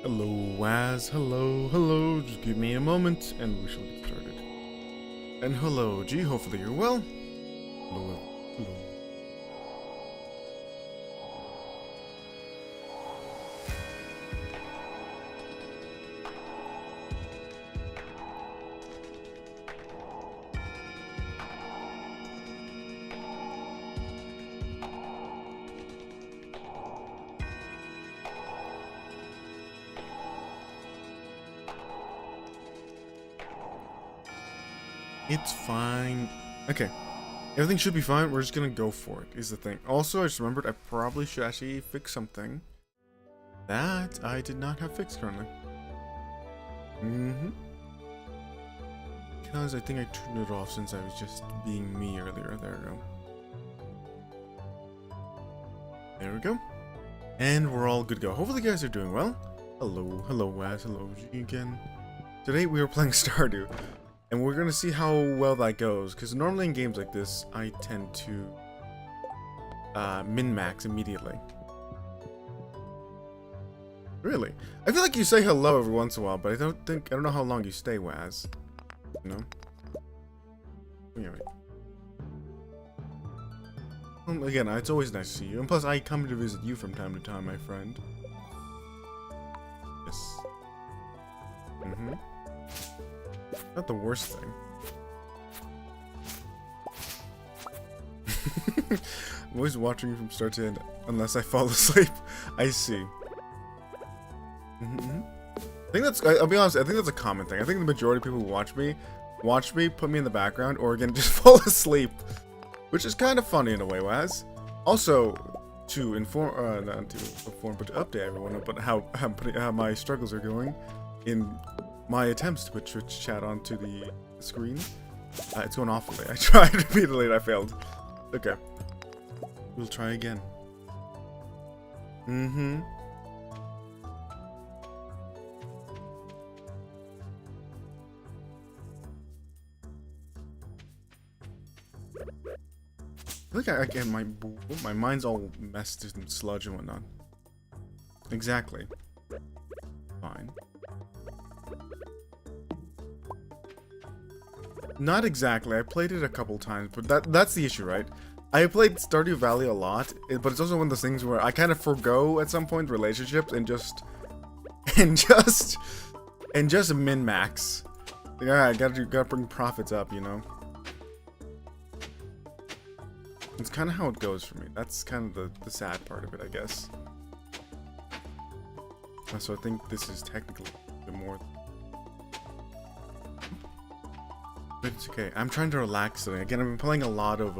Hello, Waz. Hello. Just give me a moment and we shall get started. And hello, G. Hopefully you're well. Hello. It's fine. Okay. Everything should be fine. We're just gonna go for it, is the thing. Also, I just remembered I probably should actually fix something that I did not have fixed currently. Because I think I turned it off since I was just being me earlier. There we go. There we go. And we're all good to go. Hopefully you guys are doing well. Hello, Waz. Hello, G again. Today we are playing Stardew. And we're gonna see how well that goes, because normally in games like this, I tend to min-max immediately. Really? I feel like you say hello every once in a while, but I don't know how long you stay, Waz. You know? Anyway. Well, again, it's always nice to see you, and plus I come to visit you from time to time, my friend. Yes. Not the worst thing. I'm always watching you from start to end, unless I fall asleep. I see. I think that's, I'll be honest, I think that's a common thing. I think the majority of people who watch me, put me in the background, or again, just fall asleep. Which is kind of funny in a way, Waz. Also, to inform, not to inform, but to update everyone about how my struggles are going in my attempts to put Twitch chat onto the screen. It's going awfully. I tried repeatedly and I failed. Okay. We'll try again. I think again, my mind's all messed in sludge and whatnot. Exactly. Fine. Not exactly. I played it a couple times, but that's the issue, right? I played Stardew Valley a lot, but it's also one of those things where I kind of forgo at some point relationships and just min-max. Yeah, I gotta bring profits up, you know. It's kind of how it goes for me. That's kind of the sad part of it, I guess. So I think this is technically the more. But it's okay. I'm trying to relax today. Again, I've been playing a lot of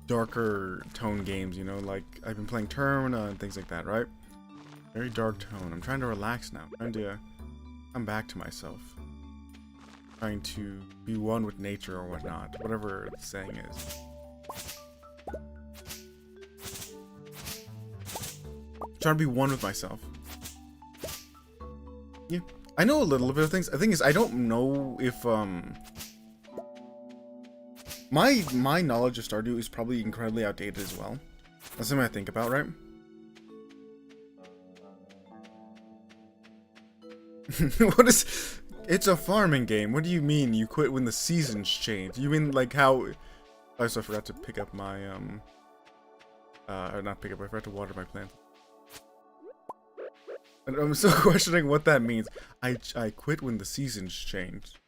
darker tone games, you know, like I've been playing Termina and things like that, right? Very dark tone. I'm trying to relax now. I'm trying to come back to myself. Trying to be one with nature or whatnot. Whatever the saying is. Trying to be one with myself. Yeah. I know a little bit of things. The thing is, I don't know if my knowledge of Stardew is probably incredibly outdated as well. That's something I think about, right? What is? It's a farming game. What do you mean you quit when the seasons change? You mean like how? Oh, so I forgot to pick up my or not pick up. I forgot to water my plant. And I'm still questioning what that means. I quit when the seasons change.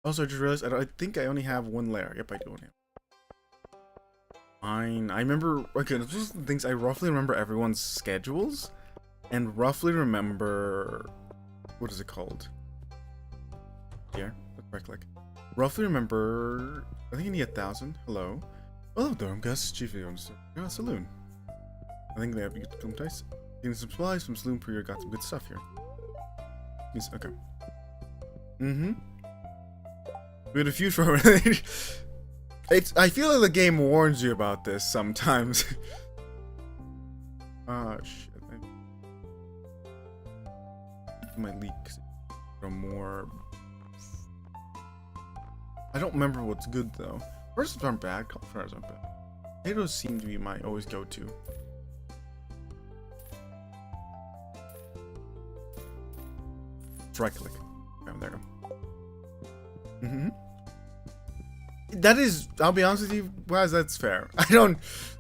Also, I just realized I think I only have one layer. Yep, I do only have. Fine. I remember. Okay, those are the things I roughly remember everyone's schedules, and roughly remember what is it called? Here, let's right click. Roughly remember. I think I need 1,000. Hello. Hello, there. I'm Gus, chief of the saloon. I think they have good film dice. Getting some supplies from Saloon Prior, got some good stuff here. Yes, okay. We had a feud for I feel like the game warns you about this sometimes. Ah, shit. My leaks are more. I don't remember what's good though. First aren't bad, color aren't bad. Potatoes seem to be my always go-to. Right click. There we go. Mm-hmm. That is, I'll be honest with you, Waz, that's fair.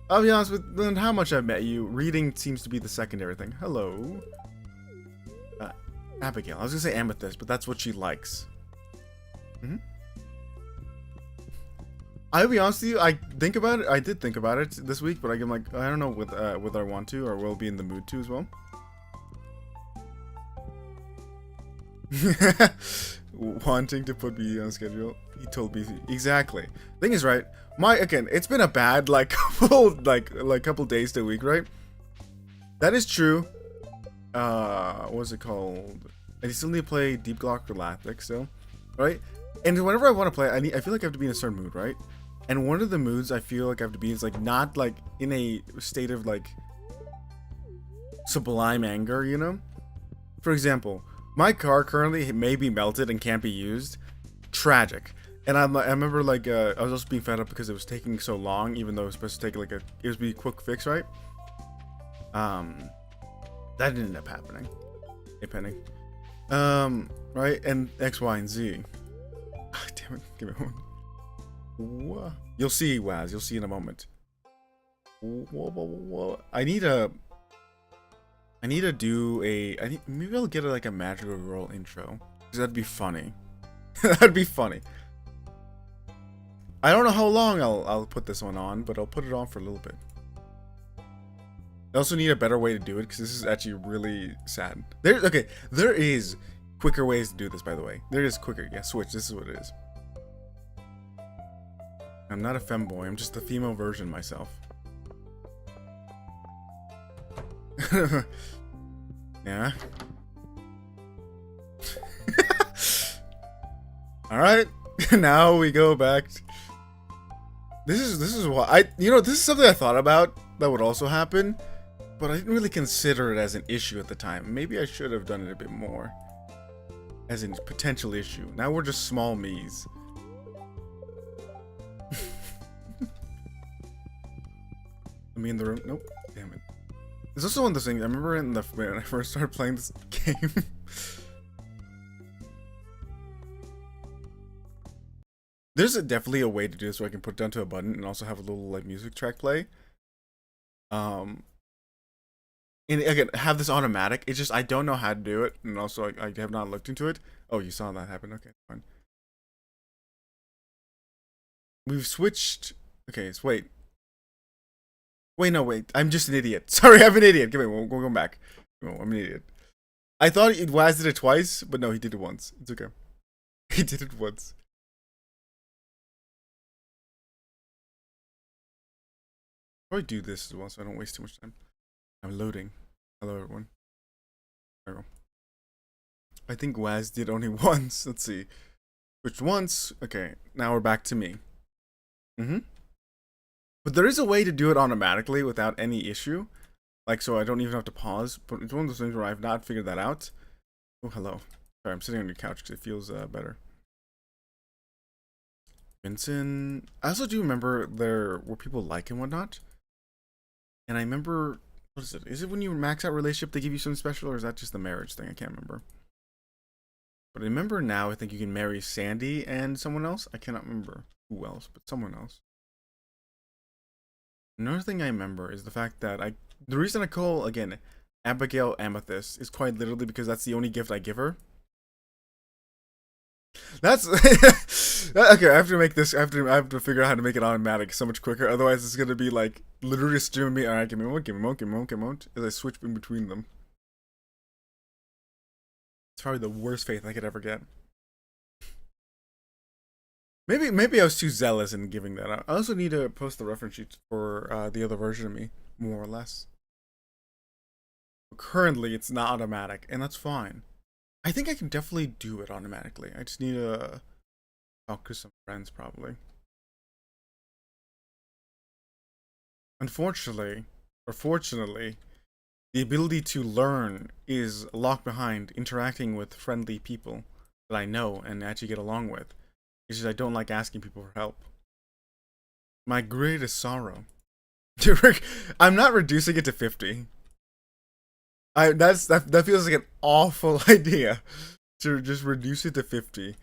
I'll be honest with how much I've met you. Reading seems to be the secondary thing. Hello. Abigail. I was gonna say Amethyst, but that's what she likes. Mm-hmm. I'll be honest with you, I think about it. I did think about it this week, but I'm like, I don't know whether I want to or will be in the mood to as well. Wanting to put BD on schedule. He told me exactly. Thing is, right? Again, it's been a bad couple days to a week, right? That is true. What's it called? I still need to play Deep Glock Galactic still, right? And whenever I want to play, I feel like I have to be in a certain mood, right? And one of the moods I feel like I have to be is like not like in a state of like sublime anger, you know? For example, my car currently may be melted and can't be used. Tragic. And I remember like I was also being fed up because it was taking so long, even though it was supposed to take like it was be a quick fix, right? That didn't end up happening. Depending. Right? And X, Y, and Z. Oh, damn it. Give me one. What? You'll see, Waz. You'll see in a moment. Whoa. I need to do maybe I'll get like a magical girl intro. Because that'd be funny. That'd be funny. I don't know how long I'll put this one on, but I'll put it on for a little bit. I also need a better way to do it because this is actually really sad. There is quicker ways to do this, by the way. There is quicker. Yeah, switch. This is what it is. I'm not a femboy. I'm just the female version myself. Yeah. All right. Now we go back. This is why this is something I thought about that would also happen, but I didn't really consider it as an issue at the time. Maybe I should have done it a bit more as a potential issue. Now we're just small me's. Me in the room. Nope. Damn it. There's also one of those things. I remember when I first started playing this game. There's definitely a way to do this where I can put it down to a button and also have a little like music track play. And again, have this automatic. It's just I don't know how to do it, and also I have not looked into it. Oh, you saw that happen. Okay, fine. We've switched. Okay, so wait. Wait. I'm just an idiot. Sorry, I'm an idiot. Give me. We'll go back. No, I'm an idiot. I thought Waz did it twice, but no, he did it once. It's okay. He did it once. Probably do this as well so I don't waste too much time. I'm loading. Hello, everyone. There we go. I think Waz did only once. Let's see. Which once? Okay, now we're back to me. But there is a way to do it automatically without any issue. Like, so I don't even have to pause. But it's one of those things where I've not figured that out. Oh, hello. Sorry, I'm sitting on your couch because it feels better. Vincent. I also do remember there were people like and whatnot. And I remember, what is it? Is it when you max out relationship they give you something special, or is that just the marriage thing? I can't remember. But I remember now, I think you can marry Sandy and someone else. I cannot remember who else, but someone else. Another thing I remember is the fact that the reason I call, again, Abigail Amethyst is quite literally because that's the only gift I give her. That's okay. I have to make this. I have to figure out how to make it automatic so much quicker. Otherwise, it's gonna be like literally streaming me. All right, give me one. As I switch in between them. It's probably the worst faith I could ever get. Maybe I was too zealous in giving that out. I also need to post the reference sheets for the other version of me, more or less. Currently, it's not automatic, and that's fine. I think I can definitely do it automatically. I just need to talk to some friends, probably. Unfortunately, or fortunately, the ability to learn is locked behind interacting with friendly people that I know and actually get along with. It's just I don't like asking people for help. My greatest sorrow. I'm not reducing it to 50. That feels like an awful idea to just reduce it to 50,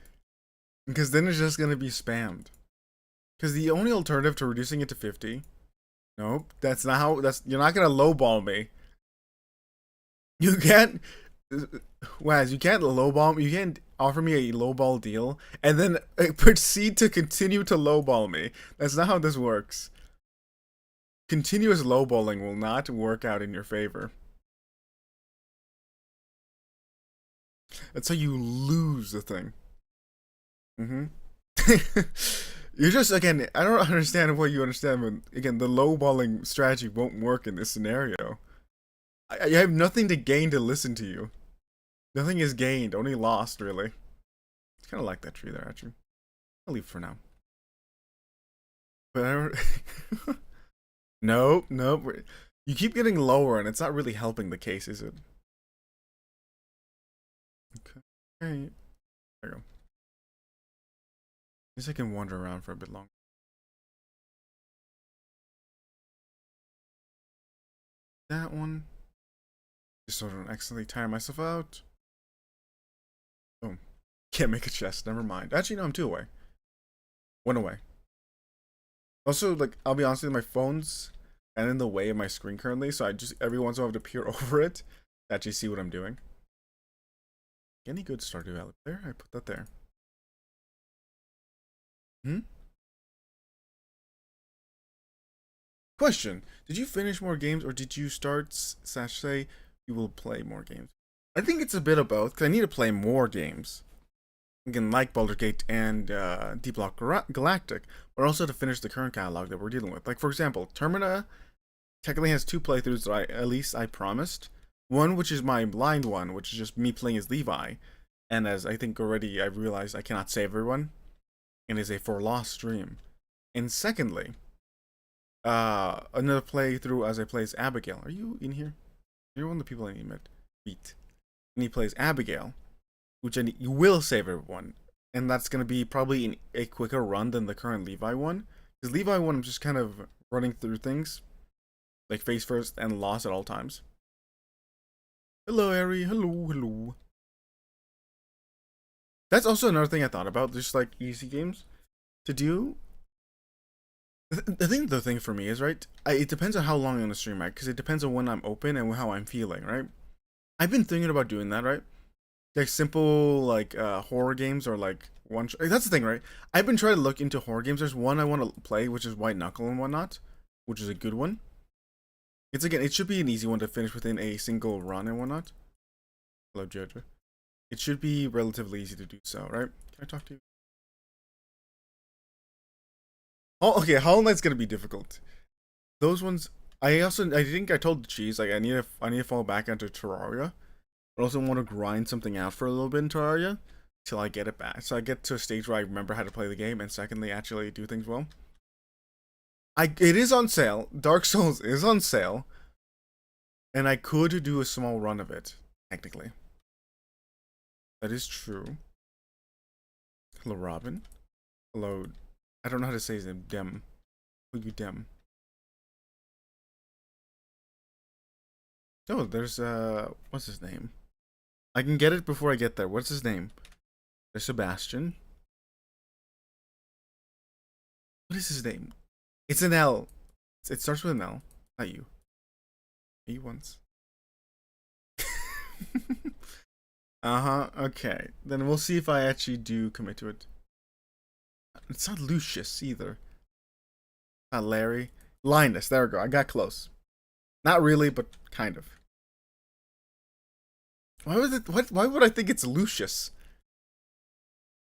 because then it's just gonna be spammed. Because the only alternative to reducing it to 50, nope, that's not how. You're not gonna lowball me. You can't, Waz. You can't lowball me. You can't offer me a lowball deal and then proceed to continue to lowball me. That's not how this works. Continuous lowballing will not work out in your favor. That's how you lose the thing. Mm-hmm. You're just, again, I don't understand what you understand, but again, the lowballing strategy won't work in this scenario. I have nothing to gain to listen to you. Nothing is gained, only lost, really. It's kind of like that tree there, actually. I'll leave for now. But I don't. Nope, nope. You keep getting lower, and it's not really helping the case, is it? Okay. Alright. There you go. At least I can wander around for a bit longer. That one. Just so I don't accidentally tire myself out. Boom. Can't make a chest, never mind. Actually, no, I'm 2 away. 1 away. Also, like, I'll be honest with you, my phone's kind of in the way of my screen currently, so I just, every once in a while, I have to peer over it to actually see what I'm doing. Any good Stardew Valley there? I put that there. Question: did you finish more games, or did you start say you will play more games? I think it's a bit of both, because I need to play more games. Again, like Baldur's Gate and Deep Rock Galactic, but also to finish the current catalog that we're dealing with. Like, for example, Termina technically has 2 playthroughs that at least I promised. One, which is my blind one, which is just me playing as Levi. And as I think already I've realized, I cannot save everyone. And is a for lost stream. And secondly, another playthrough as I play as Abigail. Are you in here? You're one of the people I need to beat. And he plays Abigail, which you will save everyone. And that's going to be probably a quicker run than the current Levi one. Because Levi one, I'm just kind of running through things. Like face first and lost at all times. Hello, Ari. Hello, hello. That's also another thing I thought about. Just like easy games to do. The thing for me is, right, it depends on how long I'm gonna stream, right? Because it depends on when I'm open and how I'm feeling, right? I've been thinking about doing that, right? Like simple, like horror games or like that's the thing, right? I've been trying to look into horror games. There's one I want to play, which is White Knuckle and whatnot, which is a good one. It's again, it should be an easy one to finish within a single run and whatnot. Hello, Jojo. It should be relatively easy to do so, right? Can I talk to you? Oh, okay. Hollow Knight's gonna be difficult. Those ones. I think I told the cheese like I need to fall back onto Terraria, but I also want to grind something out for a little bit in Terraria till I get it back. So I get to a stage where I remember how to play the game, and secondly, actually do things well. It is on sale. Dark Souls is on sale, and I could do a small run of it technically. That is true. Hello, Robin. Hello. I don't know how to say his name. Dem. Who you Dem? Oh, there's what's his name? I can get it before I get there. What's his name? There's Sebastian. What is his name? It's an L. It starts with an L. Not you. Me once. Okay. Then we'll see if I actually do commit to it. It's not Lucius either. Not Larry. Linus. There we go. I got close. Not really, but kind of. Why would it? Why would I think it's Lucius?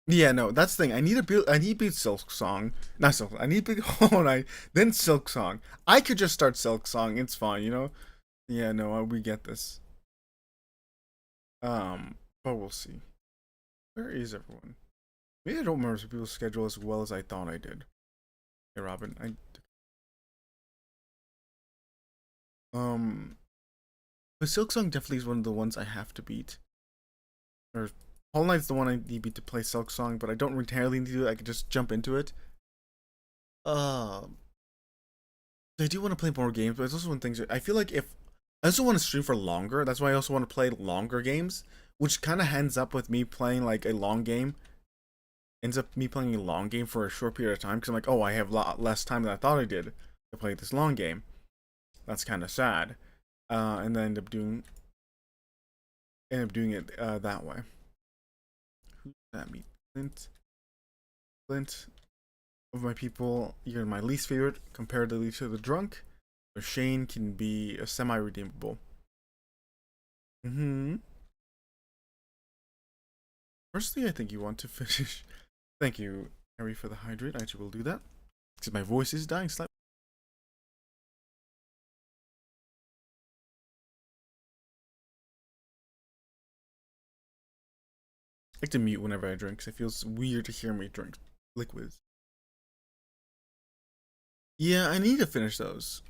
Yeah, no, that's the thing. I need beat Silk Song. Not Silk. I need beat Hollow Knight, then Silk Song. I could just start Silk Song. It's fine, you know. Yeah, no, we get this. But we'll see. Where is everyone? Maybe I don't remember people's schedule as well as I thought I did. Hey, Robin, but Silk Song definitely is one of the ones I have to beat. Or Hollow Knight's the one I need beat to play Silk Song, but I don't entirely need to do it. I could just jump into it. Just I do want to play more games, but it's also one thing. I feel like if I also want to stream for longer, that's why I also want to play longer games, which kind of ends up with me playing like a long game. Ends up me playing a long game for a short period of time because I'm like, oh, I have a lot less time than I thought I did to play this long game. That's kind of sad, and then end up doing it that way. Who does that mean? Clint. Of my people, you're my least favorite comparatively to the drunk. But Shane can be a semi-redeemable. Firstly, I think you want to finish. Thank you, Harry, for the hydrate. I actually will do that. Because my voice is dying slightly. I like to mute whenever I drink because it feels weird to hear me drink liquids. Yeah, I need to finish those.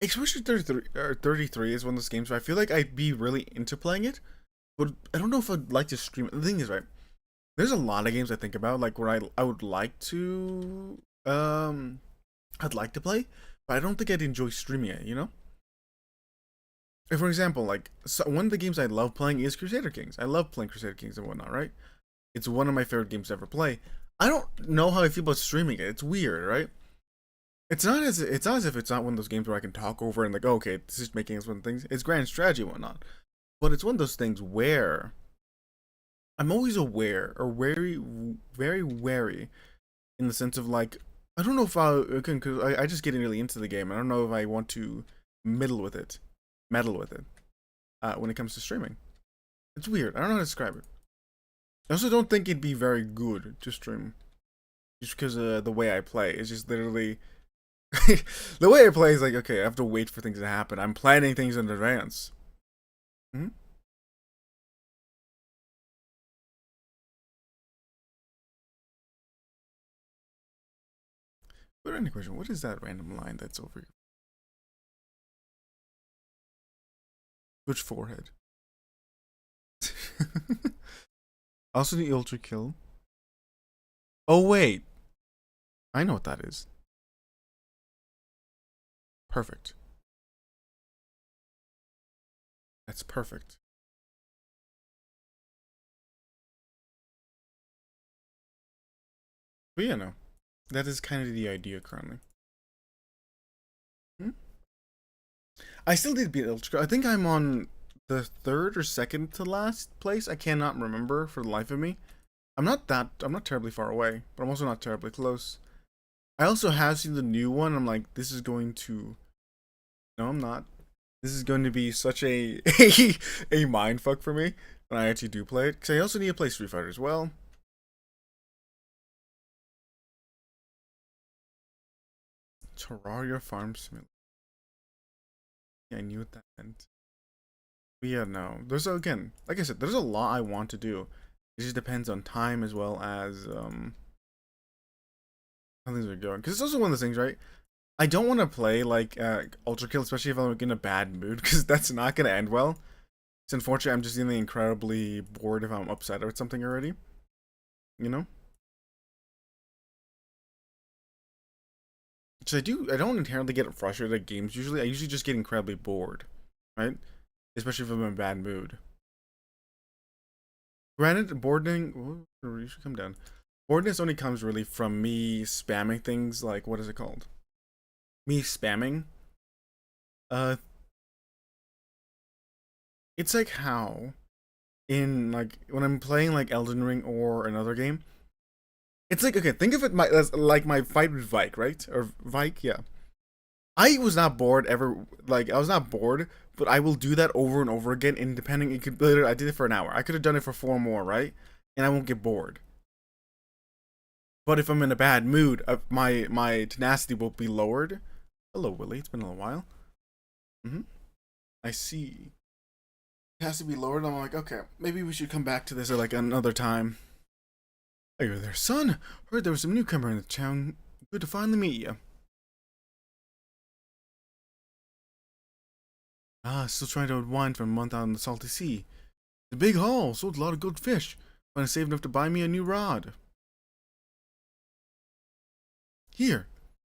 Especially 33 is one of those games where I feel like I'd be really into playing it, but I don't know if I'd like to stream it. The thing is, right, there's a lot of games I think about, like, where I would like to, I'd like to play, but I don't think I'd enjoy streaming it, you know? Like, for example, like, one of the games I love playing is Crusader Kings. I love playing Crusader Kings and whatnot, right? It's one of my favorite games to ever play. I don't know how I feel about streaming it. It's weird, right? It's not as if it's not one of those games where I can talk over and like, oh, okay, this is making us one things. It's grand strategy and whatnot, but it's one of those things where I'm always aware or very, very wary in the sense of like, I don't know if because I just getting really into the game. I don't know if I want to meddle with it, when it comes to streaming. It's weird. I don't know how to describe it. I also don't think it'd be very good to stream, just because the way I play is just literally. The way I play is like, okay, I have to wait for things to happen. I'm planning things in advance. Hmm? But any question, what is that random line that's over here? Which forehead? Also the ultra kill. Oh wait. I know what that is. Perfect. That's perfect. But yeah, no. That is kind of the idea currently. Hmm? I still did beat Ultra. I think I'm on the third or second to last place. I cannot remember for the life of me. I'm not terribly far away, but I'm also not terribly close. I also have seen the new one. I'm like, this is going to. No, I'm not. This is going to be such a a mind fuck for me when I actually do play it. Because I also need to play Street Fighter as well. Terraria Farm Simulator. Yeah, I knew what that meant. But yeah, no. There's again, like I said, there's a lot I want to do. It just depends on time as well as how things are going. Because it's also one of those things, right? I don't want to play like Ultra Kill, especially if I'm in a bad mood, because that's not gonna end well. It's unfortunate. I'm just feeling incredibly bored if I'm upset or something already. You know. Which I don't inherently get frustrated at games usually. I usually just get incredibly bored, right? Especially if I'm in a bad mood. Granted, boarding. You should come down. Boredness only comes really from me spamming things like, what is it called? Me spamming. Uh, it's like how in like when I'm playing like Elden Ring or another game. It's like, okay, think of it as like my fight with Vike, right? Or Vike, yeah. I was not bored ever. Like I was not bored, but I will do that over and over again. And depending, it could literally, I did it for an hour. I could have done it for 4 more, right? And I won't get bored. But if I'm in a bad mood, my tenacity will be lowered. Hello, Willie. It's been a little while. I see. It has to be lowered. I'm like, okay, maybe we should come back to this at like another time. Are you there, son? Heard there was some newcomer in the town. Good to finally meet you. Ah, still trying to unwind from a month out on the salty sea. The big haul sold a lot of good fish. Trying to save enough to buy me a new rod. Here,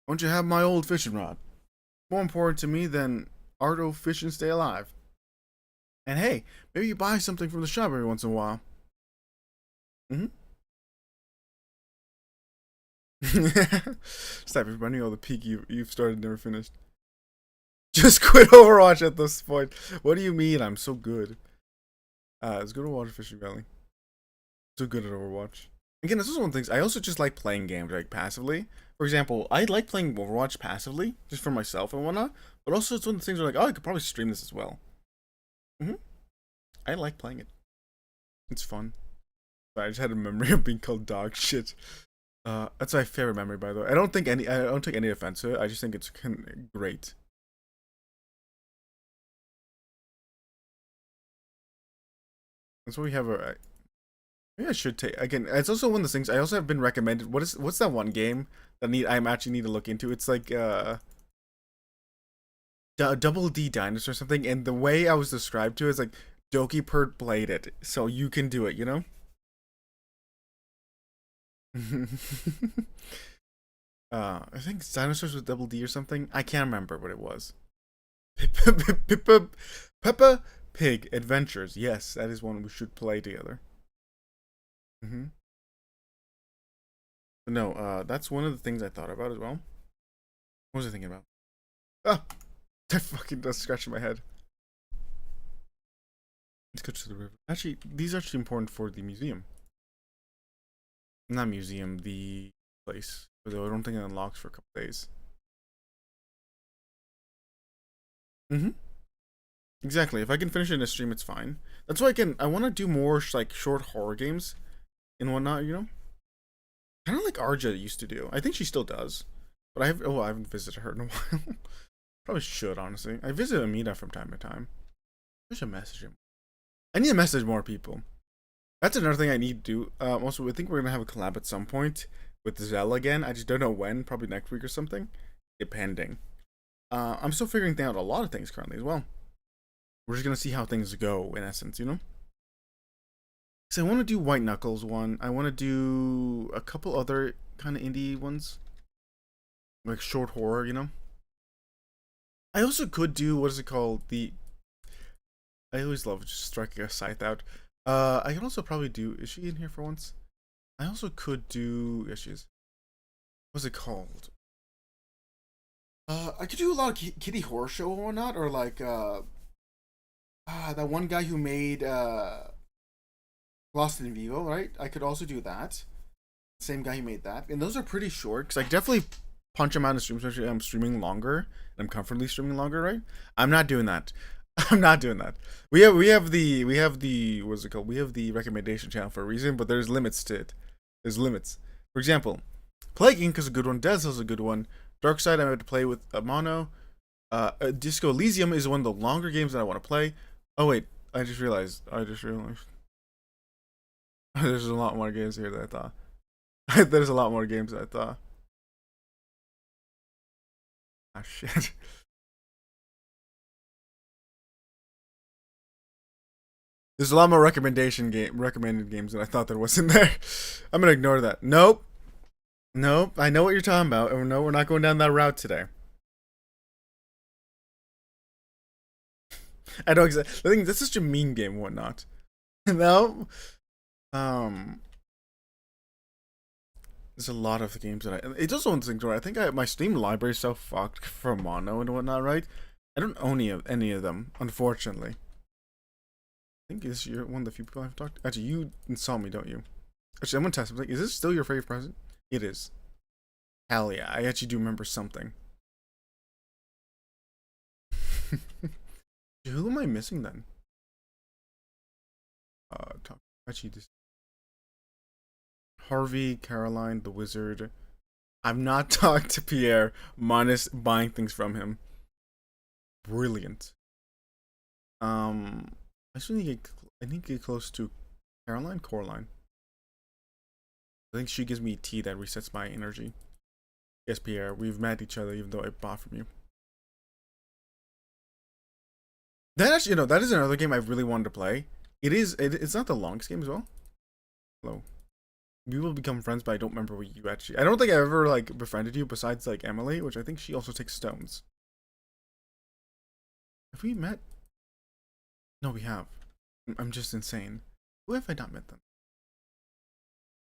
don't you have my old fishing rod? More important to me than Arto fish and stay alive. And hey, maybe you buy something from the shop every once in a while. Mm-hmm. Stop running all the peak you've started and never finished. Just quit Overwatch at this point. What do you mean? I'm so good. Let's go to Water Fishing Valley. So good at Overwatch. Again, this is one of the things. I also just like playing games like passively. For example, I like playing Overwatch passively, just for myself and whatnot. But also, it's one of the things where like, oh, I could probably stream this as well. I like playing it. It's fun. But I just had a memory of being called dog shit. That's my favorite memory, by the way. I don't take any offense to it. I just think it's great. That's what we have. Maybe I should take again. It's also one of the things I also have been recommended. What's that one game that I actually need to look into? It's like Double D Dinosaur or something. And the way I was described to is like Doki Pert played it, so you can do it. You know. I think it's Dinosaurs with Double D or something. I can't remember what it was. Peppa Pig Adventures. Yes, that is one we should play together. No, that's one of the things I thought about as well. What was I thinking about? Ah, that fucking does scratch my head. Let's go to the river. Actually, these are actually important for the museum. Not museum, the place. Although I don't think it unlocks for a couple days. Exactly. If I can finish it in a stream, it's fine. That's why I want to do more like short horror games and whatnot. You know, kind of like Arja used to do. I think she still does, but I haven't visited her in a while. Probably should, honestly. I visit Amina from time to time. I should message him. I need to message more people. That's another thing I need to do. Also, I think we're gonna have a collab at some point with Zell again. I just don't know when. Probably next week or something, depending. I'm still figuring out a lot of things currently as well. We're just gonna see how things go in essence, you know. So I want to do White Knuckles one. I want to do a couple other kind of indie ones, like short horror, you know. I also could do what is it called? I always love just striking a scythe out. I can also probably do. Is she in here for once? I also could do. Yeah, she is. What's it called? I could do a lot of kitty horror show or whatnot, or like that one guy who made Lost in Vivo, right? I could also do that. Same guy who made that, and those are pretty short because I definitely punch them out in streams, especially I'm streaming longer. I'm comfortably streaming longer, right? I'm not doing that. I'm not doing that. We have the what's it called? We have the recommendation channel for a reason, but there's limits to it. There's limits. For example, Plague Inc. is a good one. Death is a good one. Dark Side I had to play with Mono. Disco Elysium is one of the longer games that I want to play. Oh wait, I just realized. There's a lot more games here than I thought. There's a lot more games than I thought. Ah shit. There's a lot more recommended games than I thought there was in there. I'm gonna ignore that. Nope. Nope. I know what you're talking about. Oh no, we're not going down that route today. I know exactly. I think this is such a mean game and whatnot. No. There's a lot of games that it's also one thing where I think my Steam library is so fucked for Mono and whatnot, right? I don't own any of them, unfortunately. I think you're one of the few people I've talked to. Actually, you saw me, don't you? Actually, I'm gonna test something. Is this still your favorite present? It is. Hell yeah, I actually do remember something. Who am I missing then? Actually, this Harvey, Caroline, the wizard. I've not talked to Pierre, minus buying things from him. Brilliant. I need to get close to Coraline. I think she gives me tea that resets my energy. Yes, Pierre, we've met each other even though I bought from you. That actually, that is another game I really wanted to play. It's not the longest game as well. Hello. We will become friends, but I don't remember what you actually. I don't think I ever like befriended you besides like Emily, which I think she also takes stones. Have we met? No, we have. I'm just insane. Who have I not met them?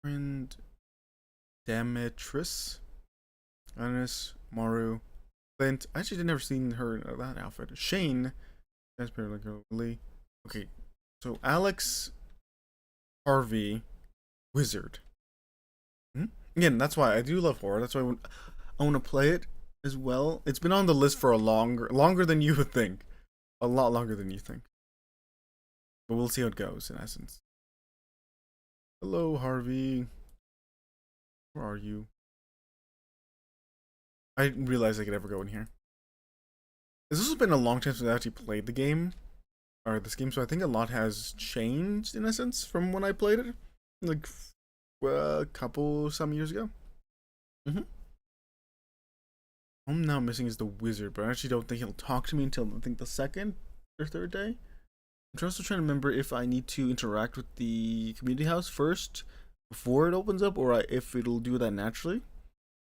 Friend Demetris, Anis, Maru, Clint. I actually never seen her in that outfit. Shane. That's pretty like okay. So Alex, Harvey, Wizard. Again, that's why I do love horror. That's why I want to play it as well. It's been on the list for a longer than you would think. A lot longer than you think. But we'll see how it goes, in essence. Hello, Harvey. Where are you? I didn't realize I could ever go in here. This has been a long time since I actually played the game. Or this game, so I think a lot has changed, in essence, from when I played it. Like, some years ago. I'm now missing is the wizard, but I actually don't think he'll talk to me until I think the second or third day. I'm also trying to remember if I need to interact with the community house first before it opens up, or if it'll do that naturally.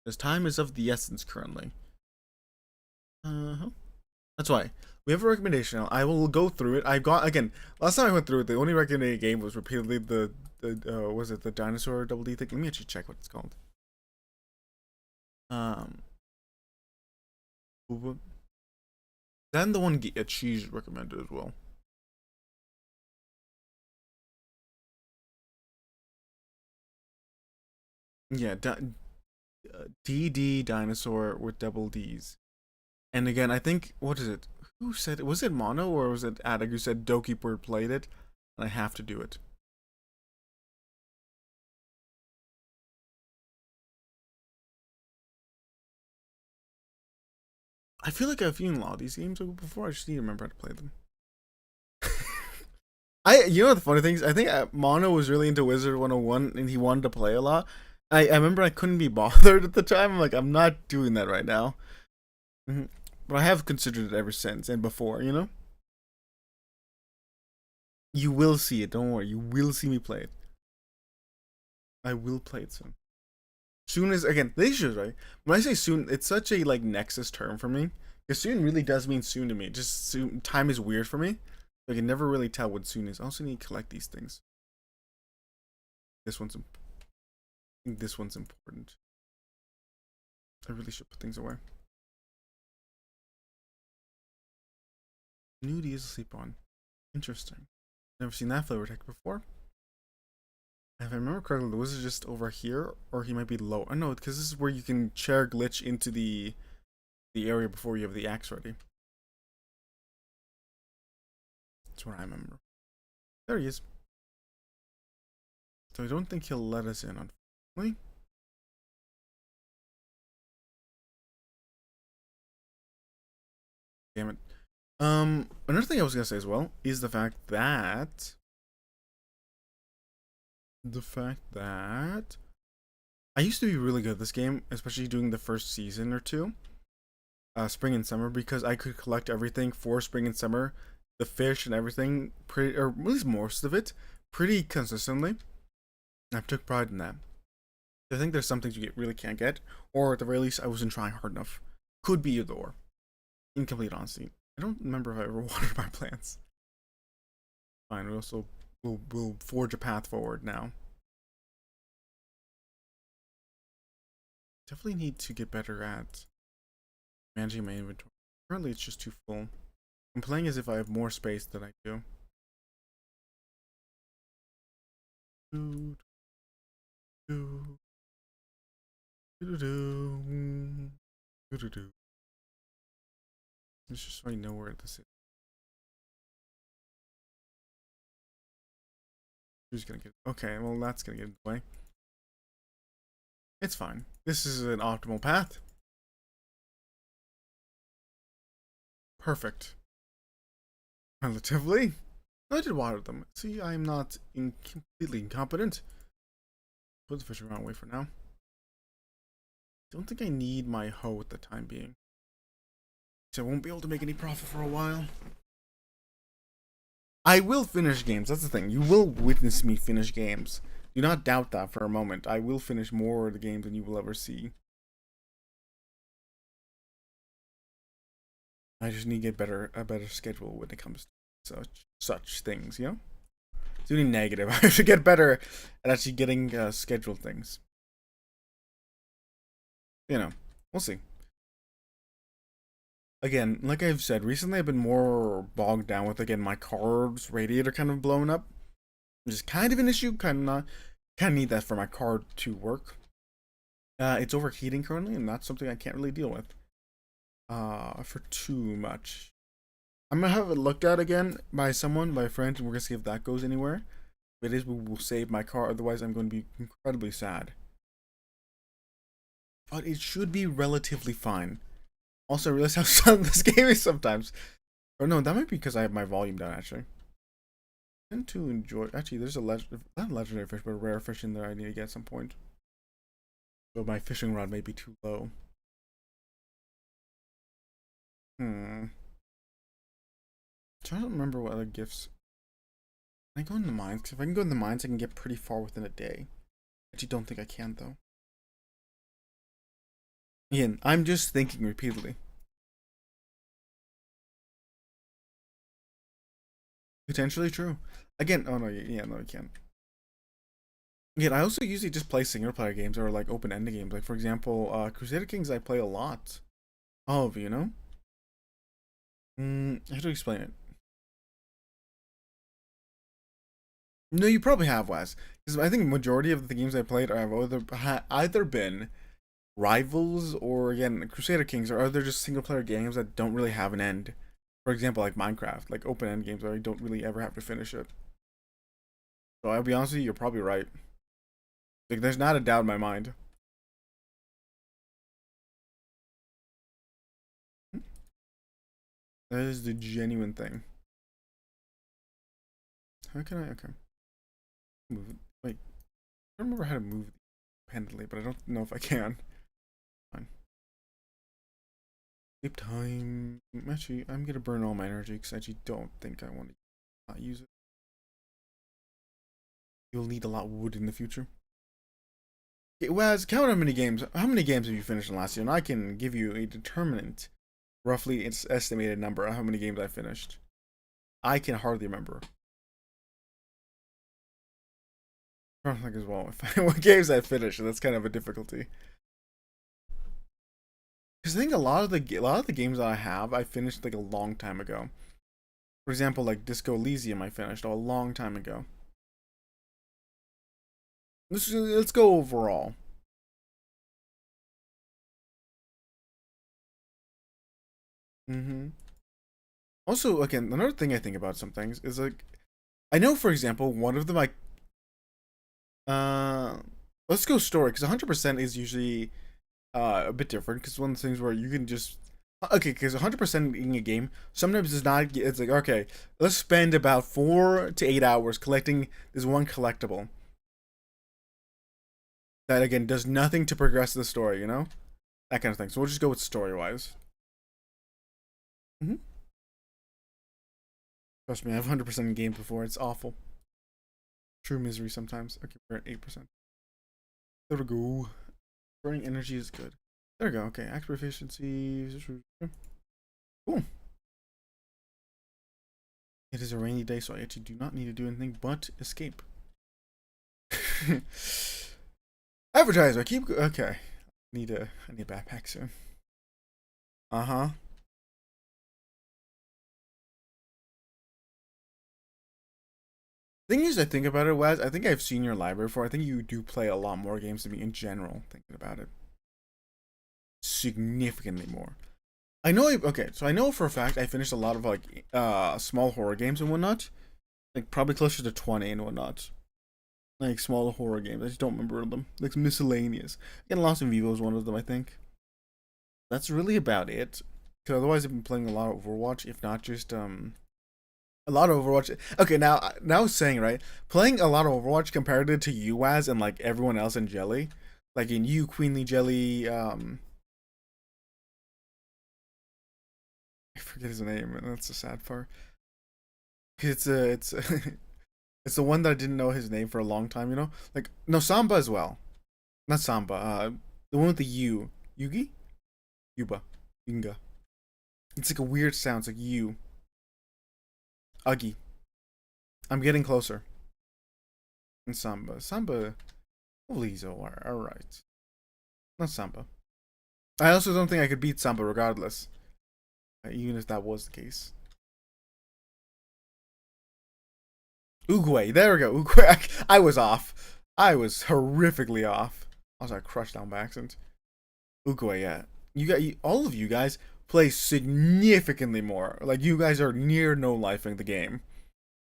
Because time is of the essence currently. That's why we have a recommendation now. I will go through it. I got again last time I went through it. The only recommended game was repeatedly the was it the dinosaur double D thing? Let me actually check what it's called. Then the one cheese recommended as well. Yeah, DD dinosaur with double D's. And again, I think what is it? Who said it? Was it Mono or was it Attic who said Dokeeper played it? And I have to do it. I feel like I've seen a lot of these games before. I just need to remember how to play them. You know the funny things? I think Mono was really into Wizard 101 and he wanted to play a lot. I remember I couldn't be bothered at the time. I'm like, I'm not doing that right now. But I have considered it ever since and before, you know? You will see it, don't worry. You will see me play it. I will play it soon. Soon as, again, the issue is, right? When I say soon, it's such a, like, nexus term for me. Because soon really does mean soon to me. Just soon, time is weird for me. I can never really tell what soon is. I also need to collect these things. This one's important. I think this one's important. I really should put things away. Nudie is asleep on. Interesting. Never seen that flavor text before. If I remember correctly, the wizard is just over here, or he might be low. I know, because this is where you can chair glitch into the area before you have the axe ready. That's what I remember. There he is. So I don't think he'll let us in, unfortunately. Damn it. Another thing I was gonna say as well is the fact that I used to be really good at this game, especially doing the first season or two, spring and summer, because I could collect everything for spring and summer, the fish and everything, or at least most of it, pretty consistently. I took pride in that. I think there's some things you really can't get, or at the very least, I wasn't trying hard enough. Could be either or. In complete honesty, I don't remember if I ever watered my plants. Fine, we'll forge a path forward now. Definitely need to get better at managing my inventory. Currently, it's just too full. I'm playing as if I have more space than I do. Let's just so I know where this is. Who's gonna get? Okay, well that's gonna get in the way. It's fine. This is an optimal path. Perfect. Relatively. I did water them. See, I am not completely incompetent. Put the fish around away for now. Don't think I need my hoe at the time being. So I won't be able to make any profit for a while. I will finish games. That's the thing. You will witness me finish games. Do not doubt that for a moment. I will finish more of the games than you will ever see. I just need to get a better schedule when it comes to such things, you know? It's really negative. I should get better at actually getting scheduled things. You know, we'll see. Again, like I've said, recently I've been more bogged down with, again, my car's radiator kind of blowing up. Which is kind of an issue, kind of not. Kind of need that for my car to work. It's overheating currently, and that's something I can't really deal with. For too much. I'm gonna have it looked at again by someone, by a friend, and we're gonna see if that goes anywhere. If it is, we will save my car. Otherwise, I'm going to be incredibly sad. But it should be relatively fine. Also, I realize how silent this game is sometimes. Or no, that might be because I have my volume down, actually. I tend to enjoy... Actually, there's not legendary fish, but a rare fish in there I need to get at some point. So my fishing rod may be too low. I don't remember what other gifts... Can I go in the mines? Because if I can go in the mines, I can get pretty far within a day. I actually don't think I can, though. Again, I'm just thinking repeatedly. Potentially true. Again, oh no, yeah, no, you can't. Again, I also usually just play single player games or like open-ended games. Like, for example, Crusader Kings I play a lot of, you know? How to explain it? No, you probably have, Wes. Because I think majority of the games I played have either been rivals or, again, Crusader Kings or other just single player games that don't really have an end. For example, like Minecraft, like open-end games where I don't really ever have to finish it. So I'll be honest with you, you're probably right. Like, there's not a doubt in my mind. That is the genuine thing. How can I? Okay. Move it. Wait. I don't remember how to move independently, but I don't know if I can. Fine. Sleep time. Actually, I'm gonna burn all my energy because I actually don't think I want to not use it. You'll need a lot of wood in the future. Okay, Waz, count how many games. How many games have you finished in last year? And I can give you a determinant, roughly its estimated number of how many games I finished. I can hardly remember. I don't think as well. What games I finished, that's kind of a difficulty. Because I think a lot of the games that I have, I finished like a long time ago. For example, like Disco Elysium, I finished a long time ago. Let's go overall. Also, again, another thing I think about some things is like, I know, for example, one of them like, let's go story because 100% is usually a bit different because one of the things where you can just okay, because 100% in a game sometimes it's not. It's like, okay, let's spend about 4 to 8 hours collecting this one collectible that again does nothing to progress the story, you know, that kind of thing. So we'll just go with story wise. Trust me, I've 100% in games before. It's awful. True misery sometimes. Okay, we're at 8%. There we go. Burning energy is good. There we go. Okay, active efficiency. Cool. It is a rainy day, so I actually do not need to do anything but escape. Advertiser, keep okay. I need a backpack soon. Uh-huh. Thing is, I think about it, Wes, I think I've seen your library before. I think you do play a lot more games than me in general, thinking about it. Significantly more. I know, okay, so I know for a fact I finished a lot of, like, small horror games and whatnot. Like, probably closer to 20 and whatnot. Like, small horror games. I just don't remember them. Like, miscellaneous. Again, Lost in Vivo is one of them, I think. That's really about it. Because otherwise I've been playing a lot of Overwatch, if not just, a lot of Overwatch. Okay, now saying, right, playing a lot of Overwatch compared to you as and like everyone else in Jelly, like in you, Queenly Jelly, I forget his name, and that's the sad part. It's It's the one that I didn't know his name for a long time, you know? Like, no, Samba as well. Not Samba, the one with the U. Yugi? Yuba. Yunga. It's like a weird sound. It's like U. Uggy. I'm getting closer. And Samba. Samba. Hopefully he's alright. Not Samba. I also don't think I could beat Samba regardless. Even if that was the case. Uguay. There we go. Uguay. I was off. I was horrifically off. I was like crushed down by accident. Uguay, yeah. All of you guys play significantly more. Like, you guys are near no lifing the game.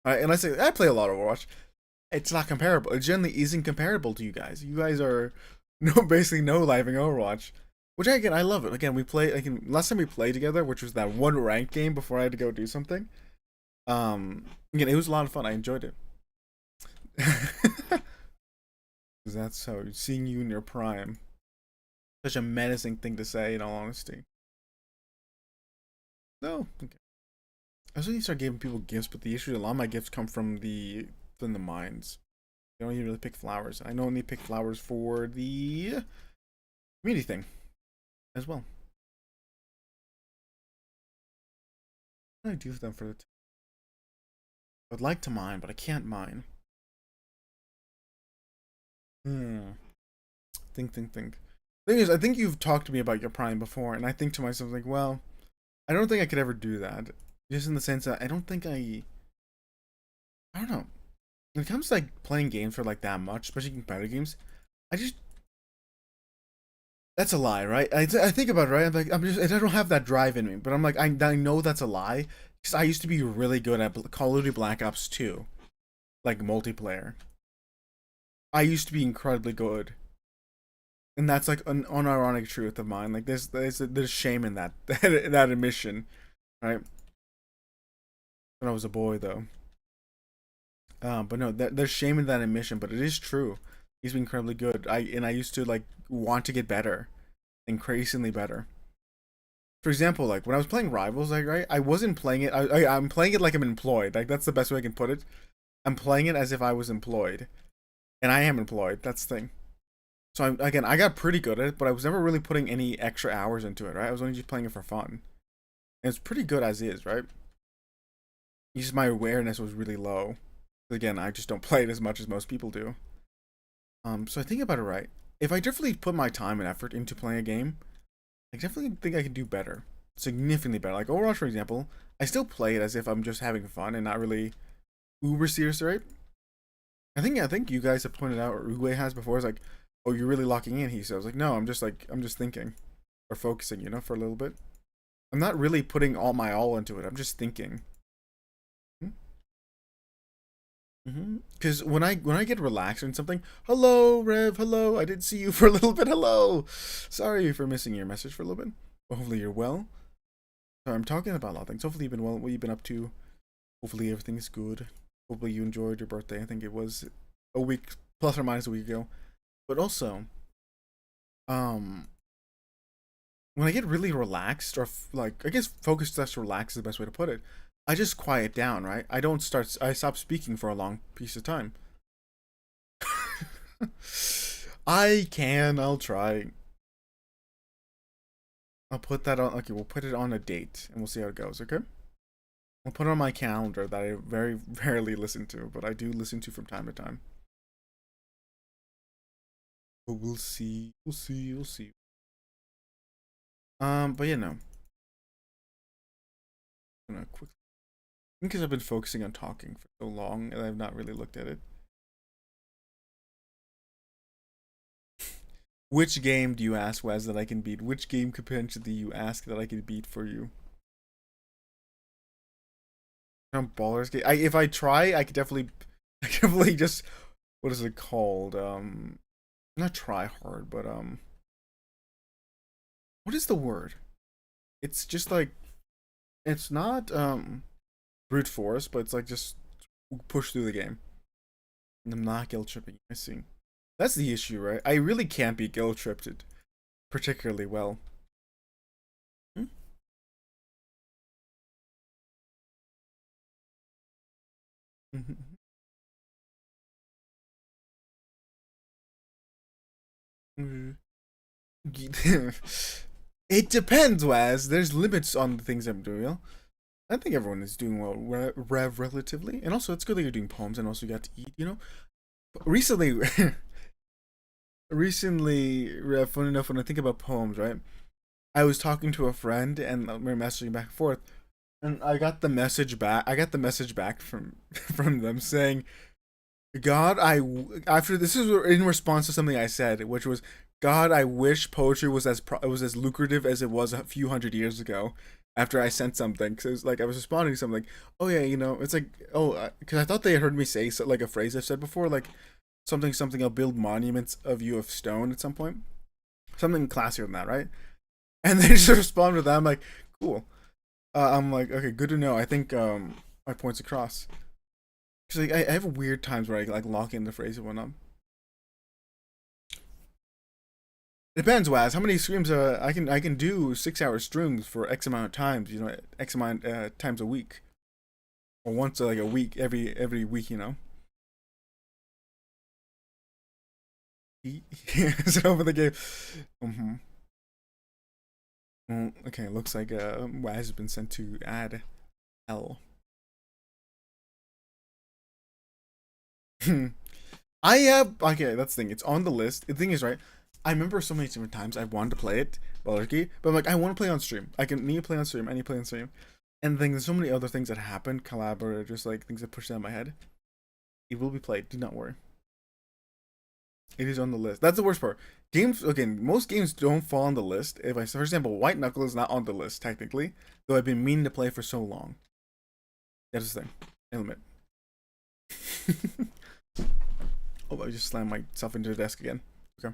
And I play a lot of Overwatch. It's not comparable. It generally isn't comparable to you guys. You guys are basically no lifing Overwatch. Which again, I love it. Again, we play last time we played together, which was that one ranked game before I had to go do something. Again, it was a lot of fun. I enjoyed it. That's so seeing you in your prime. Such a menacing thing to say, in all honesty. No, okay. I was going to start giving people gifts, but the issue is a lot of my gifts come from the mines. I don't even really pick flowers. I only pick flowers for the community thing as well. What do I do with them for the? I'd like to mine, but I can't mine. Think. Thing is, I think you've talked to me about your prime before, and I think to myself like, well, I don't think I could ever do that. Just in the sense that I don't know. When it comes to like playing games for like that much, especially competitive games, that's a lie, right? I think about it, right? I don't have that drive in me, but I'm like, I know that's a lie because I used to be really good at Call of Duty Black Ops 2, like multiplayer. I used to be incredibly good, and that's like an unironic truth of mine. Like there's shame in that that admission, right? When I was a boy, though. But no, there's shame in that admission, but it is true. He's been incredibly good. I used to like want to get better, increasingly better. For example, like when I was playing Rivals, like right, I wasn't playing it. I'm playing it like I'm employed. Like that's the best way I can put it. I'm playing it as if I was employed, and I am employed. That's the thing. So again, I got pretty good at it, but I was never really putting any extra hours into it. Right, I was only just playing it for fun. And it's pretty good as is, right? Just my awareness was really low. Again, I just don't play it as much as most people do. So I think about it right. If I definitely put my time and effort into playing a game, I definitely think I can do better. Significantly better. Like Overwatch, for example, I still play it as if I'm just having fun and not really uber serious, right? I think you guys have pointed out, or Uwe has before, is like, oh, you're really locking in, Hiso. I was like, no, I'm just thinking. Or focusing, you know, for a little bit. I'm not really putting all my all into it. I'm just thinking. Because when I get relaxed in something, hello Rev, hello, I did see you for a little bit, hello. Sorry for missing your message for a little bit. Well, hopefully you're well. So I'm talking about a lot of things. Hopefully you've been well. What you've been up to? Hopefully everything's good. Hopefully you enjoyed your birthday. I think it was a week plus or minus a week ago. But also, um, when I get really relaxed or like I guess focused slash relaxed is the best way to put it. I just quiet down, right? I stop speaking for a long piece of time. I'll try. I'll put that on, okay, we'll put it on a date and we'll see how it goes, okay? I'll put it on my calendar that I very rarely listen to, but I do listen to from time to time. But we'll see. We'll see. But yeah, no. I'm gonna quickly, because I've been focusing on talking for so long and I've not really looked at it. Which game do you ask, Wes, that I can beat? Which game potentially do you ask that I can beat for you? Ballers game. If I try, I could definitely, I could definitely just, what is it called? Not try hard, but what is the word? It's just like, it's not brute force, but it's like just push through the game. And I'm not guilt tripping. I see. That's the issue, right? I really can't be guilt tripped particularly well. Hmm? Mm. It depends, Waz. There's limits on the things I'm doing. I think everyone is doing well, relatively, and also it's good that you're doing poems, and also you got to eat. Recently, fun enough, when I think about poems, right? I was talking to a friend, and we were messaging back and forth, and I got the message back. I got the message back from from them saying, God, after this is in response to something I said, which was, God, I wish poetry was it was as lucrative as it was a few hundred years ago. After I sent something, because it was like I was responding to something, like, oh yeah, it's like, oh, because I thought they had heard me say so, like a phrase I've said before, like something. I'll build monuments of you of stone at some point, something classier than that, right? And they just respond with that. I'm like, cool. I'm like, okay, good to know. I think my point's across. Because like, I have weird times where I like lock in the phrase and whatnot. Depends, Waz. How many streams? I can do 6 hour streams for X amount of times. X amount times a week, or once like a week, every week. Is it over the game? Mm-hmm. Okay, looks like Waz has been sent to add L. I have okay. That's the thing. It's on the list. The thing is, right? I remember so many different times I've wanted to play it, Ballerkey, but I'm like, I want to play on stream. I can need to play on stream. I need to play on stream. And then there's so many other things that happen, collab or just like things that push down my head. It will be played. Do not worry. It is on the list. That's the worst part. Games, again, most games don't fall on the list. If I, for example, White Knuckle is not on the list technically, though I've been meaning to play for so long. That's the thing. I admit. Oh, I just slammed myself into the desk again. Okay.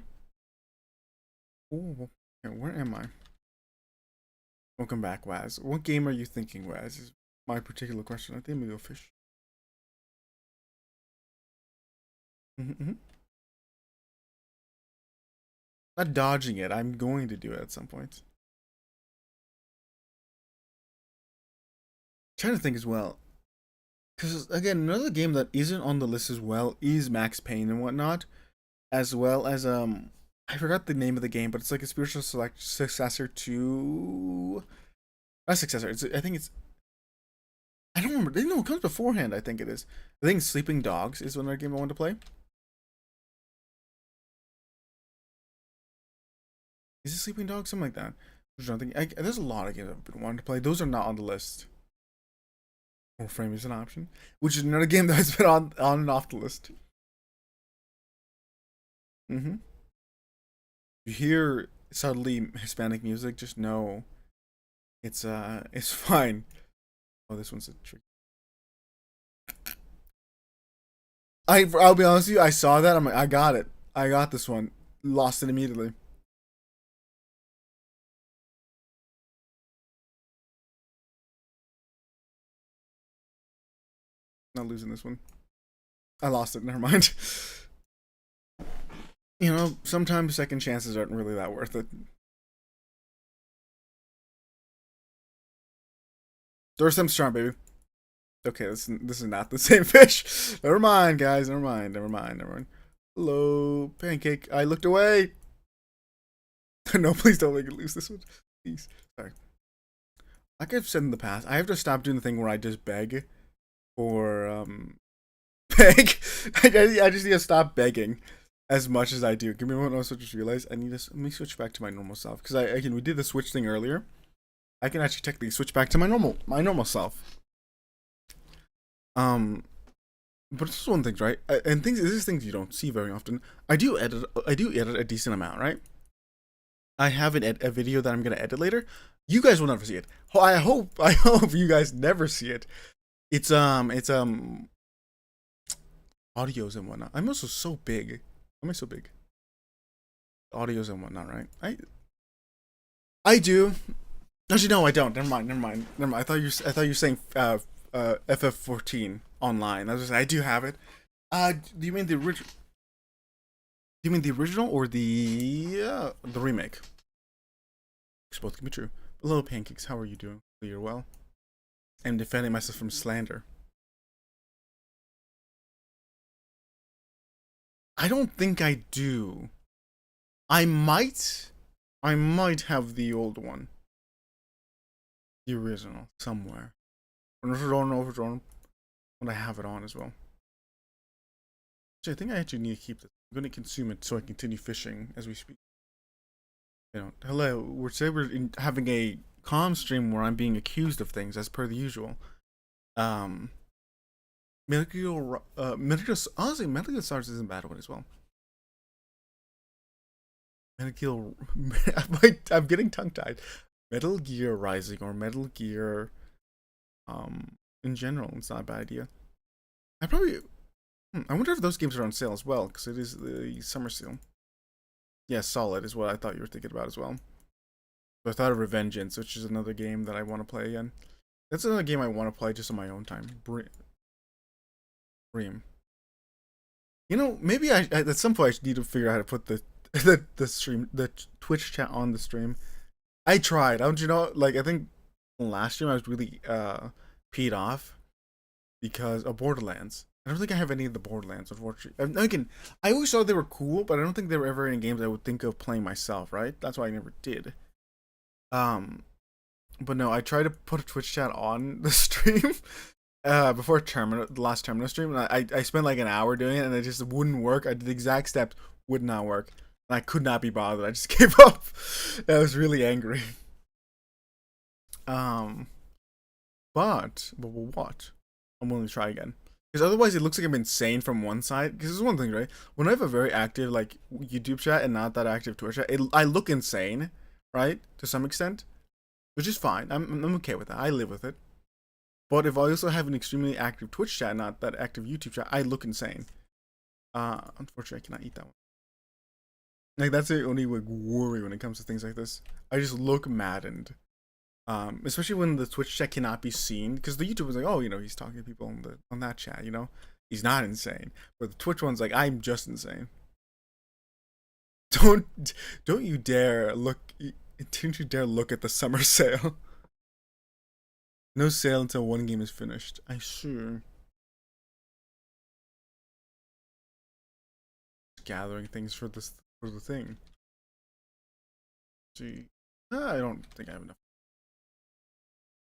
Ooh, okay, where am I? Welcome back, Waz. What game are you thinking, Waz? Is my particular question. I think I'm gonna go fish. Mm-hmm. Not dodging it. I'm going to do it at some point. Trying to think as well. Because, again, another game that isn't on the list as well is Max Payne and whatnot. As well as, I forgot the name of the game, but it's like a spiritual successor to. Not successor. I think it's. I don't remember. No, it comes beforehand, I think it is. I think Sleeping Dogs is another game I want to play. Is it Sleeping Dogs? Something like that. There's a lot of games I've been wanting to play. Those are not on the list. Refrain is an option, which is another game that's been on and off the list. Mm-hmm. You hear subtly Hispanic music, just know it's fine. Oh, this one's a trick. I'll be honest with you, I saw that. I'm like, I got it. I got this one. Lost it immediately. Not losing this one. I lost it. Never mind. Sometimes second chances aren't really that worth it. There's some strong, baby. Okay, this is not the same fish. Never mind, guys. Never mind. Never mind. Never mind. Hello, pancake. I looked away. No, please don't make it lose this one. Please. Sorry. Like I've said in the past, I have to stop doing the thing where I just beg for beg. I just need to stop begging as much as I do. Give me one. I also just realized I need to let me switch back to my normal self because again we did the switch thing earlier. I can actually technically switch back to my normal self. Um, but it's just one thing, right? And things this is things you don't see very often. I do edit a decent amount, right? I have a video that I'm gonna edit later. You guys will never see it. I hope you guys never see it. It's audios and whatnot. I'm also so big. Am I so big? Audios and whatnot, right? I do. Actually, no, I don't. Never mind. Never mind. Never mind. I thought you were saying FF14 online. I was just, I do have it. Do you mean the original? Do you mean the original or the remake? Which both can be true. Hello, pancakes. How are you doing? You're well. I'm defending myself from slander. I don't think I do. I might, I might have the old one, the original somewhere. I don't know if it's on, when I have it on as well. So I think I actually need to keep this. I'm going to consume it so I continue fishing as we speak. You know, hello. We're having a calm stream where I'm being accused of things as per the usual. Um, Metal Gear. Honestly, Metal Gear Solid isn't a bad one as well. Metal Gear. I'm getting tongue tied. Metal Gear Rising or Metal Gear. In general, it's not a bad idea. I probably. I wonder if those games are on sale as well because it is the summer sale. Yeah, Solid is what I thought you were thinking about as well. So I thought of Revengeance, which is another game that I want to play again. That's another game I want to play just on my own time. Bream. You know, maybe I at some point I need to figure out how to put the the Twitch chat on the stream. I tried. Don't you know? Like I think last stream I was really peed off because of Borderlands. I don't think I have any of the Borderlands, unfortunately. Again, I always thought they were cool, but I don't think they were ever any games I would think of playing myself. Right? That's why I never did. Um, but no, I tried to put a Twitch chat on the stream before the last terminal stream, and I spent like an hour doing it, and it just wouldn't work. I did the exact steps, would not work, and I could not be bothered. I just gave up. I was really angry. Um, but what? I'm willing to try again. Because otherwise, it looks like I'm insane from one side. Because there's one thing, right? When I have a very active like YouTube chat and not that active Twitch chat, I look insane, right? To some extent, which is fine. I'm okay with that. I live with it. But if I also have an extremely active Twitch chat, not that active YouTube chat, I look insane. Unfortunately, I cannot eat that one. Like that's the only like, worry when it comes to things like this. I just look maddened. Especially when the Twitch chat cannot be seen, because the YouTube is like, oh, you know, he's talking to people on that chat, you know, he's not insane. But the Twitch one's like, I'm just insane. Don't you dare look! Don't you dare look at the summer sale. No sale until one game is finished. I sure. Gathering things for the thing. Gee, I don't think I have enough.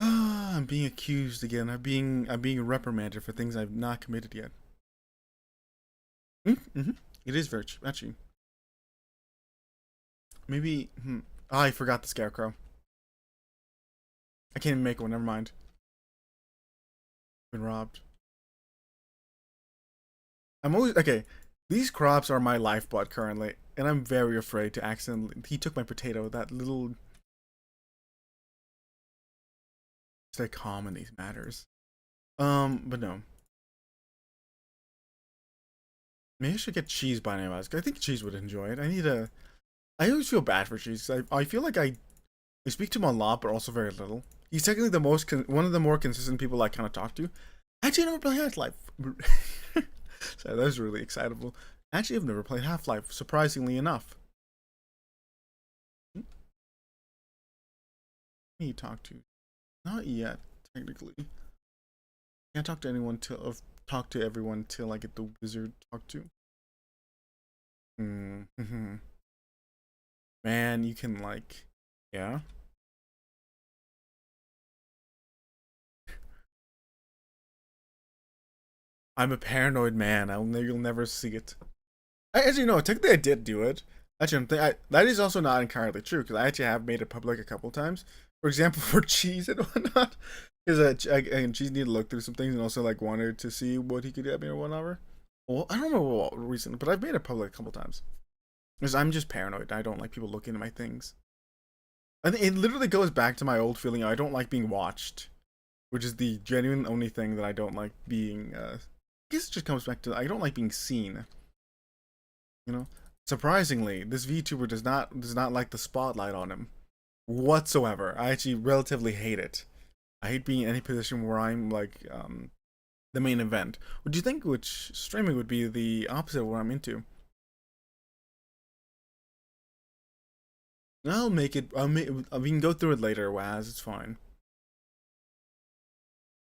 I'm being accused again. I'm being reprimanded for things I've not committed yet. Mm-hmm. It is very actually. Maybe. Oh, I forgot the scarecrow. I can't even make one. Never mind. Been robbed. I'm always okay. These crops are my lifeblood currently, and I'm very afraid to accidentally. He took my potato. That little. Stay calm in these matters. But no. Maybe I should get Cheese by name. I think Cheese would enjoy it. I always feel bad for Cheese. I feel like I speak to him a lot, but also very little. He's technically the one of the more consistent people I kind of talk to. Actually, I never played Half-Life. So that was really excitable. Actually, I've never played Half-Life, surprisingly enough. Who can you talk to? Not yet, technically. Can't talk to anyone till talk to everyone till I get the wizard to talk to. Mm-hmm. Man, you can like, yeah. I'm a paranoid man. You'll never see it. Actually, no. Technically, I did do it. Actually, that is also not entirely true because I actually have made it public a couple times. For example, for Cheese and whatnot, because and Cheese needed to look through some things and also like wanted to see what he could get me or whatever. Well, I don't remember what recently, but I've made it public a couple times. Because I'm just paranoid. I don't like people looking at my things. I think it literally goes back to my old feeling. I don't like being watched, which is the genuine only thing that I don't like being. I guess it just comes back to I don't like being seen. You know, surprisingly, this VTuber does not like the spotlight on him whatsoever. I actually relatively hate it. I hate being in any position where I'm like the main event. Would you think which streaming would be the opposite of what I'm into? I'll make it. We can go through it later, Waz. It's fine.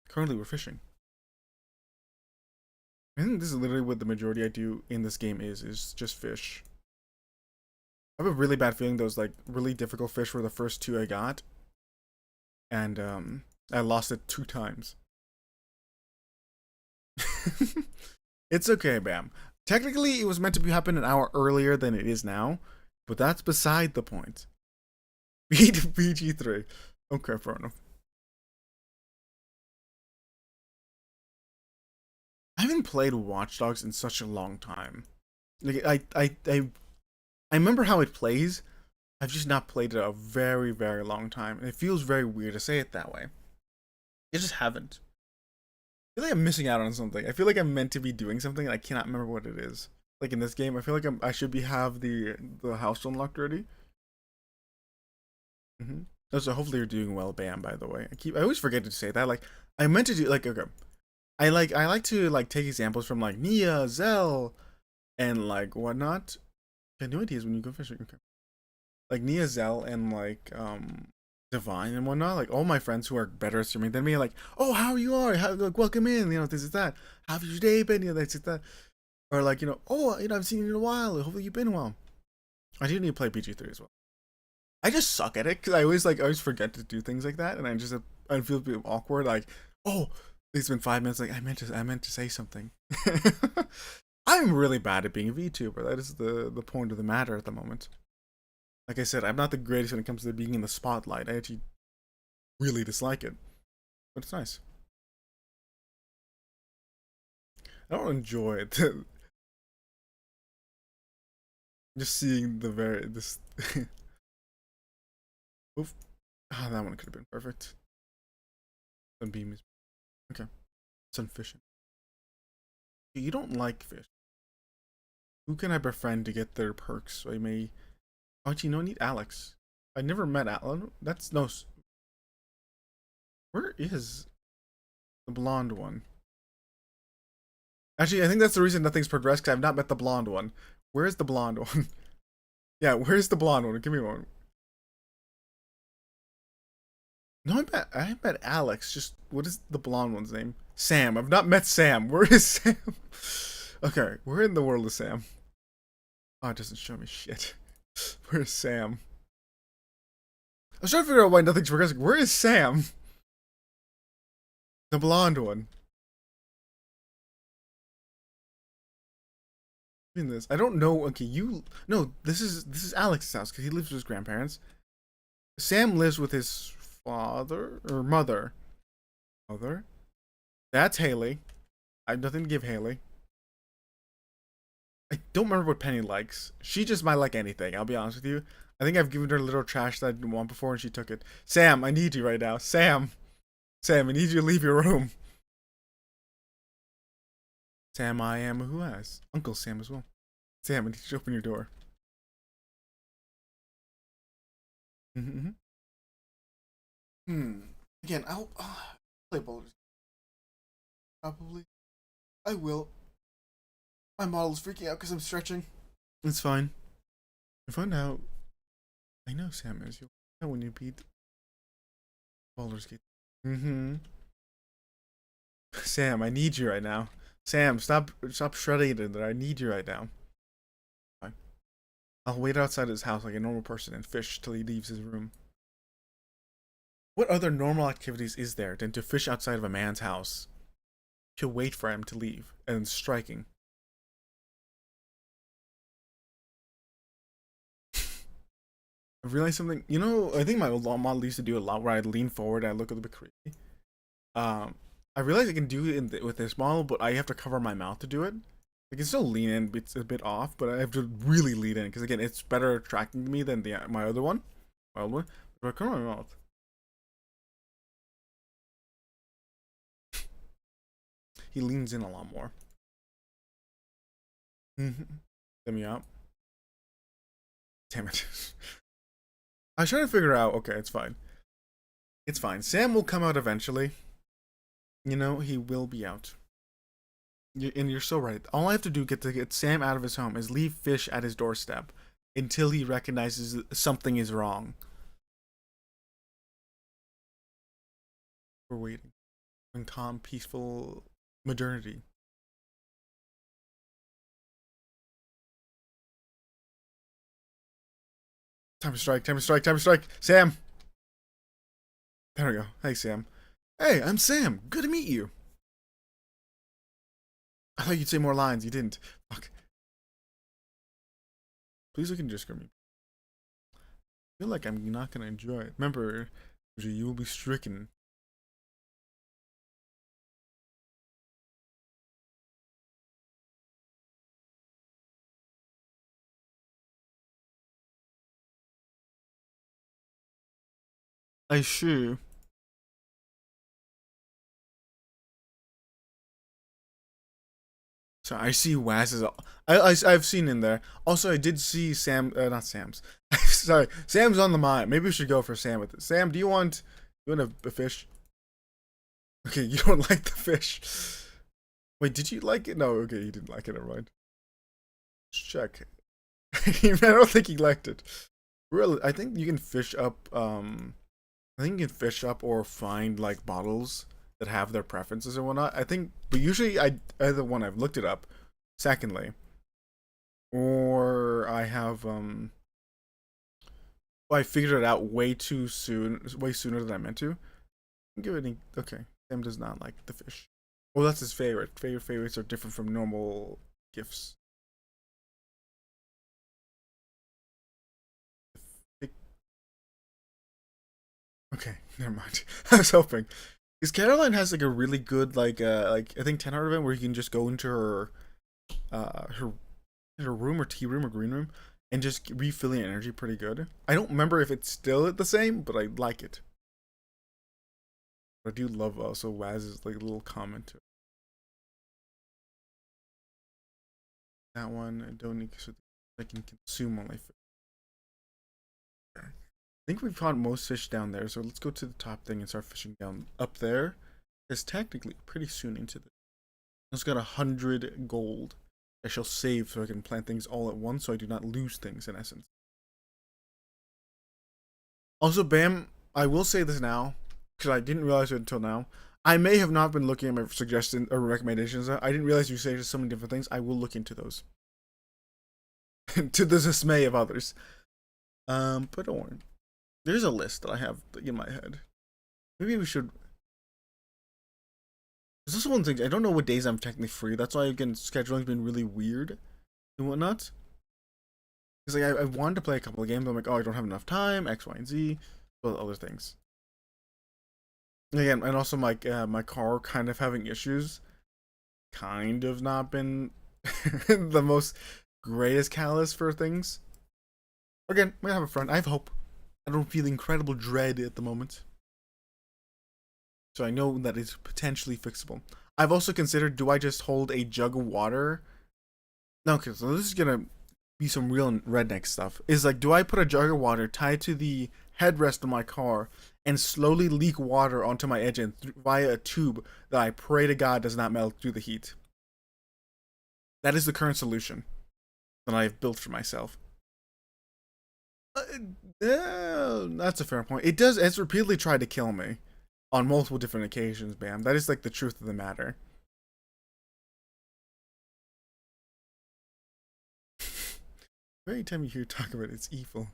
Currently, we're fishing. I think this is literally what the majority I do in this game is just fish. I have a really bad feeling those like really difficult fish were the first two I got, and I lost it 2 times. It's okay, Bam. Technically, it was meant to be happen an hour earlier than it is now, but that's beside the point. Beat BG3. Okay, fair enough. I haven't played Watch Dogs in such a long time. Like I remember how it plays. I've just not played it a very, very long time, and it feels very weird to say it that way. I just haven't. I feel like I'm missing out on something. I feel like I'm meant to be doing something, and I cannot remember what it is. Like in this game, I feel like I should be have the house unlocked already. So hopefully you're doing well, Bam. By the way, I always forget to say that. Like I meant to do like okay. I like to like take examples from like Nia, Zell, and like whatnot. I have no ideas when you go fishing. Okay. Like Nia, Zell, and like Divine and whatnot. Like all my friends who are better at streaming than me are like, oh, how you are? How like welcome in, you know, this is that. How's your day been? You know, this is that. Or like, you know, oh, you know, I've seen you in a while. Hopefully you've been well. I do need to play PG3 as well. I just suck at it because I always forget to do things like that, and I feel a bit awkward. Like, oh, it's been 5 minutes. Like I meant to say something. I'm really bad at being a VTuber. That is the point of the matter at the moment. Like I said, I'm not the greatest when it comes to being in the spotlight. I actually really dislike it, but it's nice. I don't enjoy it. Just seeing the very this. Oof. Ah, that one could have been perfect. Sunbeam is okay. Sunfishing. You don't like fish. Who can I befriend to get their perks? So I may. Oh, actually, no, I need Alex. I never met Alan. That's no. Where is the blonde one? Actually, I think that's the reason nothing's progressed because I've not met the blonde one. Where's the blonde one? Yeah, where's the blonde one? Give me one. No, I met Alex. Just what is the blonde one's name? Sam. I've not met Sam. Where is Sam? Okay, where in the world is Sam? Oh, it doesn't show me shit. Where's Sam? I was trying to figure out why nothing's progressing. Where is Sam? The blonde one. In this, I don't know. Okay, you no. This is Alex's house because he lives with his grandparents. Sam lives with his father or mother. Mother. That's Haley. I have nothing to give Haley. I don't remember what Penny likes. She just might like anything. I'll be honest with you. I think I've given her a little trash that I didn't want before, and she took it. Sam, I need you right now. Sam, Sam, I need you to leave your room. Sam, I am who has Uncle Sam as well. Sam, I need you to open your door. Mm-hmm. Again, I'll play boulders. Probably. I will. My model's freaking out because I'm stretching. It's fine. I found out. I know Sam is. You'll know when you beat Baldur's Gate. Mm-hmm. Sam, I need you right now. Sam, stop shredding it in there. I need you right now. Fine. I'll wait outside his house like a normal person and fish till he leaves his room. What other normal activities is there than to fish outside of a man's house? To wait for him to leave and striking. I realized something. You know, I think my old model used to do a lot where I'd lean forward and I look a little bit creepy. I realize I can do it with this model, but I have to cover my mouth to do it. I can still lean in, it's a bit off, but I have to really lean in because again, it's better attracting to me than my other one. My old one. But I cover my mouth. He leans in a lot more. Let me out. Damn it. I was trying to figure out. Okay, it's fine. It's fine. Sam will come out eventually. You know, he will be out. And you're so right. All I have to do to get Sam out of his home is leave fish at his doorstep until he recognizes something is wrong. We're waiting. In calm, peaceful modernity. Time to strike, time to strike, time to strike. Sam! There we go. Hey, Sam. Hey, I'm Sam. Good to meet you. I thought you'd say more lines. You didn't. Fuck. Please look and just me. I feel like I'm not gonna enjoy it. Remember, you will be stricken. I sure. So I see Waz's. I've seen in there. Also, I did see Sam. Not Sam's. Sorry, Sam's on the mind. Maybe we should go for Sam with it. Sam, do you want a fish? Okay, you don't like the fish. Wait, did you like it? No, okay, you didn't like it. Never mind. Let's check. I don't think he liked it. Really, I think you can fish up. I think you can fish up or find like bottles that have their preferences and whatnot. I think, but usually either one I've looked it up. Secondly, or I have I figured it out way too soon, way sooner than I meant to. Give it. Okay, Sam does not like the fish. Well, that's his favorite. Favorites are different from normal gifts. Okay, never mind. I was hoping. Because Caroline has like a really good like I think 10 out of it where you can just go into her her room or tea room or green room and just refilling energy pretty good. I don't remember if it's still the same, but I like it. I do love also Waz's like little comment to it. That one I don't need so I can consume all my fish. I think we've caught most fish down there, so let's go to the top thing and start fishing down up there. It's technically pretty soon into this. It's got 100 gold. I shall save so I can plant things all at once so I do not lose things in essence. Also, Bam, I will say this now, because I didn't realize it until now. I may have not been looking at my suggestions or recommendations. I didn't realize you say so many different things. I will look into those. To the dismay of others. But don't worry. There's a list that I have in my head. Maybe we should. There's also one thing. I don't know what days I'm technically free. That's why again scheduling's been really weird and whatnot. Because like I wanted to play a couple of games. I'm like, oh, I don't have enough time. X, Y, and Z. Well, other things. Again, and also my my car kind of having issues. Kind of not been the most greatest catalyst for things. Again, we have a friend. I have hope. I don't feel incredible dread at the moment. So I know that it's potentially fixable. I've also considered, do I just hold a jug of water? No, okay, so this is gonna be some real redneck stuff. Is like, do I put a jug of water tied to the headrest of my car and slowly leak water onto my engine via a tube that I pray to God does not melt through the heat? That is the current solution that I've built for myself. That's a fair point. It does. It's repeatedly tried to kill me on multiple different occasions, Bam. That is like the truth of the matter. Every time you hear talk about it, it's evil.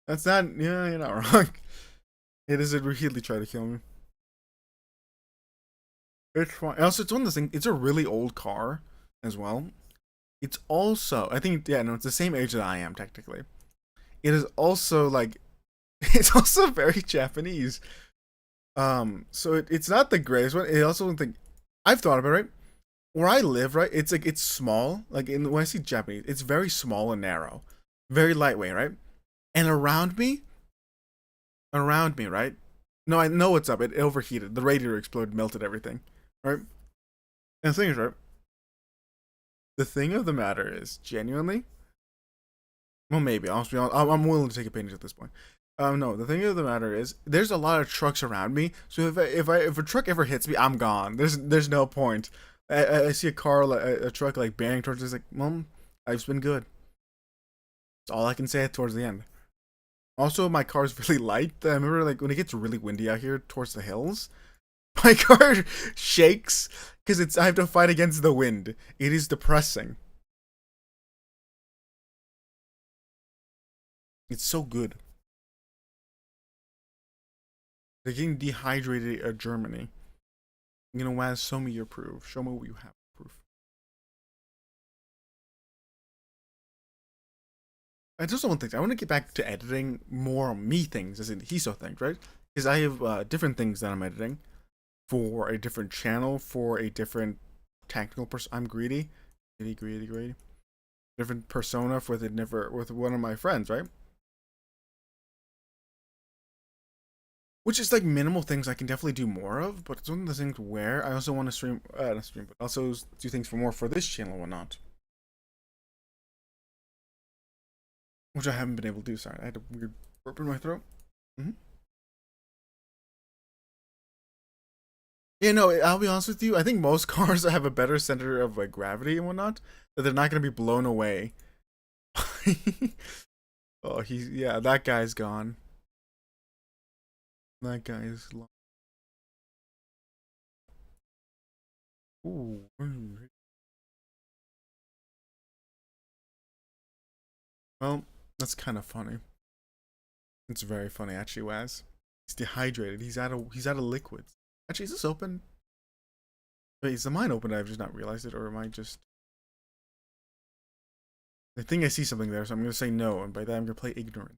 That's not. Yeah, you're not wrong. It is repeatedly try to kill me. It's fine. Also, it's one of those things. It's a really old car as well. It's also, I think, yeah, no, it's the same age that I am technically. It is also like, it's also very Japanese. So it's not the greatest one. It also think I've thought about it, right? Where I live, right? It's like it's small. Like when I see Japanese, it's very small and narrow, very lightweight, right? And around me, right? No, I know what's up. It overheated. The radiator exploded, melted everything, right? And the thing is, right? The thing of the matter is, genuinely, well, maybe. I'm willing to take opinions at this point. No, the thing of the matter is, there's a lot of trucks around me. So if a truck ever hits me, I'm gone. There's no point. I see a car, a truck like banging towards us. Like, well, life's been good. That's all I can say towards the end. Also, my car's really light. I remember like when it gets really windy out here towards the hills, my car shakes because I have to fight against the wind. It is depressing. It's so good. They're getting dehydrated at Germany. You know, Waz, show me your proof. Show me what you have proof. I just want things. I want to get back to editing more me things, as in Hiso things, right? Because I have different things that I'm editing for a different channel, for a different technical person. I'm greedy, greedy. Different persona for the never with one of my friends, right? Which is like minimal things I can definitely do more of, but it's one of the things where I also want to stream, not stream, but also do things for more for this channel and whatnot, which I haven't been able to do. Sorry, I had a weird burp in my throat. Mm-hmm. Yeah, no, I'll be honest with you. I think most cars have a better center of like gravity and whatnot, that they're not going to be blown away. Oh, he's yeah, that guy's gone. That guy is. Ooh. Well, that's kind of funny. It's very funny, actually, Waz. He's dehydrated. He's out of liquids. Actually, is this open? Wait, is the mine open? I've just not realized it, or am I just? I think I see something there, so I'm gonna say no, and by that I'm gonna play ignorant.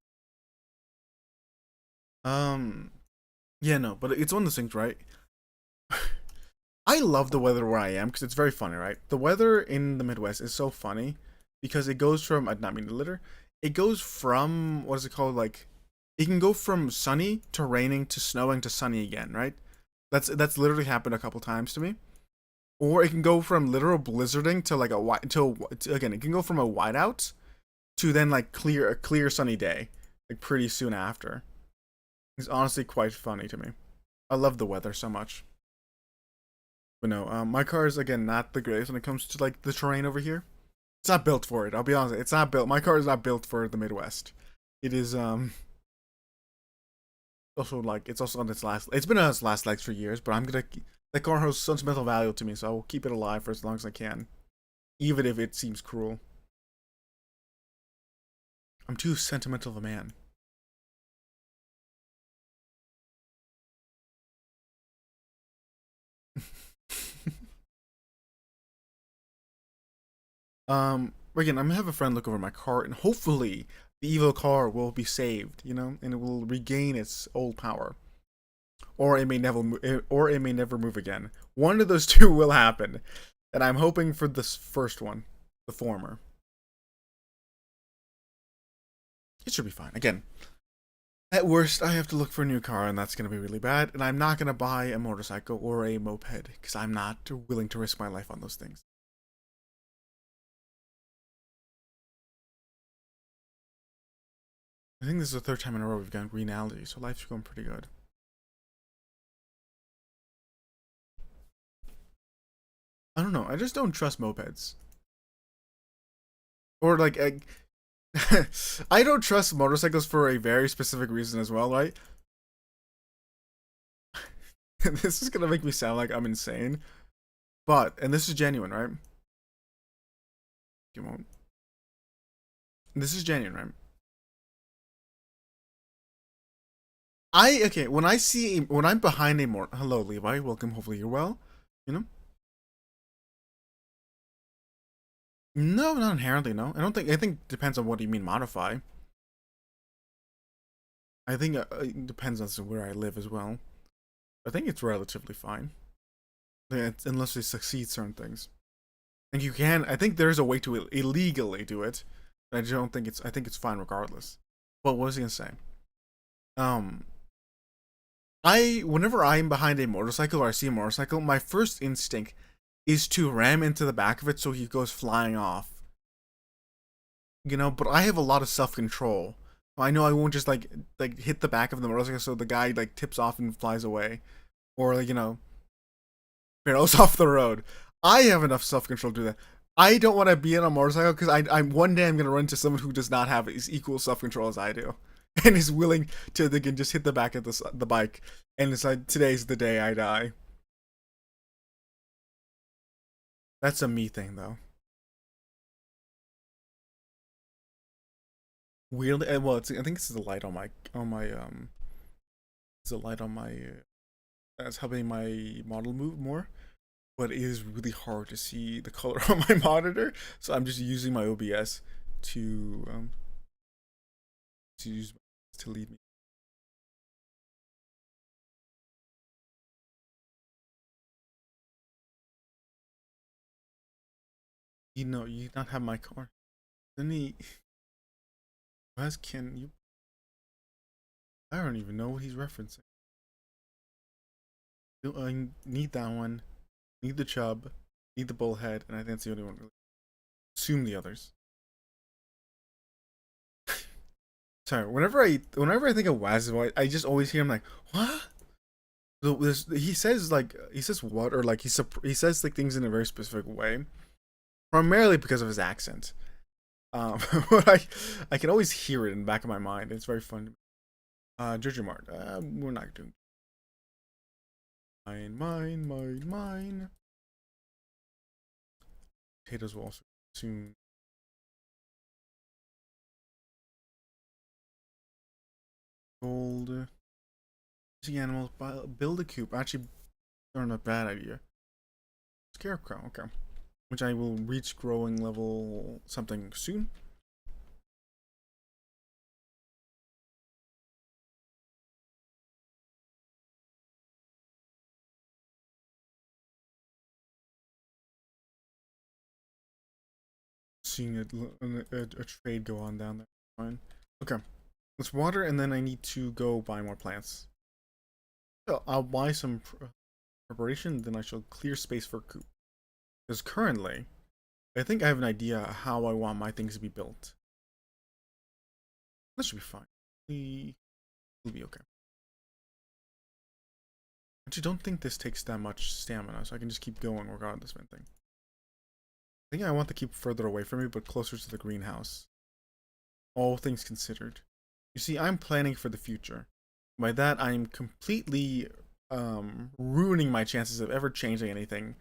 Um, yeah, no, but it's one of those things, right? I love the weather where I am because it's very funny, right? The weather in the Midwest is so funny because it goes from I did not mean to litter. It goes from what is it called? Like it can go from sunny to raining to snowing to sunny again, right? That's literally happened a couple times to me. Or it can go from literal blizzarding to like a white to again. It can go from a whiteout to then like a clear sunny day, like pretty soon after. It's honestly quite funny to me. I love the weather so much. But no, my car is again not the greatest when it comes to like the terrain over here. It's not built for it. I'll be honest. It's not built. My car is not built for the Midwest. It is also like it's also on its last. It's been on its last legs for years, but I'm gonna. The car has sentimental value to me, so I will keep it alive for as long as I can, even if it seems cruel. I'm too sentimental of a man. Again, I'm gonna have a friend look over my car, and hopefully, the evil car will be saved. You know, and it will regain its old power, or or it may never move again. One of those two will happen, and I'm hoping for this first one, the former. It should be fine. Again, at worst, I have to look for a new car, and that's gonna be really bad. And I'm not gonna buy a motorcycle or a moped because I'm not willing to risk my life on those things. I think this is the third time in a row we've gotten green algae, so life's going pretty good. I don't know. I just don't trust mopeds. Or like, I don't trust motorcycles for a very specific reason as well, right? This is gonna make me sound like I'm insane, but and this is genuine, right? You won't. This is genuine, right? I okay when I see when I'm behind a more hello Levi, welcome. Hopefully you're well. You know, no, not inherently. No, I don't think. I think it depends on what you mean modify. I think it depends on where I live as well. I think it's relatively fine. Yeah, unless they succeed certain things. And you can. I think there's a way to illegally do it. I don't think it's. I think it's fine regardless. But what was he gonna say? Um, I whenever I'm behind a motorcycle or I see a motorcycle, my first instinct is to ram into the back of it so he goes flying off. You know, but I have a lot of self control. I know I won't just like hit the back of the motorcycle so the guy like tips off and flies away, or like barrels off the road. I have enough self control to do that. I don't want to be on a motorcycle because I'm one day I'm gonna run into someone who does not have equal self control as I do, and is willing to they can just hit the back of the bike, and it's like today's the day I die. That's a me thing though. weirdly, well, I think this is the light on my it's the light on my that's helping my model move more. But it is really hard to see the color on my monitor, so I'm just using my OBS to to use to lead me. You know, you not have my car. Then he, Wes, can you? I don't even know what he's referencing. I need that one. Need the chub. Need the bullhead, and I think that's the only one. Really. Assume the others. Sorry. Whenever I think of Waz's voice, I just always hear him like, what? So he says what, or like he says like things in a very specific way, primarily because of his accent. But I can always hear it in the back of my mind. It's very fun. Jojo Mart. We're not doing mine. Potatoes will also soon. Gold. See animals. Build a coop. Actually, not a bad idea. Scarecrow. Okay. Which I will reach growing level something soon. Seeing a trade go on down there. Fine. Okay. Let's water, and then I need to go buy more plants. So I'll buy some preparation, then I shall clear space for coop. Because currently, I think I have an idea how I want my things to be built. That should be fine. We'll be okay. I actually don't think this takes that much stamina, so I can just keep going regardless of anything. I think I want to keep further away from me, but closer to the greenhouse. All things considered. You see, I'm planning for the future. By that, I'm completely ruining my chances of ever changing anything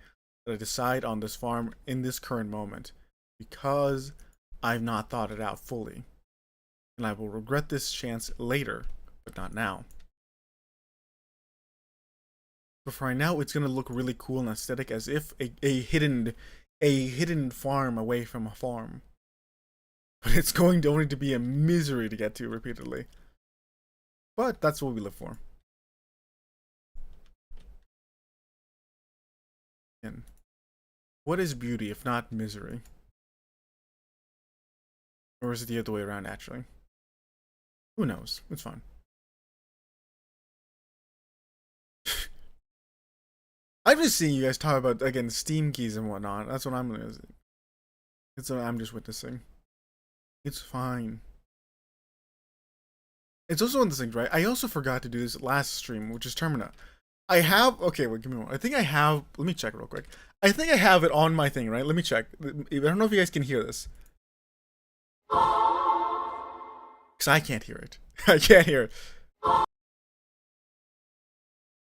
that I decide on this farm in this current moment, because I've not thought it out fully. And I will regret this chance later, but not now. But for right now, it's gonna look really cool and aesthetic, as if a hidden farm away from a farm. But it's going to only to be a misery to get to repeatedly. But that's what we live for. And what is beauty if not misery? Or is it the other way around, actually? Who knows? It's fine. I'm just seeing you guys talk about, again, Steam keys and whatnot. That's what I'm gonna. It's what I'm just witnessing. It's fine. It's also one of those things, right? I also forgot to do this last stream, which is Termina. I have. Okay, wait, give me one. I think I have. Let me check real quick. I think I have it on my thing, right? Let me check. I don't know if you guys can hear this. Because I can't hear it. I can't hear it.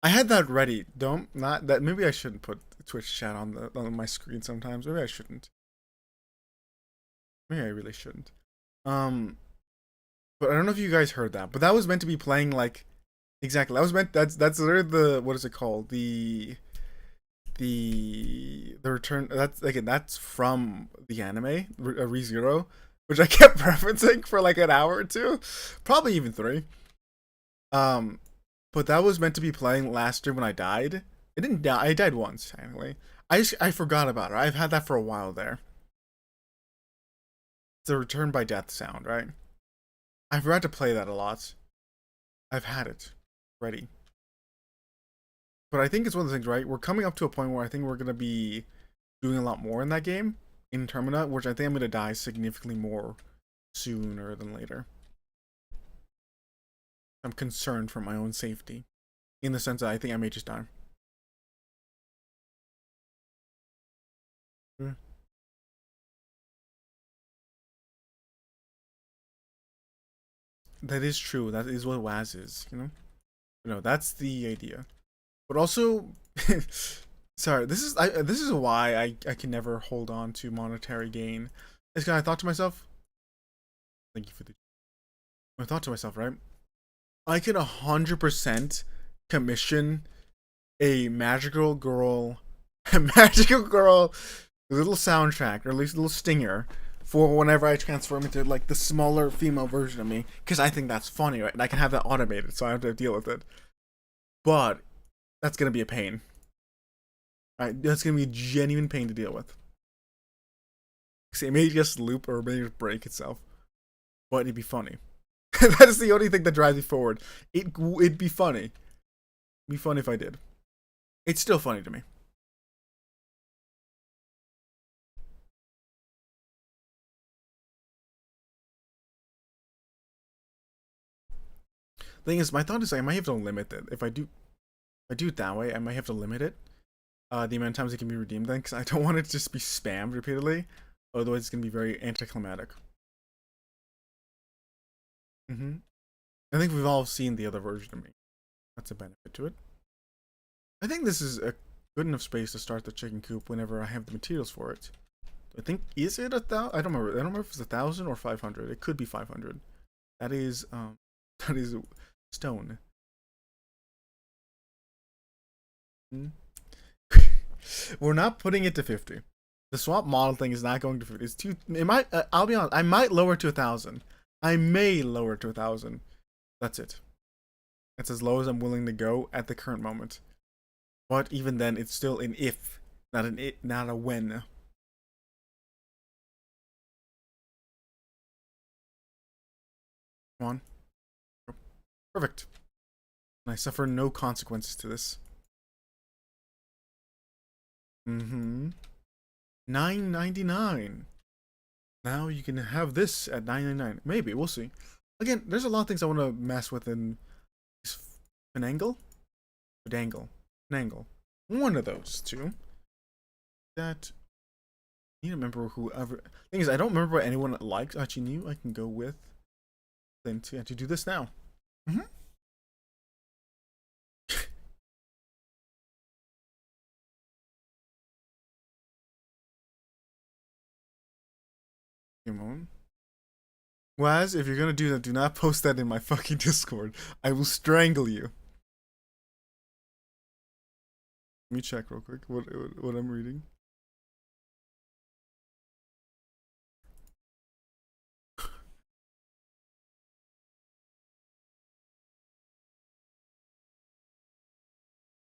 I had that ready. Don't not that. Maybe I shouldn't put Twitch chat on my screen sometimes. Maybe I shouldn't. Maybe I really shouldn't. But I don't know if you guys heard that. But that was meant to be playing like exactly. That was meant. That's the what is it called? The return. That's again. That's from the anime ReZero, which I kept referencing for like an hour or two, probably even 3. But that was meant to be playing last year when I died. It didn't die. I died once, technically. I forgot about it. I've had that for a while there. It's the return by death sound, right? I forgot to play that a lot. I've had it ready. But I think it's one of the things, right? We're coming up to a point where I think we're going to be doing a lot more in that game, in Termina, which I think I'm going to die significantly more sooner than later. I'm concerned for my own safety, in the sense that I think I may just die. That is true. That is what WAS is, you know? No, that's the idea. But also, sorry, this is why I can never hold on to monetary gain. It's because I thought to myself, thank you for the I thought to myself, right? I could 100% commission a magical girl, a magical girl little soundtrack, or at least a little stinger, for whenever I transform into like the smaller female version of me, because I think that's funny, right? And I can have that automated, so I don't have to deal with it. But that's gonna be a pain. Right? That's gonna be a genuine pain to deal with. See, it may just loop or may just break itself, but it'd be funny. That is the only thing that drives me forward. It'd be funny. It'd be funny if I did. It's still funny to me. Thing is, my thought is I might have to limit it. If I do it that way, I might have to limit it. The amount of times it can be redeemed then, because I don't want it to just be spammed repeatedly. Otherwise, it's gonna be very anticlimactic. I think we've all seen the other version of me. That's a benefit to it. I think this is a good enough space to start the chicken coop whenever I have the materials for it. I think, is it 1,000? I don't remember. I don't remember if it's 1,000 or 500. It could be 500. That is that is stone. Hmm. We're not putting it to 50. The swap model thing is not going to 50. It's too. It might. I'll be honest. I might lower it to 1,000. I may lower it to 1,000. That's it. That's as low as I'm willing to go at the current moment. But even then, it's still an if, not an it, not a when. Come on. Perfect. And I suffer no consequences to this. Mm-hmm. $9.99. Now you can have this at $9.99. Maybe, we'll see. Again, there's a lot of things I want to mess with in Finangle? Dangle. Finangle. One of those two. That I need to remember whoever. Thing is, I don't remember what anyone likes. Actually, knew I can go with. Then to actually do this now. Mm-hmm. Come on. Waz, if you're gonna do that, do not post that in my fucking Discord. I will strangle you. Let me check real quick what I'm reading.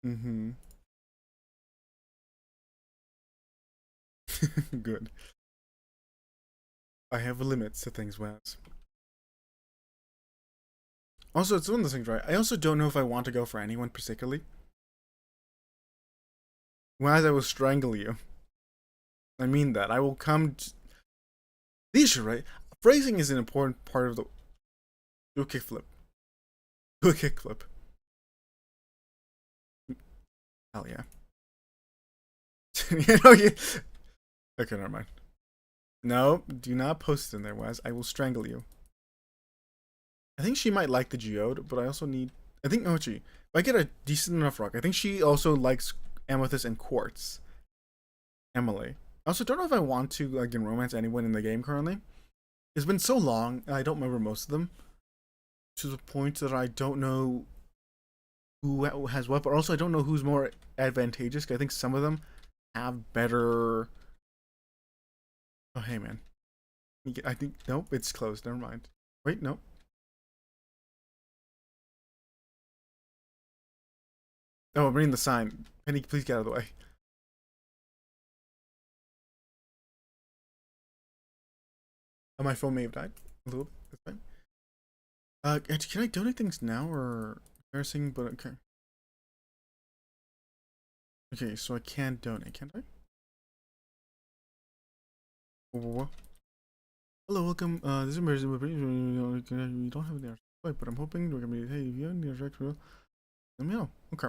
Mm-hmm. Good. I have limits to things, Waz. Also, it's one of those things, right? I also don't know if I want to go for anyone particularly. Waz, I will strangle you. I mean that. I will come. The issue, right? Phrasing is an important part of the. Do a kickflip. Do a kickflip. Hell yeah. You know, you... Okay, never mind. No, do not post it in there, Waz. I will strangle you. I think she might like the geode, but I also need. I think Ochi. If I get a decent enough rock, I think she also likes amethyst and quartz. Emily. I also don't know if I want to like romance anyone in the game currently. It's been so long, and I don't remember most of them. To the point that I don't know who has what, but also I don't know who's more advantageous. Cause I think some of them have better. Oh hey man, I think nope, it's closed. Never mind. Wait, nope. Oh, I'm reading the sign. Penny, please get out of the way. Oh, my phone may have died a little. That's fine. Can I donate things now or embarrassing? But okay. Okay, so I can donate, can't I? Whoa. Hello, welcome. This is emergency. We don't have the answer, but I'm hoping we're gonna be. Hey, if you have the answer, let me know. Okay.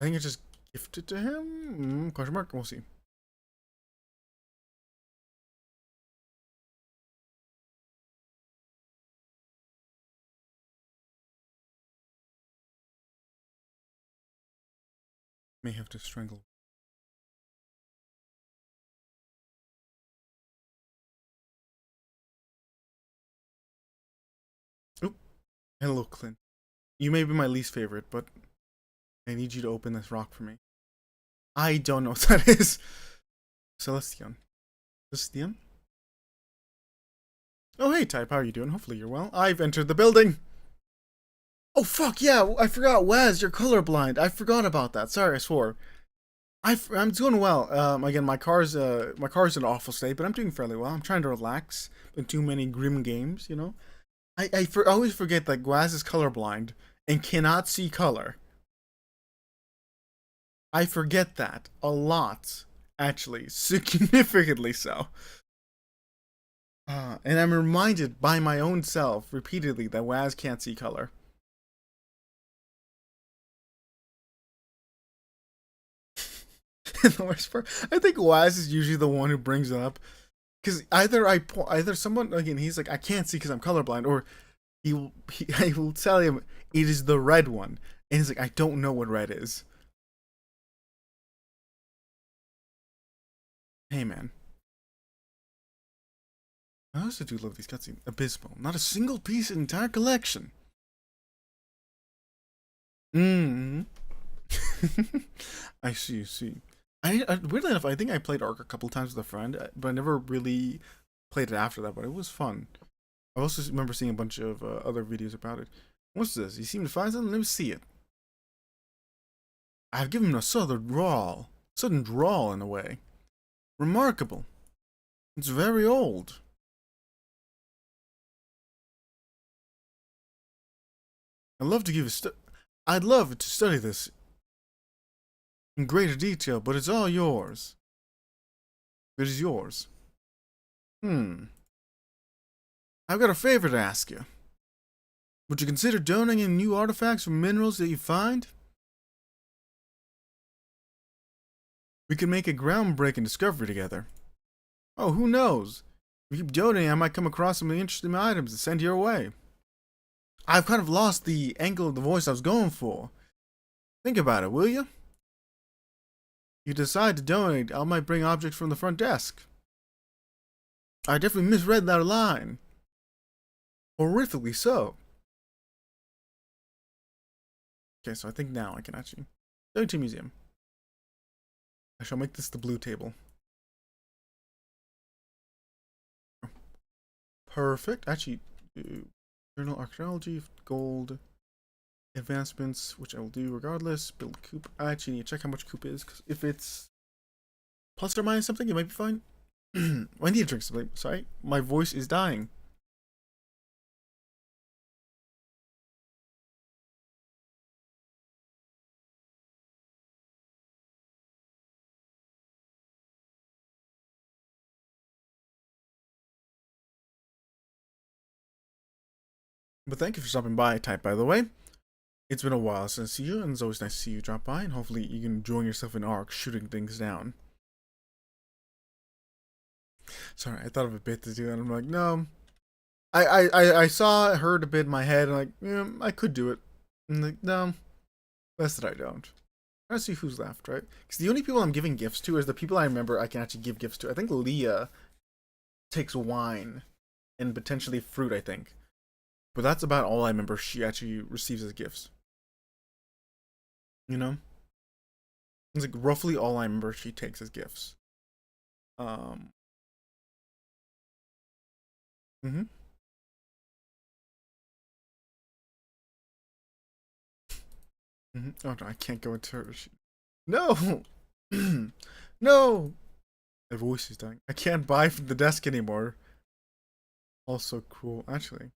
I think it's just gifted to him. Question mark. We'll see. May have to strangle. Hello, Clint. You may be my least favorite, but I need you to open this rock for me. I don't know what that is. Celestion. Celestion? Oh, hey, Type. How are you doing? Hopefully you're well. I've entered the building. Oh, fuck, yeah. I forgot. Waz, you're colorblind. I forgot about that. Sorry, I swore. I'm doing well. Again, my car's in an awful state, but I'm doing fairly well. I'm trying to relax. Been too many grim games, you know. I always forget that Gwaz is colorblind and cannot see color. I forget that a lot, actually, significantly so. And I'm reminded by my own self repeatedly that Waz can't see color. And the worst part, I think Waz is usually the one who brings it up, because either someone again he's like I can't see because I'm colorblind, or I will tell him it is the red one, and he's like I don't know what red is. Hey man, I also do love these cutscenes. Abysmal, not a single piece in the entire collection. Hmm. I see. Weirdly enough, I think I played Ark a couple times with a friend, but I never really played it after that. But it was fun. I also remember seeing a bunch of other videos about it. What's this? You seem to find something. Let me see it. I've given him a sudden drawl in a way. Remarkable. It's very old. I'd love to study this in greater detail, but it's all yours. It is yours. I've got a favor to ask you. Would you consider donating new artifacts or minerals that you find? We could make a groundbreaking discovery together. Oh, who knows? If you keep donating, I might come across some interesting items to send your way. I've kind of lost the angle of the voice I was going for. Think about it, will you? You decide to donate, I might bring objects from the front desk. I definitely misread that line. Horrifically so. Okay, so I think now I can actually go to museum. I shall make this the blue table. Perfect. Actually, journal archaeology, gold, advancements, which I will do regardless. Build coop. I actually need to check how much coop is, because if it's plus or minus something, it might be fine. I need to drink something. Sorry, my voice is dying. But thank you for stopping by, Type, by the way. It's been a while since I see you, and it's always nice to see you drop by, and hopefully you can join yourself in Ark shooting things down. Sorry, I thought of a bit to do, and I'm like, no. Heard a bit in my head, and like, yeah, I could do it. And like, no, best that I don't. I see who's left, right? Because the only people I'm giving gifts to is the people I remember I can actually give gifts to. I think Leah takes wine and potentially fruit, I think. But that's about all I remember she actually receives as gifts. You know? It's like roughly all I remember she takes as gifts. Um. Mm-hmm. Oh no, I can't go into her. No! No! My voice is dying. I can't buy from the desk anymore. Also cool. Actually.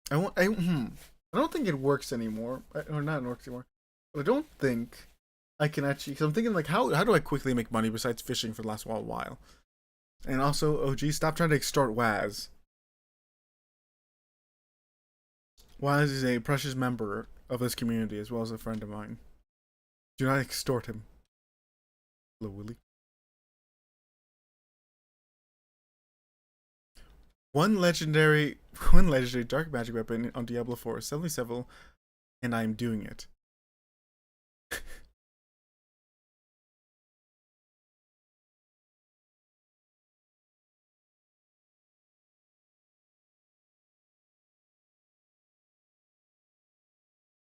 I don't think it works anymore. Or not works anymore. But I don't think I can actually, because I'm thinking like, how do I quickly make money besides fishing for the last while? And also, OG, stop trying to extort Waz. Waz is a precious member of this community as well as a friend of mine. Do not extort him. Hello, Willie. One legendary dark magic weapon on Diablo 4 is 77, and I'm doing it.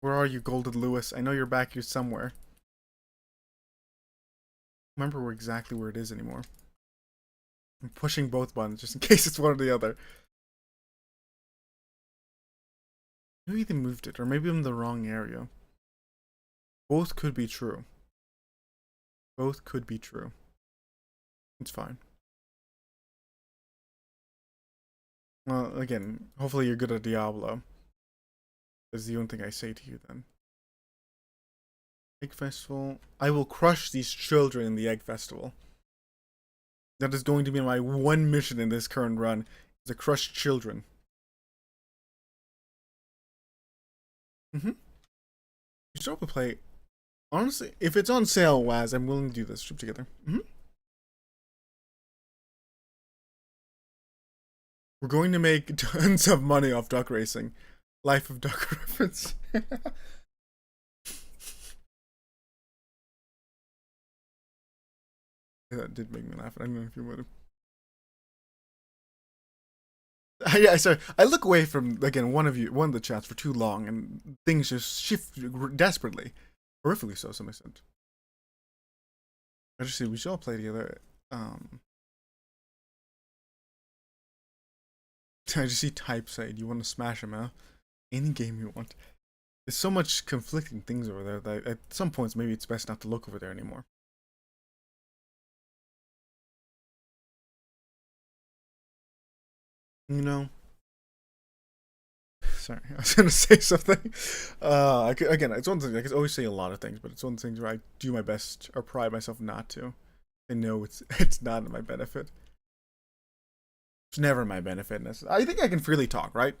Where are you, Golden Lewis? I know you're back here somewhere. Remember where exactly where it is anymore. I'm pushing both buttons just in case it's one or the other. Maybe they moved it, or maybe I'm in the wrong area. Both could be true. Both could be true. It's fine. Well, again, hopefully you're good at Diablo. That's the only thing I say to you then. Egg Festival. I will crush these children in the Egg Festival. That is going to be my one mission in this current run, is to crush children. You should probably play. Honestly, if it's on sale, Waz, I'm willing to do this trip together. We're going to make tons of money off duck racing. Life of Duck reference. That did make me laugh. I don't know if you would have. Yeah, sorry. I look away from, again, one of the chats for too long, and things just shift desperately. Horrifically so, some extent. I just see we should all play together. I just see type say, "Do you want to smash him out? Any game you want." There's so much conflicting things over there that at some points maybe it's best not to look over there anymore. You know. Sorry, I was gonna say something. Again, it's one thing. I could always say a lot of things, but it's one of the things where I do my best or pride myself not to. I know it's not in my benefit. It's never in my benefit. I think I can freely talk, right?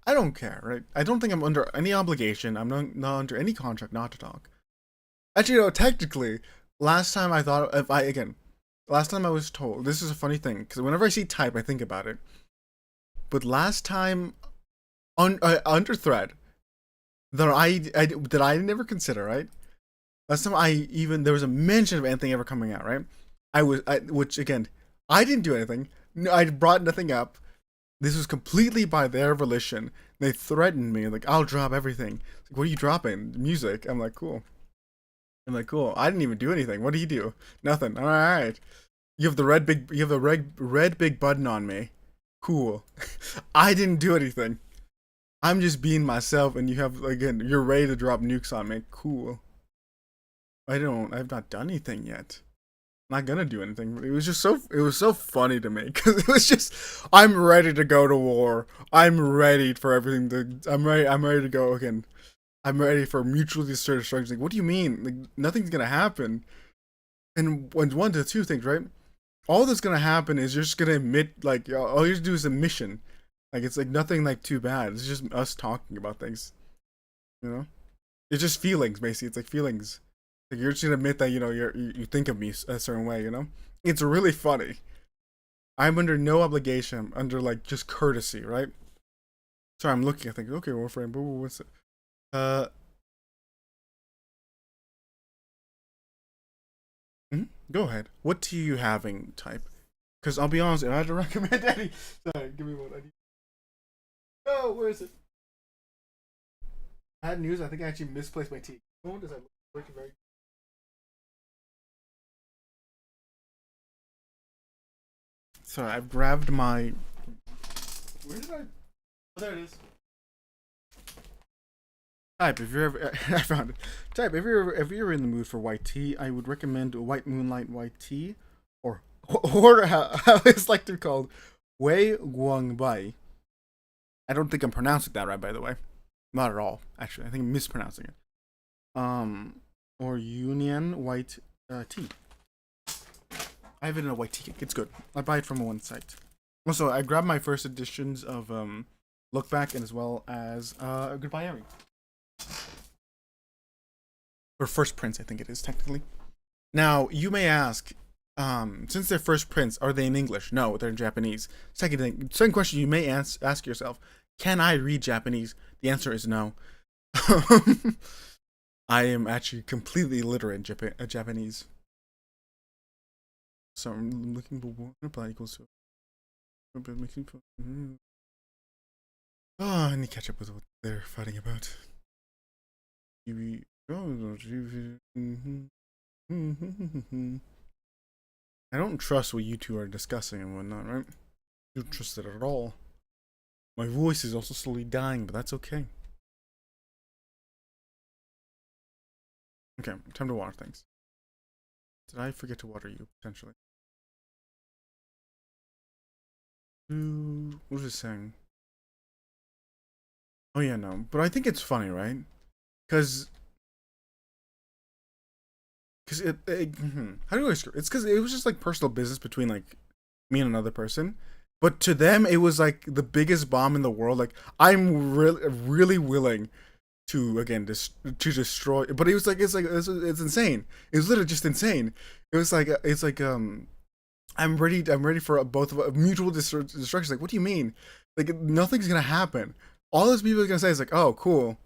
I don't care, right? I don't think I'm under any obligation. I'm not under any contract not to talk. Actually, no, technically, last time I thought, last time I was told, this is a funny thing, because whenever I see type, I think about it. But last time, under thread, that I never consider, right? Last time there was a mention of anything ever coming out, right? Which again, I didn't do anything. No, I brought nothing up. This was completely by their volition. They threatened me, like, I'll drop everything. Like, what are you dropping? Music. I'm like, cool. I didn't even do anything. What do you do? Nothing. All right. You have the red big button on me. Cool. I didn't do anything. I'm just being myself, and you're ready to drop nukes on me. Cool. I've not done anything yet. I'm not gonna do anything. It was so funny to me, because it was just, I'm ready to go to war. I'm ready for everything I'm ready to go again. I'm ready for mutually assured destruction. Like, what do you mean? Like, nothing's gonna happen. And one to two things, right? All that's gonna happen is you're just gonna admit, like, all you have to do is admission. Like, it's like nothing like too bad. It's just us talking about things. You know? It's just feelings, basically. It's like feelings. Like, you're just gonna admit that, you think of me a certain way, you know? It's really funny. I'm under no obligation. I'm under, like, just courtesy, right? Sorry, I'm looking. I think, okay, Warframe, but what's it? Go ahead. What tea you having, type? Because I'll be honest, if I had to recommend any. Sorry, give me one. I need. Oh, where is it? Bad news. I think I actually misplaced my tea. What does that look very? Sorry, I've grabbed my. Where did I? Oh, there it is. Type if you're ever. I found it. Type if you're in the mood for white tea, I would recommend White Moonlight white tea, or how it's like they're called, Wei Guang Bai. I don't think I'm pronouncing that right, by the way. Not at all. Actually, I think I'm mispronouncing it. Or Union white tea. I have it in a white tea cake. It's good. I buy it from one site. Also, I grabbed my first editions of Look Back, and as well as Goodbye Eri. Or First Prince, I think it is technically. Now, you may ask, since they're first prints, are they in English? No, they're in Japanese. Second question you may ask yourself, can I read Japanese? The answer is no. I am actually completely illiterate in Japanese. So I'm looking for one reply equals to. Oh, I need to catch up with what they're fighting about. TV. I don't trust what you two are discussing and whatnot, right? You don't trust it at all. My voice is also slowly dying, but that's okay. Okay, time to water things. Did I forget to water you, potentially? What was it saying? Oh yeah, no. But I think it's funny, right? Because how do I describe it? It's because it was just like personal business between like me and another person, but to them it was like the biggest bomb in the world. Like I'm really willing to again to destroy, but it was like it's insane. It was literally just insane. It was like I'm ready for both of mutual destruction. Like what do you mean? Like nothing's gonna happen. All those people are gonna say is like, oh cool,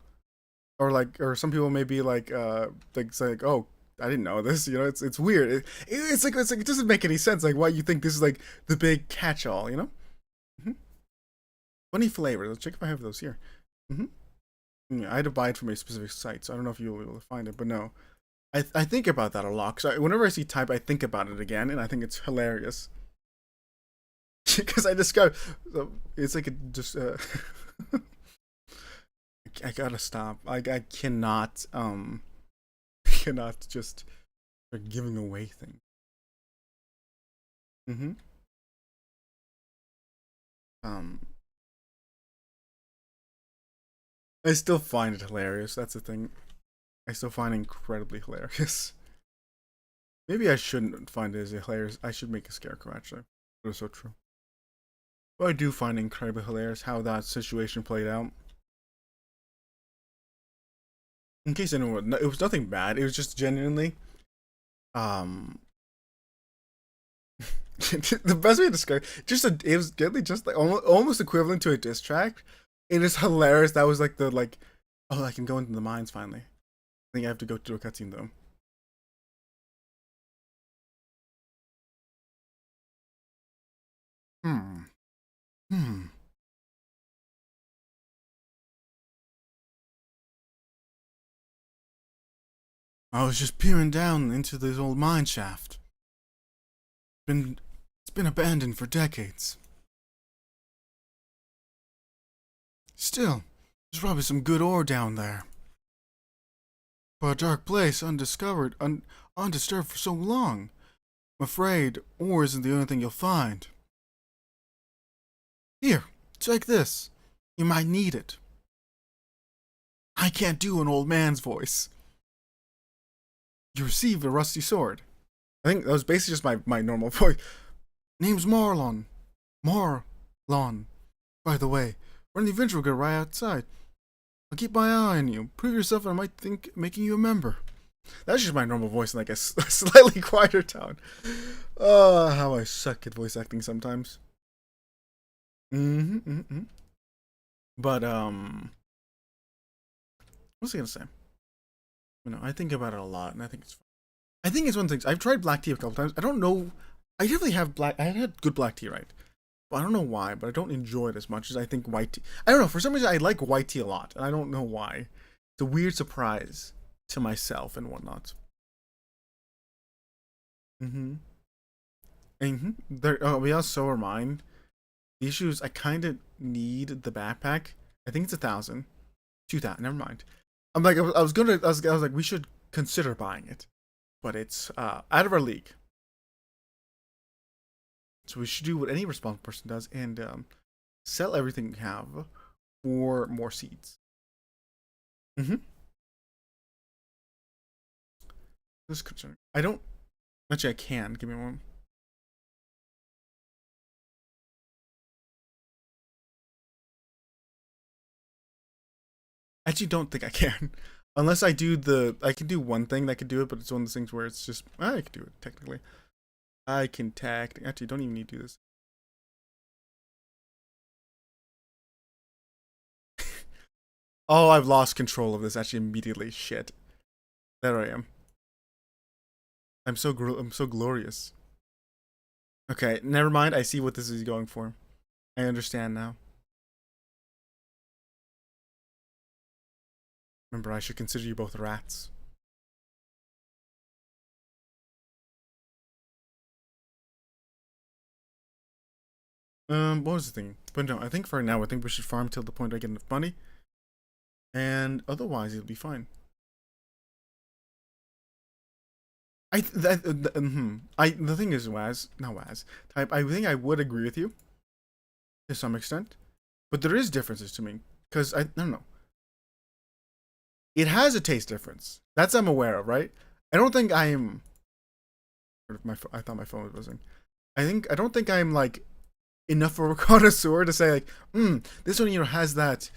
or some people may be like say like, oh, I didn't know this. It's weird. It's like it doesn't make any sense. Like why you think this is like the big catch-all. Mm-hmm. Funny flavor. Let's check if I have those here. Yeah, I had to buy it from a specific site, so I don't know if you'll be able to find it. But no, I think about that a lot. Cause whenever I see type, I think about it again, and I think it's hilarious. Because I discovered it's like just I gotta stop. I cannot cannot just start giving away things. Mm-hmm. Um, I still find it hilarious. That's the thing. I still find it incredibly hilarious. Maybe I shouldn't find it as hilarious. I should make a scarecrow actually. It was so true. But I do find it incredibly hilarious how that situation played out. In case anyone, it was nothing bad. It was just genuinely, um, the best way to describe it was getting just like almost equivalent to a diss track. It is hilarious. That was like oh, I can go into the mines finally. I think I have to go to a cutscene though. Hmm. Hmm. I was just peering down into this old mine shaft. It's been abandoned for decades. Still, there's probably some good ore down there. But a dark place, undiscovered, undisturbed for so long. I'm afraid ore isn't the only thing you'll find. Here, take this. You might need it. I can't do an old man's voice. You received a rusty sword. I think that was basically just my normal voice. Name's Marlon. Marlon. By the way, we're in the adventure we'll go right outside. I'll keep my eye on you. Prove yourself and I might think making you a member. That's just my normal voice in like a slightly quieter tone. Oh, how I suck at voice acting sometimes. Mm-hmm. But what's I gonna say? I think about it a lot, and I think it's fun. I think it's one of the things. I've tried black tea a couple times. I don't know. I definitely have black. I had good black tea, right? But I don't know why. But I don't enjoy it as much as I think white tea. I don't know. For some reason, I like white tea a lot, and I don't know why. It's a weird surprise to myself and whatnot. Mm-hmm. Mm-hmm. There. Oh, yeah. So are mine. The issue is I kind of need the backpack. I think it's 1,000, 2,000. Never mind. I'm like I was like we should consider buying it, but it's out of our league. So we should do what any responsible person does and sell everything we have for more seeds. Mm-hmm. This concern. I don't. Actually, I can. Give me one. I actually don't think I can. Unless I do I can do one thing that could do it, but it's one of those things where it's just I can do it technically. I can actually don't even need to do this. Oh, I've lost control of this actually immediately. Shit. There I am. I'm so glorious. Okay, never mind. I see what this is going for. I understand now. Remember, I should consider you both rats. What was the thing? But no, I think for now, I think we should farm till the point I get enough money. And otherwise, it'll be fine. The thing is, type. I think I would agree with you to some extent, but there is differences to me because I don't know. It has a taste difference. That's I'm aware of, right? I don't think I am. I thought my phone was buzzing. I don't think I'm like enough of a connoisseur to say like, this one has that,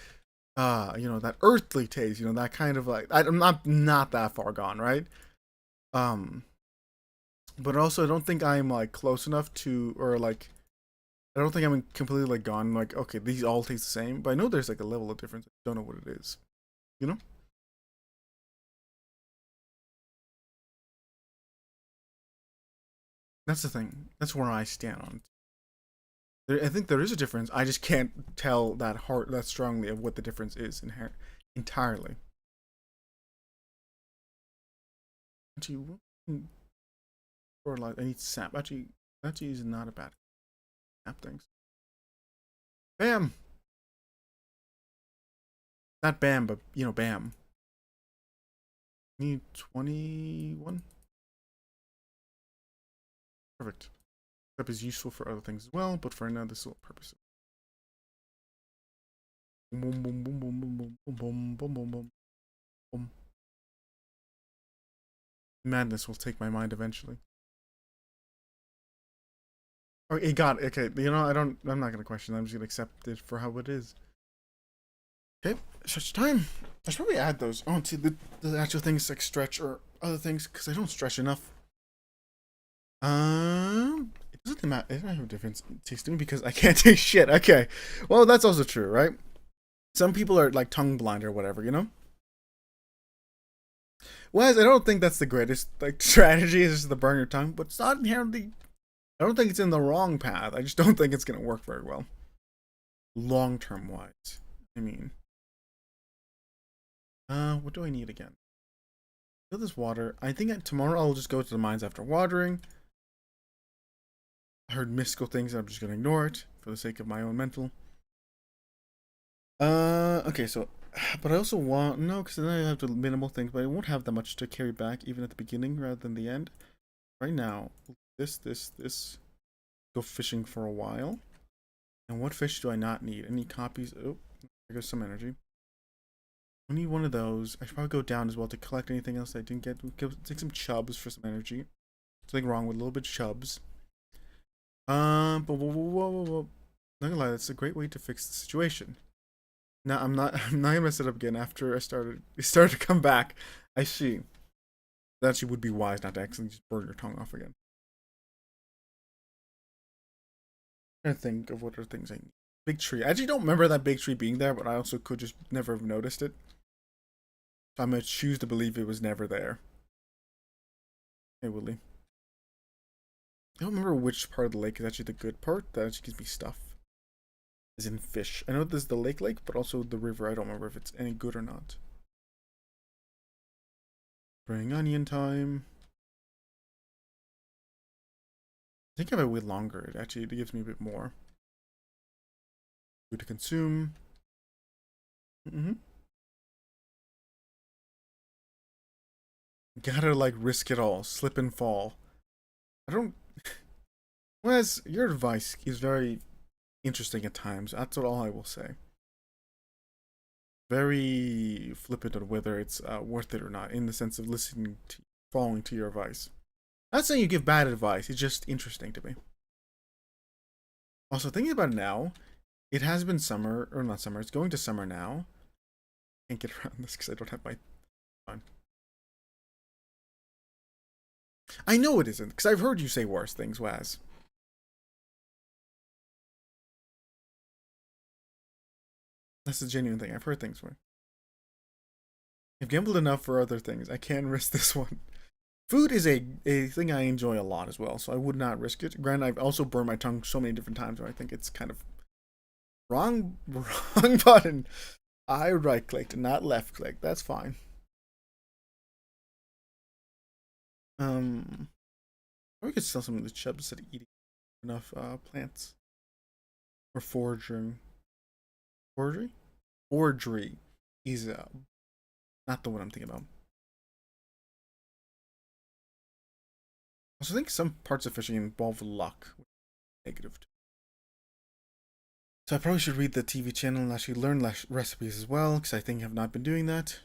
that earthly taste, that kind of like I'm not that far gone, right? But also I don't think I'm like close enough to, or like I don't think I'm completely like gone like, okay, these all taste the same, but I know there's like a level of difference. I don't know what it is, you know. That's the thing. That's where I stand on it. I think there is a difference. I just can't tell that strongly of what the difference is entirely. Actually, or like I need sap. Actually is not a bad sap things. Bam. Not bam, but bam. Need 21. Perfect. Sap is useful for other things as well, but for now this will purpose. Boom, boom, boom, boom, boom, boom, boom, boom, boom, boom, boom. Madness will take my mind eventually. Oh, it got it. Okay. I'm not gonna question it. I'm just gonna accept it for how it is. Okay, stretch time. I should probably add those onto the actual things like stretch or other things because I don't stretch enough. It doesn't matter. It doesn't have a difference taste to me because I can't taste shit. Okay, well that's also true, right? Some people are like tongue blind or whatever, Whereas I don't think that's the greatest like strategy is just to burn your tongue, but it's not inherently. I don't think it's in the wrong path. I just don't think it's gonna work very well, long term wise. I mean, what do I need again? Fill this water. I think tomorrow I'll just go to the mines after watering. I heard mystical things. I'm just gonna ignore it for the sake of my own mental. Okay, so, but I also want because then I have the minimal things, but I won't have that much to carry back even at the beginning rather than the end. Right now, this. Go fishing for a while. And what fish do I not need? Any copies? Oh, there goes some energy. I need one of those. I should probably go down as well to collect anything else I didn't get. Take some chubs for some energy. Something wrong with a little bit of chubs. But whoa. Not gonna lie, that's a great way to fix the situation. Now I'm not gonna mess it up again after it started to come back. I see. That actually would be wise not to accidentally just burn your tongue off again. I'm trying to think of what are things I need. Big tree. I actually don't remember that big tree being there, but I also could just never have noticed it. So I'm gonna choose to believe it was never there. Hey Willie. I don't remember which part of the lake is actually the good part. That actually gives me stuff. As in fish. I know there's the lake, but also the river. I don't remember if it's any good or not. Spring onion time. I think if I wait longer, it gives me a bit more. Food to consume. Gotta like risk it all. Slip and fall. I don't. Wes, your advice is very interesting at times. That's all I will say. Very flippant on whether it's worth it or not, in the sense of following to your advice. Not saying you give bad advice. It's just interesting to me. Also, thinking about it now, it has been summer, or not summer. It's going to summer now. Can't get around this because I don't have my phone. I know it isn't because I've heard you say worse things, Waz. That's a genuine thing. I've heard things where I've gambled enough for other things. I can't risk this one. Food is a thing I enjoy a lot as well, so I would not risk it. Granted, I've also burned my tongue so many different times where I think it's kind of wrong button. I right clicked, not left click. That's fine. We could sell some of the chubs instead of eating enough plants. Or foraging. Forgery? Forgery is not the one I'm thinking about. Also, I think some parts of fishing involve luck. Negative. So I probably should read the TV channel and actually learn recipes as well, because I think I've not been doing that.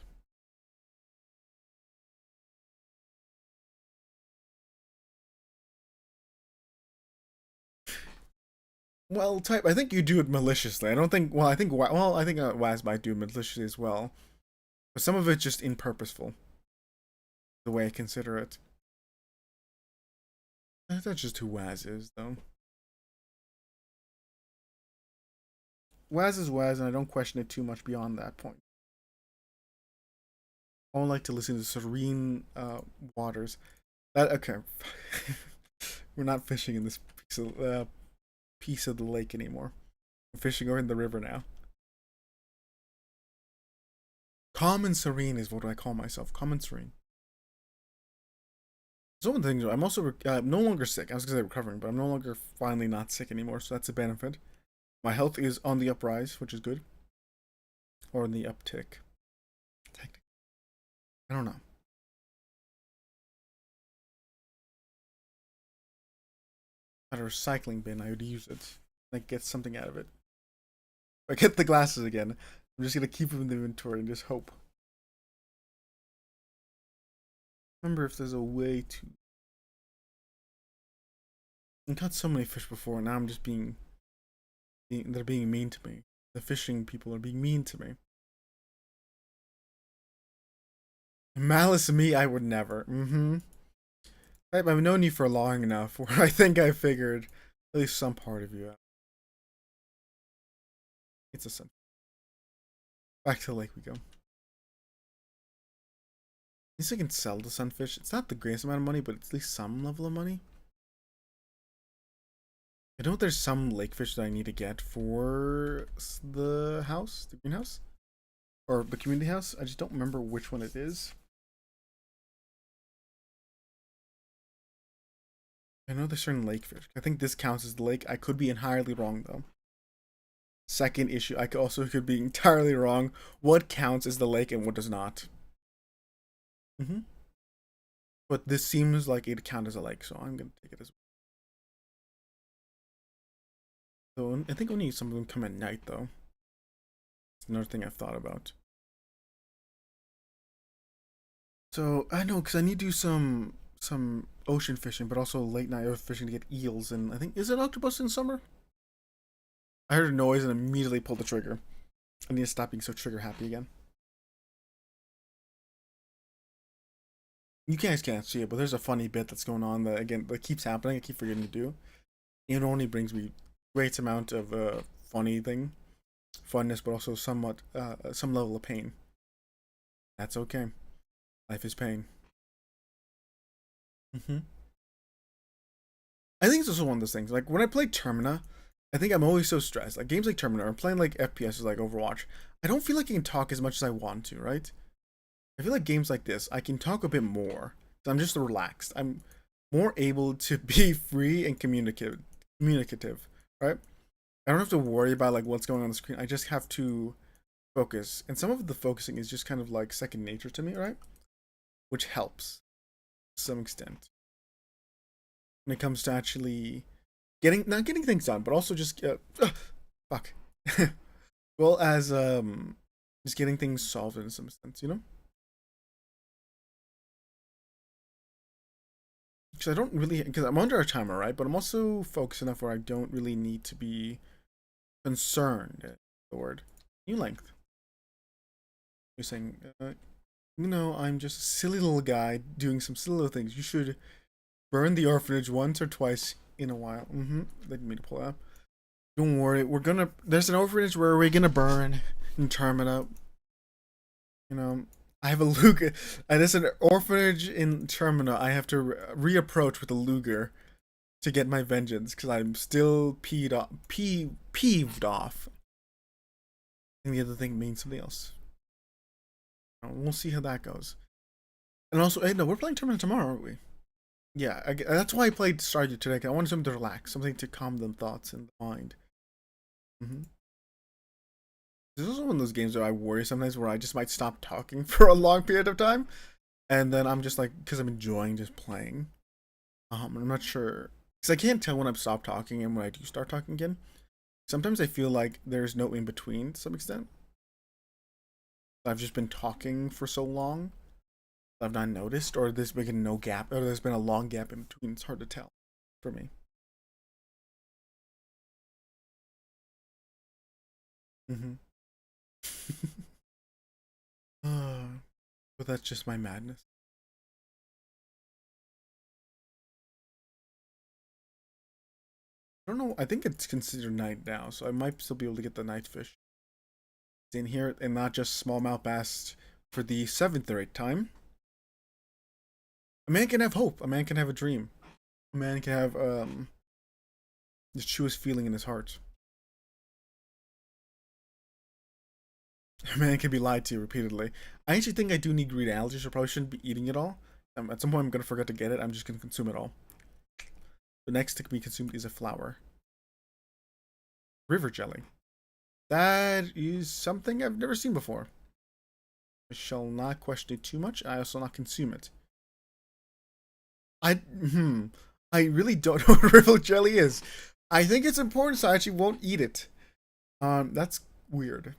Well, type. I think you do it maliciously. I don't think. Well, I think. Well, I think Waz might do it maliciously as well, but some of it's just impurposeful. The way I consider it. That's just who Waz is, though. Waz is Waz, and I don't question it too much beyond that point. I don't like to listen to serene waters. Okay. We're not fishing in this piece of the lake anymore. We're fishing over in the river now. Calm and serene is what I call myself. Calm and serene. So one thing, I'm also no longer sick. I was gonna say recovering, but I'm no longer finally not sick anymore, so that's a benefit. My health is on the uprise, which is good. Or on the uptick. I don't know. At a recycling bin, I would use it. Like, get something out of it. If I get the glasses again, I'm just gonna keep them in the inventory and just hope. Remember if there's a way to. I've caught so many fish before, and now I'm just they're being mean to me. The fishing people are being mean to me. Malice me, I would never. I've known you for long enough where I think I figured at least some part of you out. It's a sun. Back to the lake we go. At least I can sell the sunfish. It's not the greatest amount of money, but it's at least some level of money. I know there's some lake fish that I need to get for the house, the greenhouse, or the community house. I just don't remember which one it is. I know there's certain lake fish. I think this counts as the lake. I could be entirely wrong though. Second issue, I could be entirely wrong. What counts as the lake and what does not? But this seems like it counts as a lake, so I'm gonna take it as well. So I think only some of them come at night though. It's another thing I've thought about. So I know because I need to do some ocean fishing, but also late night earth fishing to get eels. And I think is it octopus in summer? I heard a noise and immediately pulled the trigger. I need to stop being so trigger happy again. You guys can't see it, but there's a funny bit that's going on that again that keeps happening. I keep forgetting to do. It only brings me great amount of funness, but also somewhat some level of pain. That's okay. Life is pain. I think it's also one of those things. Like when I play Termina, I think I'm always so stressed. Like games like Termina, or I'm playing like FPS like Overwatch. I don't feel like I can talk as much as I want to, right? I feel like games like this, I can talk a bit more. I'm just relaxed. I'm more able to be free and communicative, right? I don't have to worry about like what's going on the screen. I just have to focus. And some of the focusing is just kind of like second nature to me, right? Which helps to some extent. When it comes to actually not getting things done, but also just fuck. Well as just getting things solved in some sense, you know? Because I don't really, because I'm under a timer, right? But I'm also focused enough where I don't really need to be concerned. The word new length. You're saying, I'm just a silly little guy doing some silly little things. You should burn the orphanage once or twice in a while. Let me pull up. Don't worry, there's an orphanage where we're gonna burn and Termina. I have a Luger, and it's an orphanage in Termina. I have to reapproach with a Luger to get my vengeance because I'm still peeved off. And the other thing means something else. We'll see how that goes. And also, hey, no, we're playing tournament tomorrow, aren't we? Yeah, that's why I played Stardew today. I wanted something to relax, something to calm the thoughts and the mind. This is also one of those games where I worry sometimes where I just might stop talking for a long period of time. And then I'm just like, because I'm enjoying just playing. I'm not sure. Because I can't tell when I've stopped talking and when I do start talking again. Sometimes I feel like there's no in between to some extent. I've just been talking for so long. I've not noticed, or there's been no gap, or there's been a long gap in between. It's hard to tell for me. Mm-hmm. But that's just my madness. I don't know. I think it's considered night now, so I might still be able to get the night fish in here, and not just smallmouth bass for the seventh or eighth time. A man can have hope. A man can have a dream. A man can have the truest feeling in his heart. A man can be lied to repeatedly. I actually think I do need green algae, so I probably shouldn't be eating it all. At some point, I'm gonna forget to get it. I'm just gonna consume it all. The next to be consumed is a flower. River jelly. That is something I've never seen before. I shall not question it too much. I also not consume it. I really don't know what river jelly is. I think it's important, so I actually won't eat it. That's weird.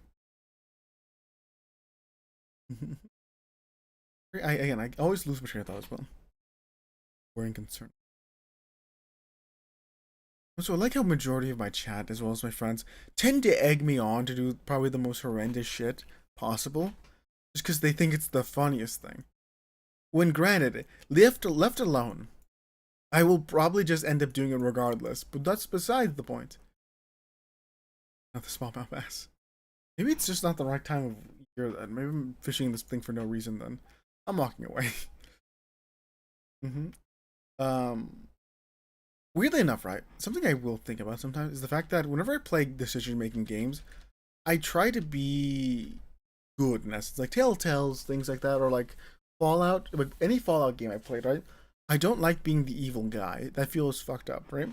I always lose my train of thought as well. Worrying concern. So I like how majority of my chat, as well as my friends, tend to egg me on to do probably the most horrendous shit possible, just because they think it's the funniest thing. When granted, left alone, I will probably just end up doing it regardless. But that's beside the point. Not the smallmouth bass. Maybe it's just not the right time of year then. Maybe I'm fishing this thing for no reason then. I'm walking away. Um, weirdly enough, right? Something I will think about sometimes is the fact that whenever I play decision-making games, I try to be good in essence, like Telltales, things like that, or like Fallout. Like any Fallout game I played, right? I don't like being the evil guy. That feels fucked up, right?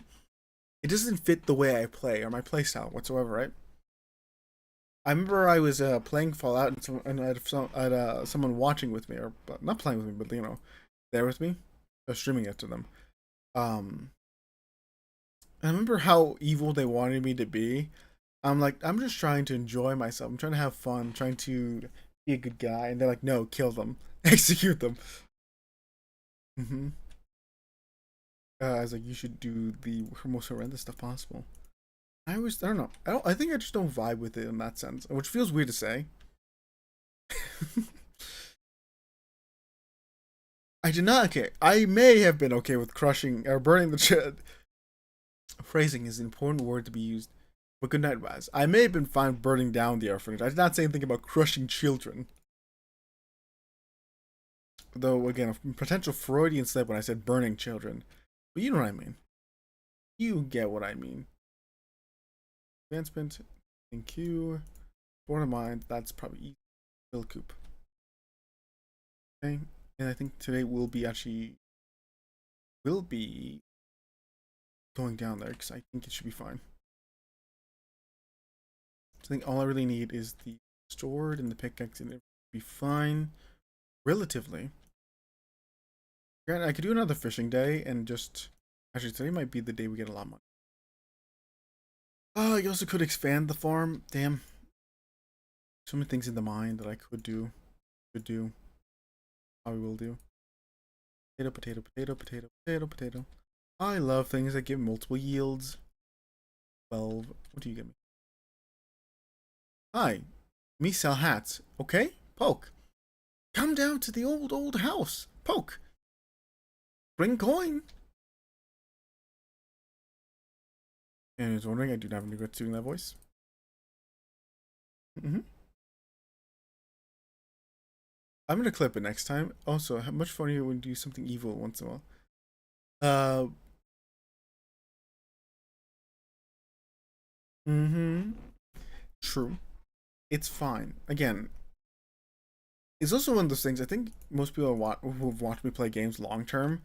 It doesn't fit the way I play or my playstyle whatsoever, right? I remember I was playing Fallout and I had someone watching with me, or not playing with me, but there with me, or streaming it to them. Um, I remember how evil they wanted me to be. I'm like, I'm just trying to enjoy myself. I'm trying to have fun. I'm trying to be a good guy, and they're like, no, kill them, execute them. Mm-hmm. I was like, you should do the most horrendous stuff possible. I don't know. I think I just don't vibe with it in that sense, which feels weird to say. I did not. Okay, I may have been okay with crushing or burning the chat. Phrasing is an important word to be used. But good night, Raz. I may have been fine burning down the orphanage. I did not say anything about crushing children. Though, again, a potential Freudian slip when I said burning children. But you know what I mean. You get what I mean. Advancement. Thank you. Born of mind. That's probably easy. Little coop. Okay. And I think today will be going down there because I think it should be fine. So I think all I really need is the sword and the pickaxe, and it will be fine, relatively. Granted, I could do another fishing day and just actually today might be the day we get a lot of money. Oh, you also could expand the farm. Damn, so many things in the mind that I could do, probably will do. Potato, potato, potato, potato, potato, potato. I love things that give multiple yields. 12. What do you get me? Hi, me sell hats. Okay, Poke. Come down to the old house. Poke. Bring coin. And I was wondering, I do not have any regrets doing that voice. I'm gonna clip it next time. Also, how much funnier when you do something evil once in a while. Uh, mm-hmm. True. It's fine. Again, it's also one of those things. I think most people who've watched me play games long term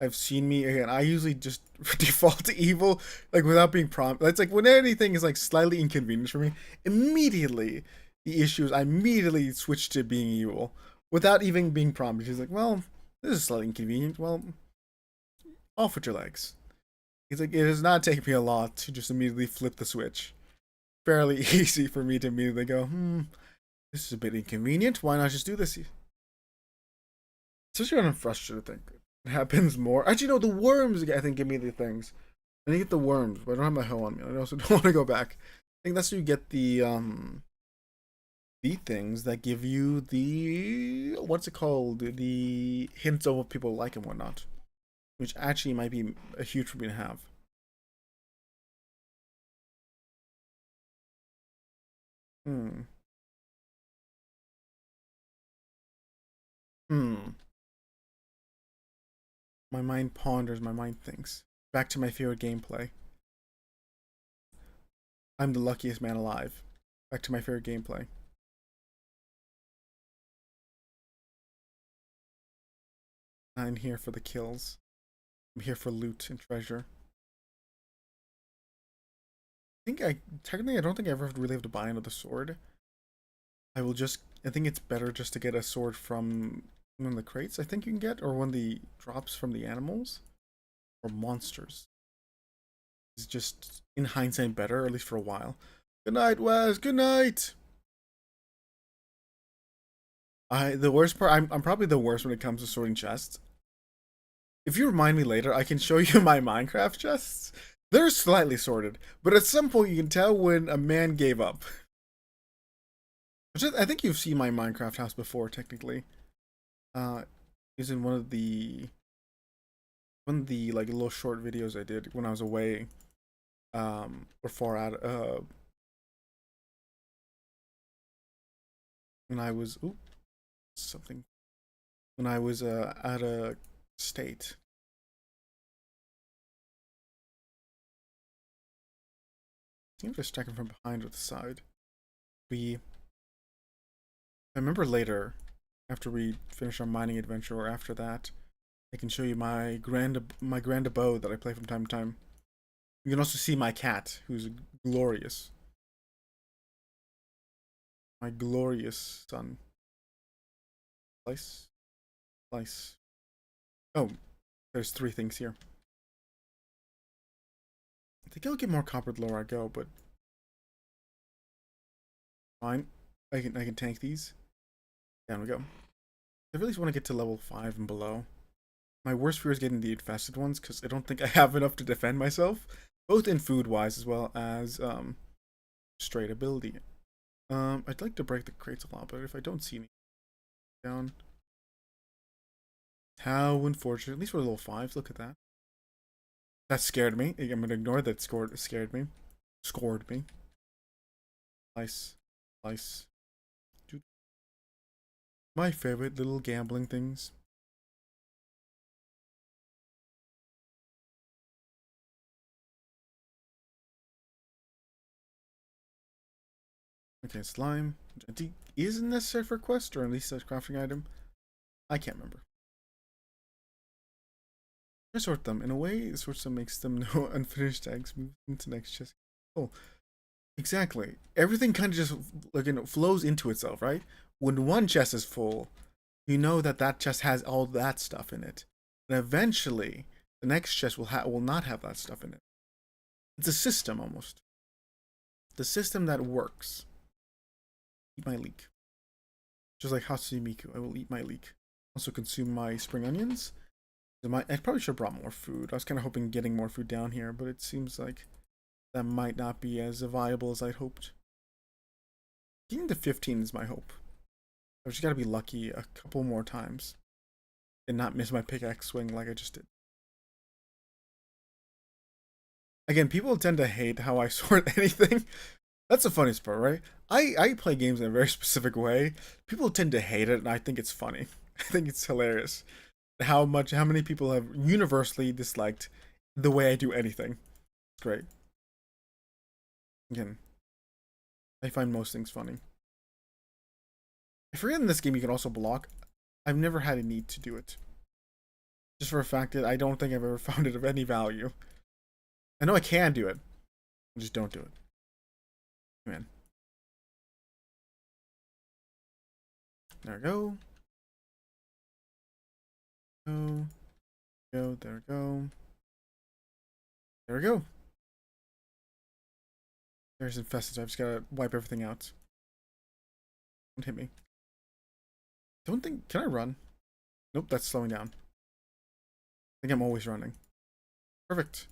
have seen me again. I usually just default to evil, like without being prompted. It's like when anything is like slightly inconvenient for me, immediately the issue is I immediately switch to being evil without even being prompted. She's like, "Well, this is slightly inconvenient. Well, off with your legs." It's like it does not take me a lot to just immediately flip the switch. Fairly easy for me to immediately go, this is a bit inconvenient. Why not just do this? Especially when I'm frustrated, I think it happens more. Actually, no, the worms, I think, give me the things. I need to get the worms, but I don't have my hoe on me. I also don't want to go back. I think that's where you get the things that give you the, what's it called? The hints of what people like and whatnot. Which actually might be a huge for me to have. Hmm. Hmm. My mind ponders, my mind thinks. Back to my favorite gameplay. I'm the luckiest man alive. Back to my favorite gameplay. I'm here for the kills. I'm here for loot and treasure. I don't think I ever really have to buy another sword. I think it's better just to get a sword from one of the crates I think you can get, or one of the drops from the animals, or monsters. It's just, in hindsight, better, at least for a while. Good night, Wes. Good night. The worst part, I'm probably the worst when it comes to sorting chests. If you remind me later, I can show you my Minecraft chests. They're slightly sorted, but at some point you can tell when a man gave up. I think you've seen my Minecraft house before, technically. Is in one of the like little short videos I did when I was away, or far out. When I was something when I was out of state. I'm just checking from behind or the side. I remember later, after we finish our mining adventure, or after that, I can show you my grand abode that I play from time to time. You can also see my cat, who's glorious. My glorious son. Slice, slice. Oh, there's 3 things here. I think I'll get more copper the lower I go, but fine. I can tank these. Down we go. I really just want to get to level 5 and below. My worst fear is getting the infested ones, because I don't think I have enough to defend myself, both in food wise as well as straight ability. I'd like to break the crates a lot, but if I don't see any down, how unfortunate. At least we're level 5. Look at that. That scared me. I'm gonna ignore that. Scared me. Scored me. Slice, slice. My favorite little gambling things. Okay, slime. Isn't necessary for a quest, or at least a crafting item. I can't remember. I sort them. In a way, sorts them makes them no unfinished eggs move into next chest. Oh, exactly. Everything kind of just flows into itself, right? When one chest is full, you know that that chest has all that stuff in it, and eventually the next chest will not have that stuff in it. It's a system almost. The system that works. Eat my leek. Just like Hatsumi I will eat my leek. Also consume my spring onions. I probably should have brought more food. I was kind of hoping getting more food down here, but it seems like that might not be as viable as I'd hoped. Getting to 15 is my hope. I've just got to be lucky a couple more times and not miss my pickaxe swing like I just did. Again, people tend to hate how I sort anything. That's the funniest part, right? I play games in a very specific way. People tend to hate it, and I think it's funny. I think it's hilarious how many people have universally disliked the way I do anything. It's great. Again, I find most things funny. I forget in this game you can also block. I've never had a need to do it. Just for a fact that I don't think I've ever found it of any value. I know I can do it. I just don't do it. Man. There we go. There we go. There we go. There's infested, so I've just gotta wipe everything out. Don't hit me. Don't think. Can I run? Nope, that's slowing down. I think I'm always running. Perfect.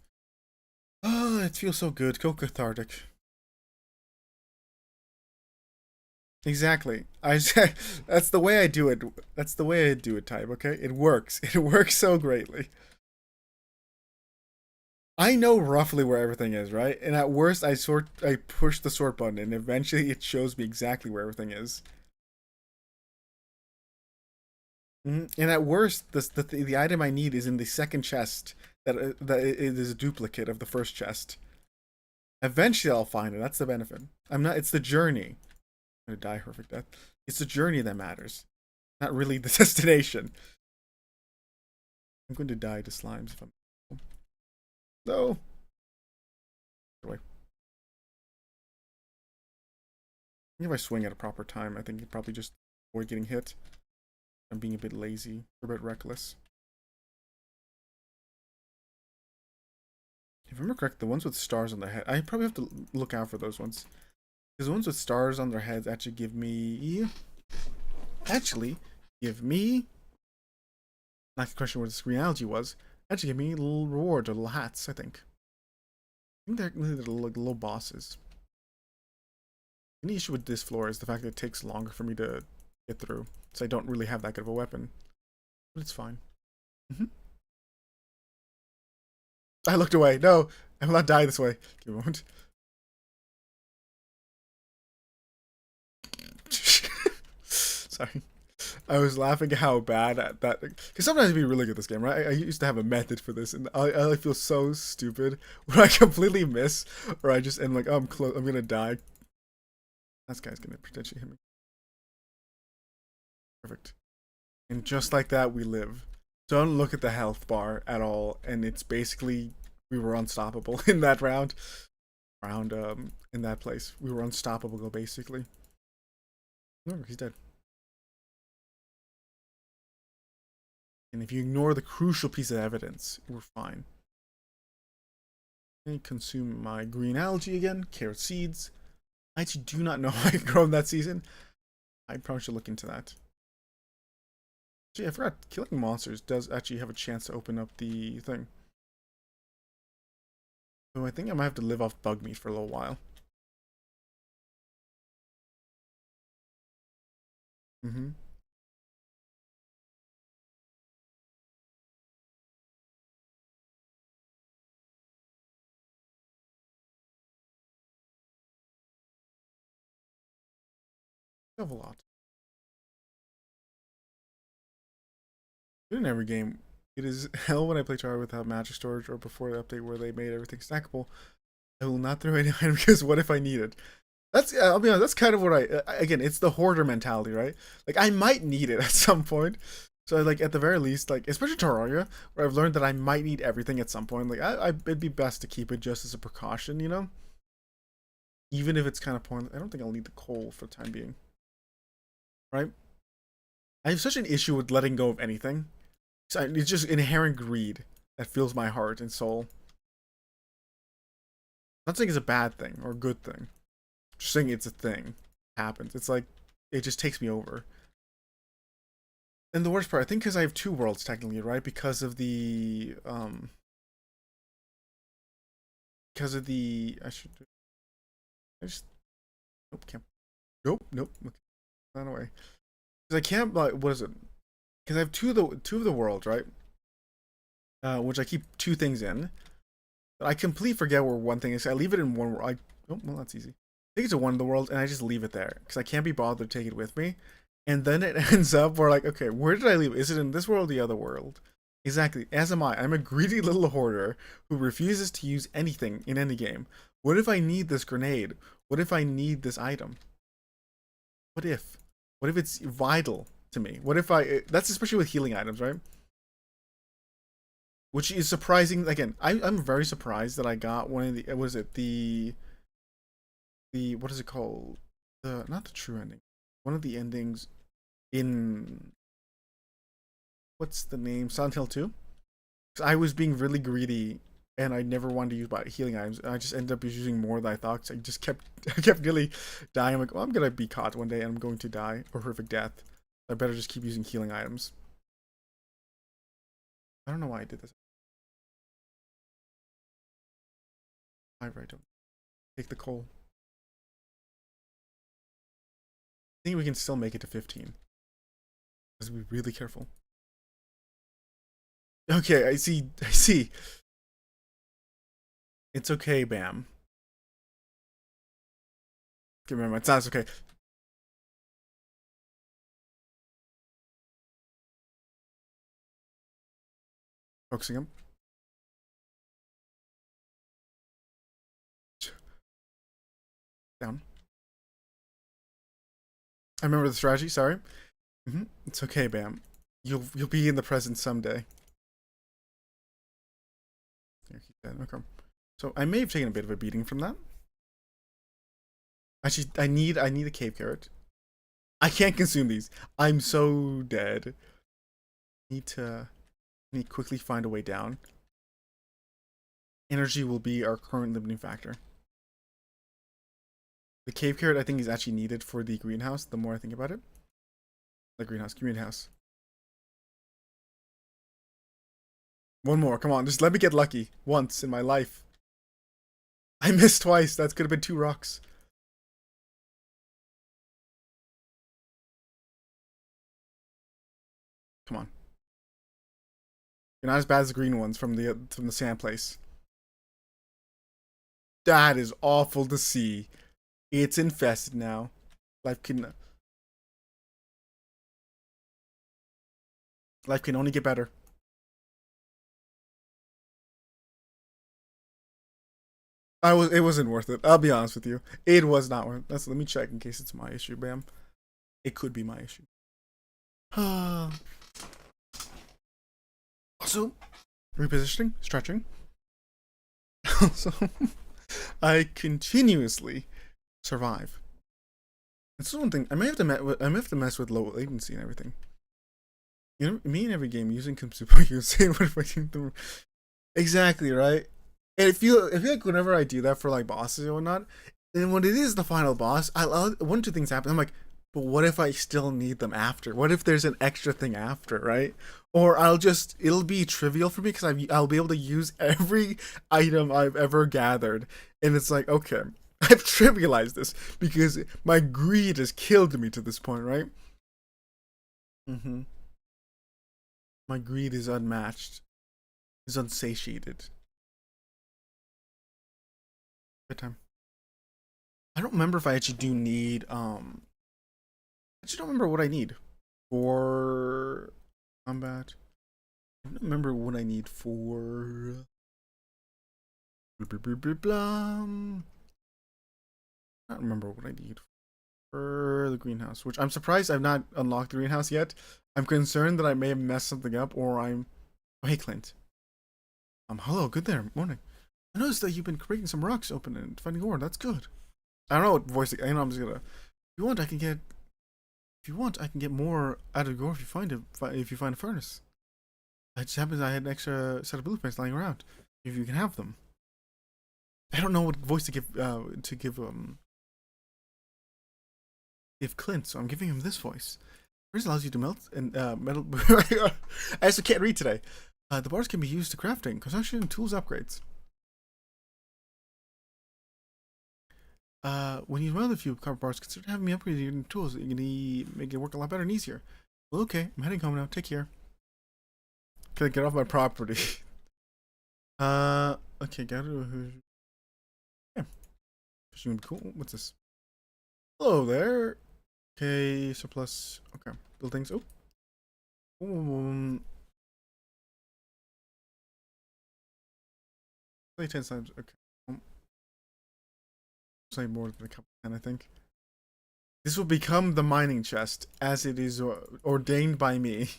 Oh, it feels so good. Go cathartic. Exactly. That's the way I do it. That's the way I do it, type, okay? It works. It works so greatly. I know roughly where everything is, right? And at worst, I push the sort button, and eventually it shows me exactly where everything is. And at worst, the item I need is in the second chest. That it is a duplicate of the first chest. Eventually, I'll find it. That's the benefit. I'm not. It's the journey. I'm gonna die horrific death. It's the journey that matters, not really the destination. I'm going to die to slimes if I'm. No. Get away. If I swing at a proper time, I think you probably just avoid getting hit. I'm being a bit lazy, or a bit reckless. If I remember correct, the ones with stars on their head, I probably have to look out for those ones. Because the ones with stars on their heads actually give me... Not the question what the green algae was. Actually give me little rewards or little hats, I think. I think they're like little bosses. The only issue with this floor is the fact that it takes longer for me to get through. So I don't really have that good of a weapon. But it's fine. I looked away. No, I will not die this way. Give me a moment. Sorry. I was laughing at how bad at that. Because sometimes it'd be really good at this game, right? I used to have a method for this, and I feel so stupid when I completely miss, or I just end like, oh, I'm close. I'm gonna die. That guy's gonna potentially hit me. Perfect. And just like that, we live. Don't look at the health bar at all, and it's basically we were unstoppable in that round. In that place, we were unstoppable basically. No, he's dead. And if you ignore the crucial piece of evidence, we're fine. I consume my green algae again, carrot seeds. I actually do not know how I can grow them that season. I probably should look into that. Gee, I forgot, killing monsters does actually have a chance to open up the thing. So I think I might have to live off bug meat for a little while. I have a lot. In every game, it is hell when I play Terraria without magic storage or before the update where they made everything stackable. I will not throw any item because what if I need it? That's, I'll be honest, that's kind of what again, it's the hoarder mentality, right? Like, I might need it at some point. So, like, at the very least, like, especially Terraria, where I've learned that I might need everything at some point. Like, it'd be best to keep it just as a precaution, you know? Even if it's kind of pointless. I don't think I'll need the coal for the time being. Right? I have such an issue with letting go of anything. It's just inherent greed that fills my heart and soul. I'm not saying it's a bad thing or a good thing. Just saying it's a thing. It happens. It's like, it just takes me over. And the worst part, I think because I have two worlds technically, right? Because of the, I just, nope, can't, nope, not away. Because I can't, like, what is it? Because I have two of the worlds, right? Which I keep two things in. But I completely forget where one thing is. I leave it in one world. Oh, well, that's easy. I think it's a one of the world, and I just leave it there because I can't be bothered to take it with me. And then it ends up where, like, okay, where did I leave it? Is it in this world or the other world? Exactly. As am I. I'm a greedy little hoarder who refuses to use anything in any game. What if I need this grenade? What if I need this item? What if? What if it's vital to me? What if that's especially with healing items, right? Which is surprising. Again, I'm very surprised that I got one of the, what is it, what is it called? Not the true ending. One of the endings in, what's the name? Silent Hill 2? Because I was being really greedy and I never wanted to use my healing items. And I just ended up using more than I thought. So I just kept I kept really dying. I'm like, well, I'm gonna be caught one day and I'm going to die a horrific death. I better just keep using healing items. I don't know why I did this. I right, don't take the coal. I think we can still make it to 15. Let's be really careful. Okay, I see. I see. It's okay, Bam. Okay, remember, it's not okay. Focusing him. Down. I remember the strategy. Sorry. It's okay, Bam. You'll be in the present someday. There, he's dead. Okay. So I may have taken a bit of a beating from that. Actually, I need a cave carrot. I can't consume these. I'm so dead. Need to quickly find a way down. Energy will be our current limiting factor. The cave carrot I think is actually needed for the greenhouse. The more I think about it, the greenhouse. One more, come on, just let me get lucky once in my life. I missed twice. That could have been 2 rocks. Come on. You're not as bad as the green ones from the sand place. That is awful to see. It's infested now. Life can only get better. It wasn't worth it. I'll be honest with you. It was not worth it. Let me check in case it's my issue, Bam. It could be my issue. Also, repositioning, stretching. Also, I continuously survive. That's one thing. I may have to mess with low latency and everything. You know, me in every game using Super exactly right. And I feel like whenever I do that for like bosses and whatnot, and when it is the final boss, one or two things happen. I'm like, but what if I still need them after? What if there's an extra thing after, right? Or it'll be trivial for me because I'll be able to use every item I've ever gathered, and it's like, okay, I've trivialized this because my greed has killed me to this point, right? My greed is unmatched, is unsatiated. Bedtime. I don't remember if I actually do need I just don't remember what I need for combat. I don't remember what I need for blah, blah, blah, blah. I don't remember what I need for the greenhouse, which I'm surprised I've not unlocked the greenhouse yet. I'm concerned that I may have messed something up, or I'm oh, hey Clint. Hello, good there, morning. I noticed that you've been breaking some rocks open and finding ore. That's good. I don't know what voice. I know I'm just gonna. If you want, I can get. If you want, I can get more out of your ore if you find it. If you find a furnace. It just happens I had an extra set of blueprints lying around. If you can have them. I don't know what voice to give. Give Clint, so I'm giving him this voice. Furnace allows you to melt and metal. I also can't read today. The bars can be used to crafting, construction, and tools upgrades. When you melt a few copper bars, consider having me upgrade your tools. You're gonna make it work a lot better and easier. Well, okay, I'm heading home now. Take care. Can I get off my property? Okay, got it. Yeah, fishing would be cool. What's this? Hello there. Okay, surplus. Okay, buildings. Oh. Play 10 times. Okay. Play more than a couple 10, I think. This will become the mining chest as it is ordained by me.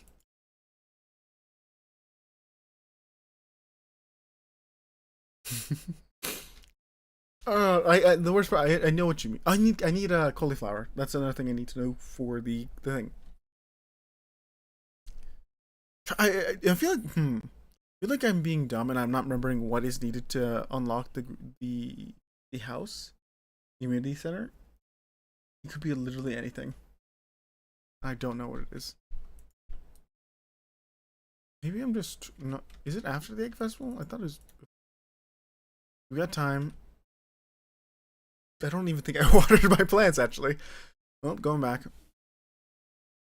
The worst part, I know what you mean. I need a cauliflower. That's another thing I need to know for the thing. I feel like I feel like I'm being dumb and I'm not remembering what is needed to unlock the house, the community center. It could be literally anything. I don't know what it is. Maybe I'm just not. Is it after the egg festival? I thought it was. We got time. I don't even think I watered my plants actually. Well, going back. At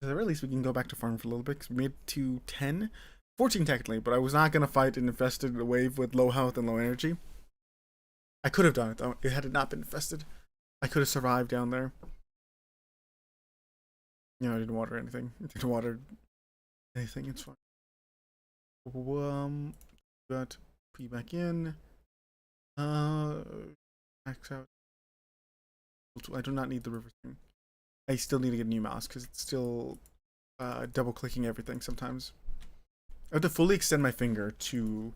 the very least, we can go back to farm for a little bit because we made it to 10, 14 technically, but I was not gonna fight an infested wave with low health and low energy. I could have done it though. It had not been infested. I could have survived down there. You know, I didn't water anything. I didn't water anything. It's fine. Got P back in. Max out. I do not need the river thing. I still need to get a new mouse because it's still double clicking everything sometimes. I have to fully extend my finger to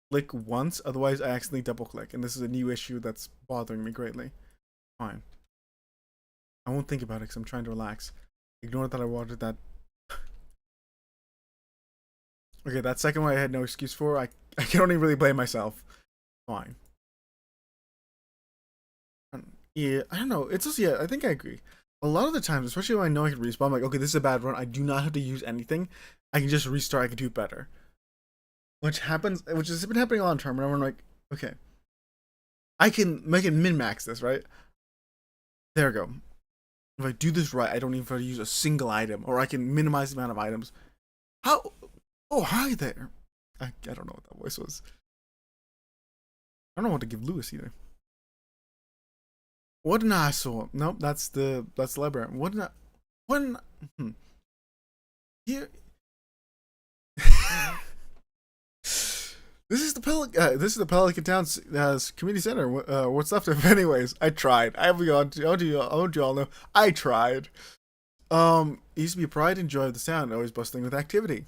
click once, otherwise I accidentally double click, and this is a new issue that's bothering me greatly. Fine. I won't think about it because I'm trying to relax. Ignore that I watered that. Okay, that second one I had no excuse for. I can only really blame myself. Fine. Yeah, I don't know. It's just, yeah, I think I agree. A lot of the times, especially when I know I can respawn, I'm like, okay, this is a bad run. I do not have to use anything. I can just restart. I can do better. Which has been happening a lot of time. Whenever I'm like, okay, I can make it min-max this, right? There we go. If I do this right, I don't even have to use a single item, or I can minimize the amount of items. How? Oh, hi there. I don't know what that voice was. I don't know what to give Lewis either. What an asshole. Nope, that's the library. Here. This is the Pelican Town community center. What's left of it anyways? I tried. I want you all know. I tried. It used to be a pride and joy of the town, always bustling with activity.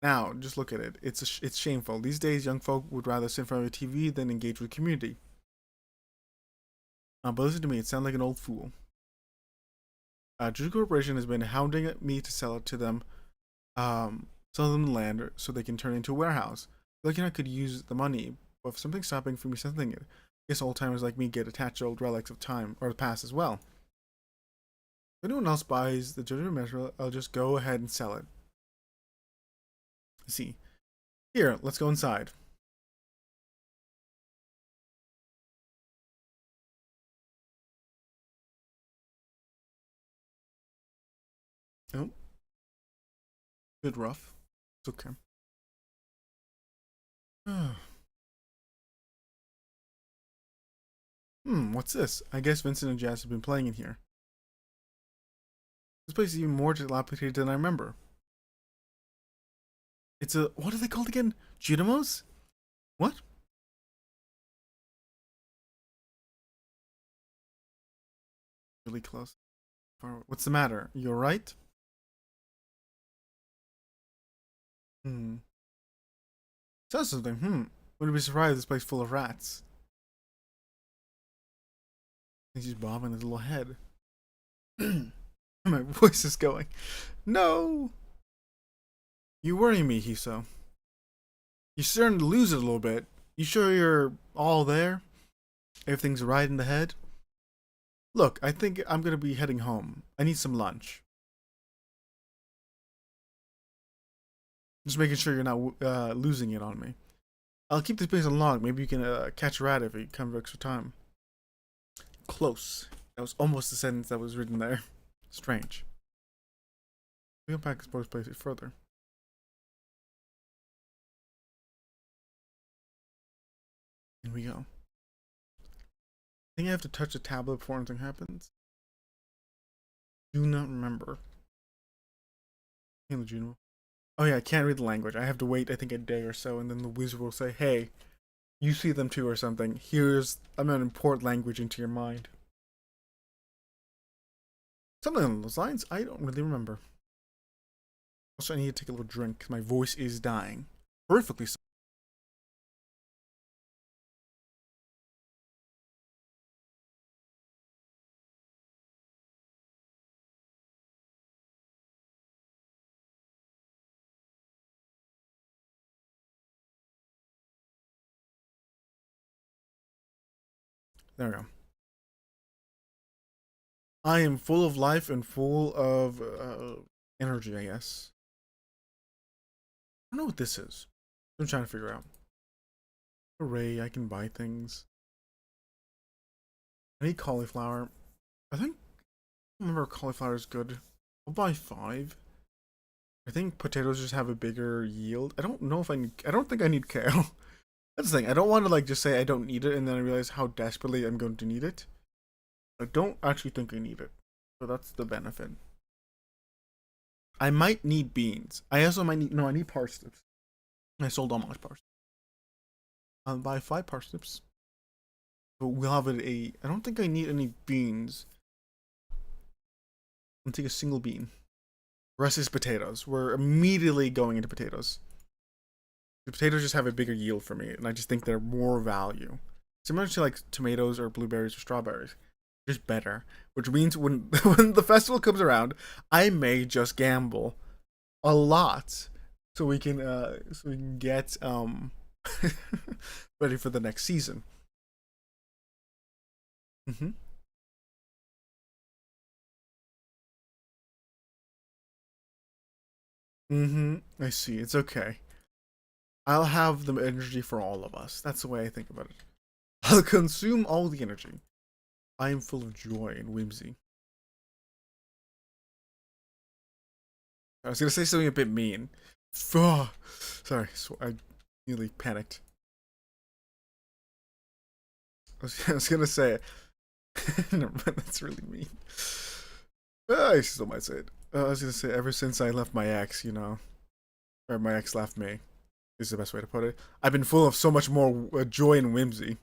Now, just look at it. It's shameful. These days, young folk would rather sit in front of a TV than engage with community. But listen to me. It sounds like an old fool. Juju Corporation has been hounding me to sell it to them. Sell them the land so they can turn it into a warehouse. Looking I could use the money, but if something's stopping from me selling it, I guess old timers like me get attached to old relics of time or the past as well. If anyone else buys the Judgment Measure, I'll just go ahead and sell it. Let's see. Here, let's go inside. Oh. Bit rough. It's okay. What's this? I guess Vincent and Jazz have been playing in here. This place is even more dilapidated than I remember. It's a, what are they called again? Junimos? What? Really close. What's the matter? You alright? Says something. Wouldn't be surprised this place full of rats. He's bobbing his little head. My voice is going. No! You worry me, Hiso. You're starting to lose it a little bit. You sure you're all there? Everything's right in the head? Look, I think I'm gonna be heading home. I need some lunch. Just making sure you're not losing it on me. I'll keep this place unlocked. Maybe you can catch a rat if you come for extra time. Close. That was almost the sentence that was written there. Strange. We unpack explore places further. Here we go. I think I have to touch the tablet before anything happens. Do not remember. Oh yeah, I can't read the language. I have to wait, I think, a day or so, and then the wizard will say, hey, you see them too or something. I'm gonna import language into your mind. Something along those lines. I don't really remember. Also, I need to take a little drink because my voice is dying. Horrifically so. There we go. I am full of life and full of energy, I guess. I don't know what this is. I'm trying to figure out. Hooray, I can buy things. I need cauliflower. I think I remember cauliflower is good. I'll buy 5. I think potatoes just have a bigger yield. I don't know if I need, I don't think I need kale. That's the thing. I don't want to like just say I don't need it and then I realize how desperately I'm going to need it. I don't actually think I need it. So that's the benefit. I might need beans. I also might need, no, I need parsnips. I sold all my parsnips. I'll buy 5 parsnips. But we'll have I don't think I need any beans. I'll take a single bean. The rest is potatoes. We're immediately going into potatoes. The potatoes just have a bigger yield for me, and I just think they're more value. Similar to like tomatoes or blueberries or strawberries. Just better. Which means when when the festival comes around, I may just gamble a lot. So we can get ready for the next season. Mm-hmm. Mm-hmm. I see. It's okay. I'll have the energy for all of us. That's the way I think about it. I'll consume all the energy. I am full of joy and whimsy. I was gonna say something a bit mean. Sorry, I nearly panicked. I was gonna say it. Never mind, that's really mean. I still might say it. I was gonna say, ever since I left my ex, or my ex left me, is the best way to put it. I've been full of so much more joy and whimsy.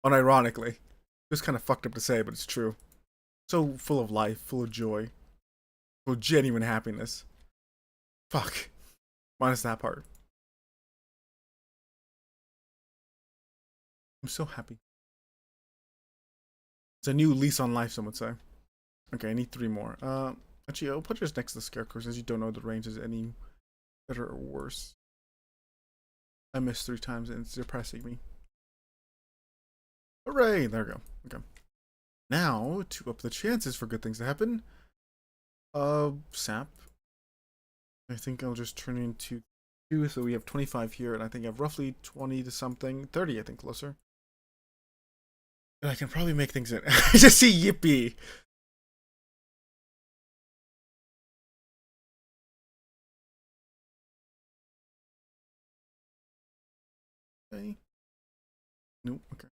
Unironically. It's kind of fucked up to say, but it's true. So full of life, full of joy, full of genuine happiness. Fuck. Minus that part. I'm so happy. It's a new lease on life, some would say. Okay, I need 3 more. Actually, I'll put yours next to the scarecrows, as you don't know the range is any better or worse. I missed 3 times and it's depressing me. Hooray! There we go. Okay. Now, to up the chances for good things to happen, sap. I think I'll just turn into 2, so we have 25 here, and I think I have roughly 20 to something, 30, I think, closer. And I can probably make things in. I just see yippee. Okay. Nope. Okay.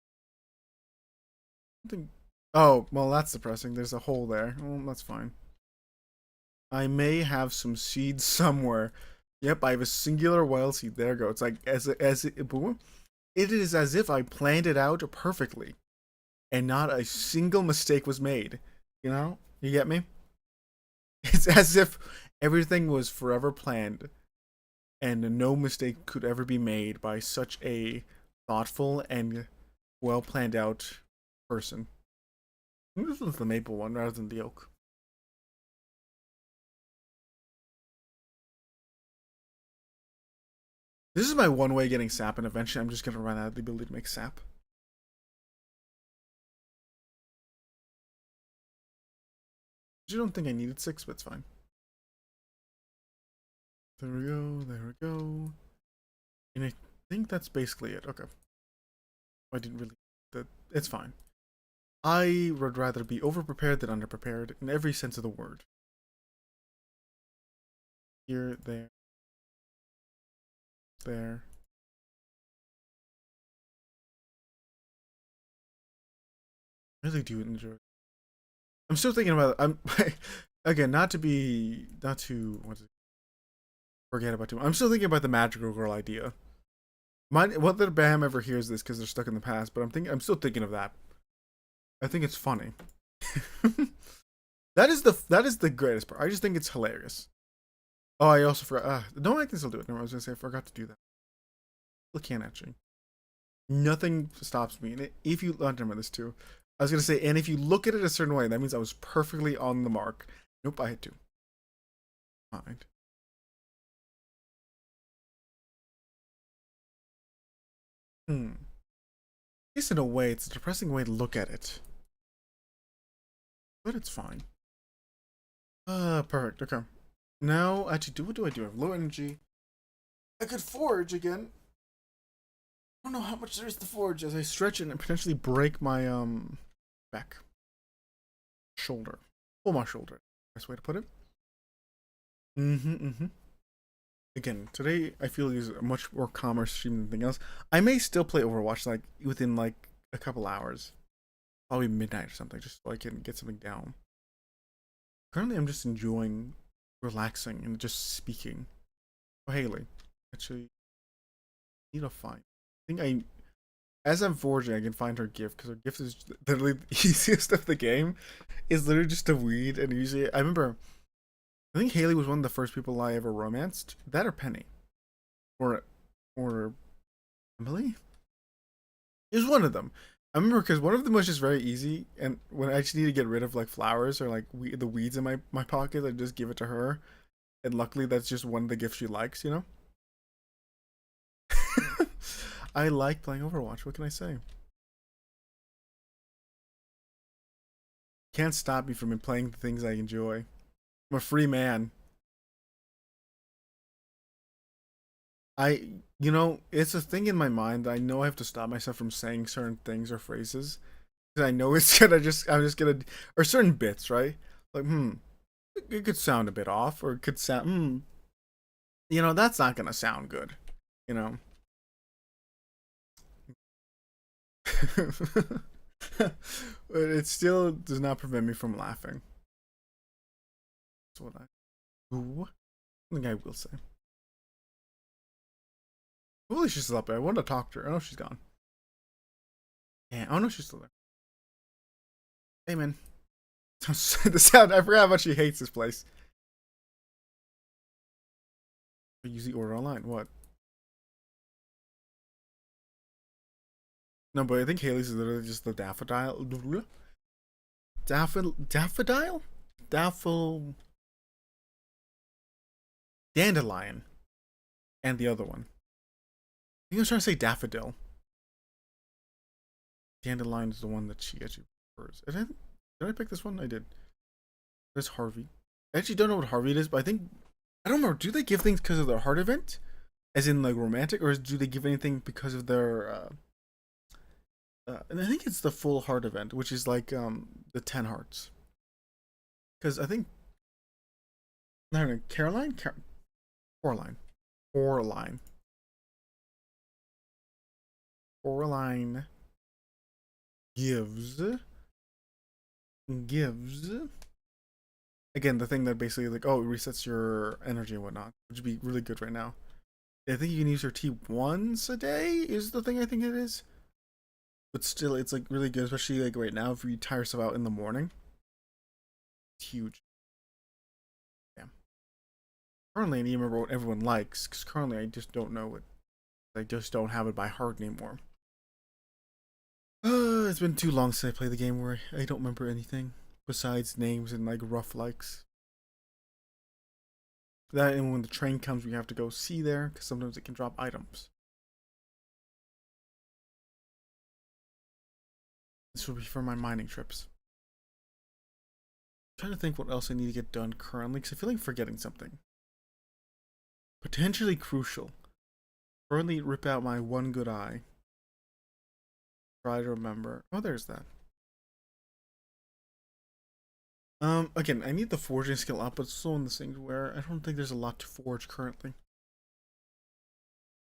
Something. Oh, well, that's depressing. There's a hole there. Well, that's fine. I may have some seeds somewhere. Yep, I have a singular wild seed. There we go. It's like as it, it is as if I planned it out perfectly, and not a single mistake was made. You get me? It's as if everything was forever planned, and no mistake could ever be made by such a thoughtful and well planned out person. This was the maple one rather than the oak. This is my one way of getting sap, and eventually I'm just gonna run out of the ability to make sap. You don't think I needed 6, but it's fine. There we go, there we go. And I think that's basically it. Okay. I didn't really... It's fine. I would rather be overprepared than underprepared in every sense of the word. Here, there. There. I really do enjoy it. I'm still thinking about it. I'm again, not to forget about too much. I'm still thinking about the magical girl idea. Whether Bam ever hears this because they're stuck in the past, but I'm still thinking of that. I think it's funny. that is the greatest part. I just think it's hilarious. Oh, I also forgot. No, I can still do it. No, I was gonna say I forgot to do that. I can actually. Nothing stops me. And if you, remember this too. I was gonna say, and if you look at it a certain way, that means I was perfectly on the mark. Nope, I had to. Mind. Hmm. I guess in a way, it's a depressing way to look at it, but it's fine. Perfect. Okay. Now, actually, what do I do? I have low energy. I could forge again. I don't know how much there is to forge as I stretch and potentially break my back, shoulder, pull my shoulder. Best way to put it. Mm-hmm. Again, today I feel is a much more calmer stream than anything else. I may still play Overwatch like within like a couple hours, probably midnight or something, just so I can get something down. Currently, I'm just enjoying relaxing and just speaking. Oh, Haley, actually, I need to find. I think as I'm forging, I can find her gift because her gift is literally the easiest of the game. It's literally just a weed, and usually I remember. I think Haley was one of the first people I ever romanced. That or Penny, or or Emily. It was one of them. I remember because one of them was just very easy, and when I just need to get rid of like flowers or like the weeds in my pocket, I just give it to her. And luckily, that's just one of the gifts she likes. You know. I like playing Overwatch. What can I say? Can't stop me from playing the things I enjoy. I'm a free man. It's a thing in my mind that I know I have to stop myself from saying certain things or phrases. Because I know it's gonna I'm just gonna, or certain bits, right? Like, it could sound a bit off, or it could sound, that's not gonna sound good, you know? But it still does not prevent me from laughing. That's what I think I will say. Hopefully she's still up there. I wanted to talk to her. Oh, she's gone. Yeah, oh no, she's still there. Hey man. The sound, I forgot how much she hates this place. I usually order online. What? No, but I think Haley's is literally just the daffodil. Daffodil? Daffodil? Dandelion. And the other one. I think I was trying to say daffodil. Dandelion is the one that she actually prefers. Did I pick this one? I did. There's Harvey. I actually don't know what Harvey is, but I don't remember. Do they give things because of their heart event? As in, like, romantic? Or do they give anything because of their, and I think it's the full heart event, which is like, the 10 hearts. Because I think, I don't know, Coraline? Coraline gives gives again the thing that basically like, oh, it resets your energy and whatnot, which would be really good right now. I think you can use your tea once a day is the thing I think it is, but still it's like really good, especially like right now if you tire yourself out in the morning. It's huge. Yeah. Currently I need to remember what everyone likes because currently I just don't know it. I just don't have it by heart anymore. It's been too long since I played the game where I don't remember anything besides names and like rough likes. That, and when the train comes, we have to go see there because sometimes it can drop items. This will be for my mining trips. I'm trying to think what else I need to get done currently because I feel like I'm forgetting something. Potentially crucial. Currently, rip out my one good eye. Try to remember. Oh, there's that. Again, I need the forging skill up, but it's still in the things where I don't think there's a lot to forge currently.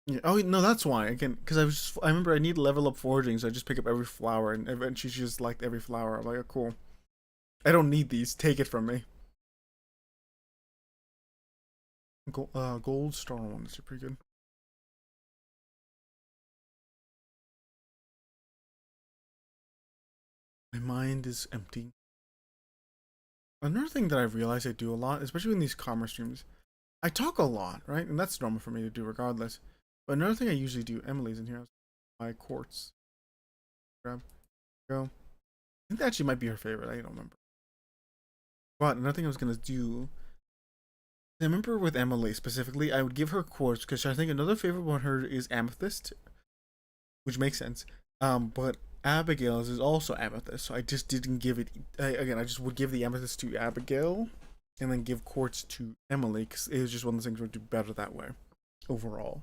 Yeah. Oh no, that's why. Again, because I remember I need to level up forging, so I just pick up every flower, and eventually she just liked every flower. I'm like, oh, cool. I don't need these. Take it from me. Gold star ones are pretty good. My mind is empty. Another thing that I've realized I do a lot, especially in these commerce streams, I talk a lot, right? And that's normal for me to do regardless. But another thing I usually do, Emily's in here, my quartz. Grab, go. I think that actually might be her favorite. I don't remember. But another thing I was gonna do, I remember with Emily specifically, I would give her quartz because I think another favorite one of her is amethyst, which makes sense. But Abigail's is also amethyst, so I just didn't give it. Again, I just would give the amethyst to Abigail, and then give quartz to Emily because it was just one of those things where do better that way, overall.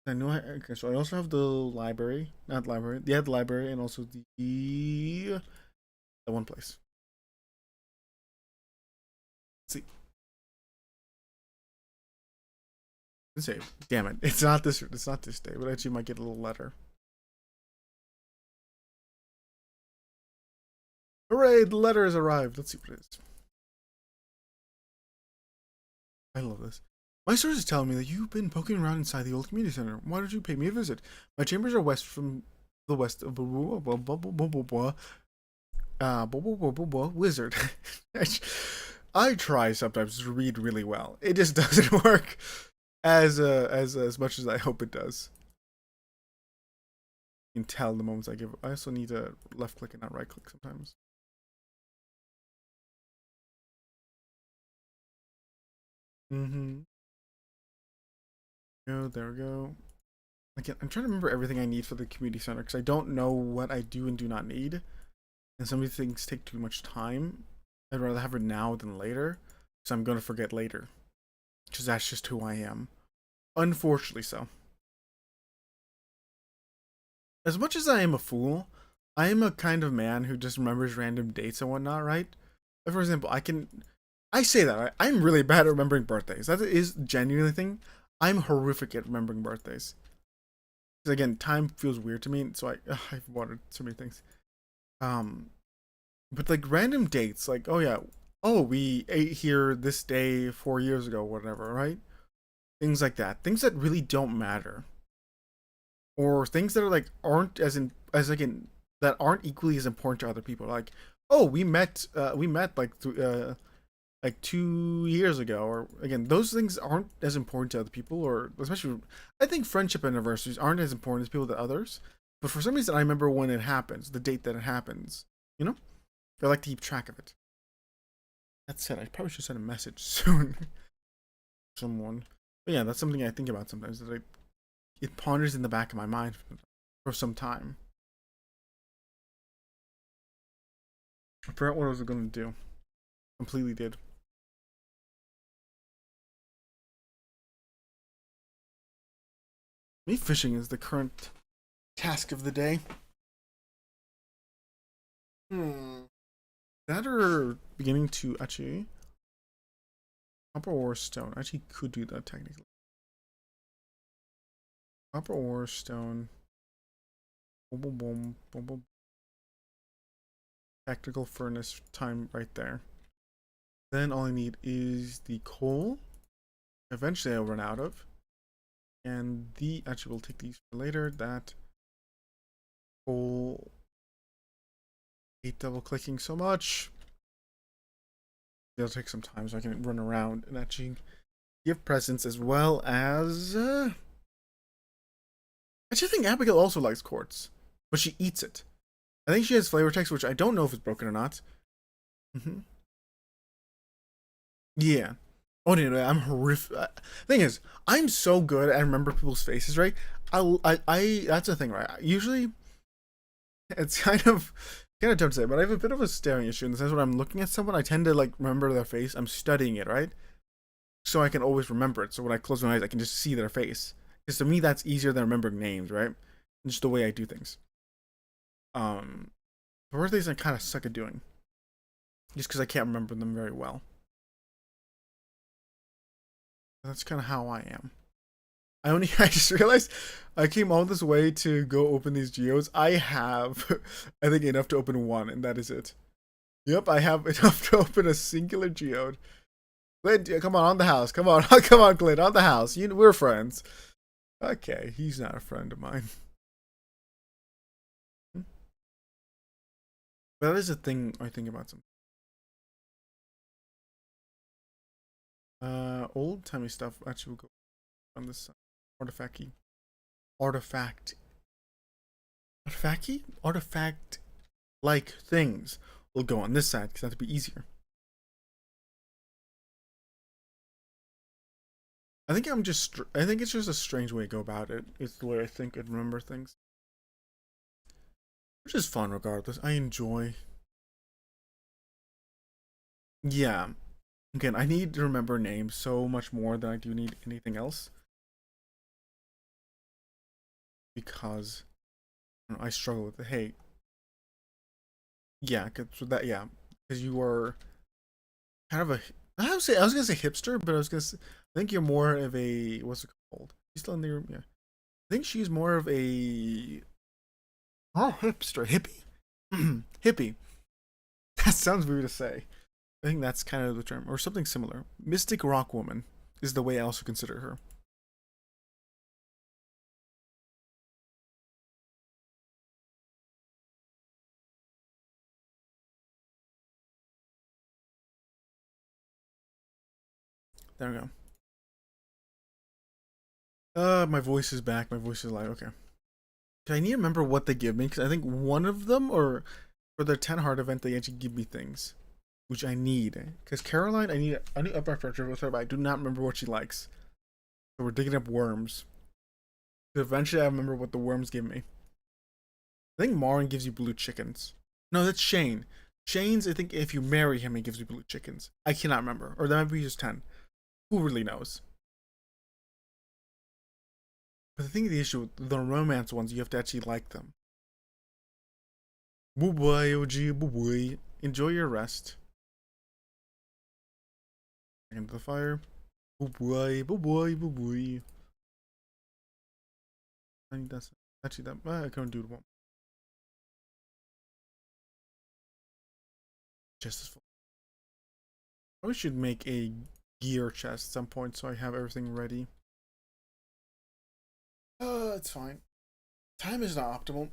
I know. Okay, so I also have the library, not library. Yeah, the library, and also the one place. Let's see. Save. Damn it! It's not this. It's not this day, but actually might get a little letter. Hooray! The letter has arrived. Let's see what it is. I love this. My source is telling me that you've been poking around inside the old community center. Why don't you pay me a visit? My chambers are west from the west of wizard. I try sometimes to read really well. It just doesn't work as much as I hope it does. You can tell the moments I give. I also need to left click and not right click sometimes. Go, there we go. Again, I'm trying to remember everything I need for the community center because I don't know what I do and do not need. And some of these things take too much time. I'd rather have it now than later, because I'm going to forget later. Because that's just who I am. Unfortunately so. As much as I am a fool, I am a kind of man who just remembers random dates and whatnot, right? For example, I say that, right? I'm really bad at remembering birthdays. That is genuinely a thing. I'm horrific at remembering birthdays. Because again, time feels weird to me, so I've wanted so many things. But like random dates, like, oh yeah, oh, we ate here this day 4 years ago, whatever, right? Things like that. Things that really don't matter. Or things that are like aren't as again that aren't equally as important to other people. Like, oh, we met like 2 years ago, or again, those things aren't as important to other people, or especially I think friendship anniversaries aren't as important as people to others. But for some reason I remember when it happens, the date that it happens, you know? I like to keep track of it. That said, I probably should send a message soon. Someone. But yeah, that's something I think about sometimes. That it ponders in the back of my mind for some time. I forgot what I was going to do. Completely did. Me fishing is the current task of the day. That or beginning to actually copper ore stone. I actually could do that technically. Copper ore stone. Boom boom boom boom boom. Tactical furnace time right there. Then all I need is the coal. Eventually I'll run out of. And actually we'll take these for later. That coal. Hate double clicking so much. It'll take some time so I can run around and actually give presents as well as I just think Abigail also likes quartz, but she eats it. I think she has flavor text, which I don't know if it's broken or not. Yeah. Oh no, I'm horrific. Thing is, I'm so good at remember people's faces, right? That's the thing, right? Usually, it's kind of dumb to say, but I have a bit of a staring issue in the sense when I'm looking at someone, I tend to like remember their face. I'm studying it, right? So I can always remember it. So when I close my eyes, I can just see their face. Because to me, that's easier than remembering names, right? And just the way I do things. Birthdays I kind of suck at doing, just because I can't remember them very well. That's kind of how I am. I just realized I came all this way to go open these geodes. I have, I think, enough to open one, and that is it. Yep, I have enough to open a singular geode. Clint, come on the house. Come on, come on, Clint, on the house. We're friends. Okay, he's not a friend of mine. But that is a thing I think about some. Old timey stuff actually will go on this side. Artifacty. Artifact. Artifacty? Artifact like things will go on this side because that'd be easier. I think I think it's just a strange way to go about it. It's the way I think and remember things. Which is fun regardless. I enjoy. Yeah. Again, I need to remember names so much more than I do need anything else. Because I struggle with it. Hey. Yeah, yeah. Because you are kind of a I was gonna say hipster, but I think you're more of a what's it called? She's still in there, yeah. I think she's more of a hipster, hippie, hippie. That sounds weird to say. I think that's kind of the term, or something similar. Mystic rock woman is the way I also consider her. There we go. My voice is back. My voice is live. Okay. I need to remember what they give me because I think one of them, or for the 10 heart event, they actually give me things, which I need. Because Caroline, I need up my furniture with her, but I do not remember what she likes. So we're digging up worms. So eventually, I remember what the worms give me. I think Marin gives you blue chickens. No, that's Shane. Shane's, I think, if you marry him, he gives you blue chickens. I cannot remember, or that might be just 10. Who really knows? But I think the issue with the romance ones, you have to actually like them. Boo boy, OG, boo boy. Enjoy your rest. Into the fire. Boo boy, boo boy, boo boy. I think that's actually that. I can't do it one. Chest is full. I should make a gear chest at some point so I have everything ready. It's fine. Time is not optimal.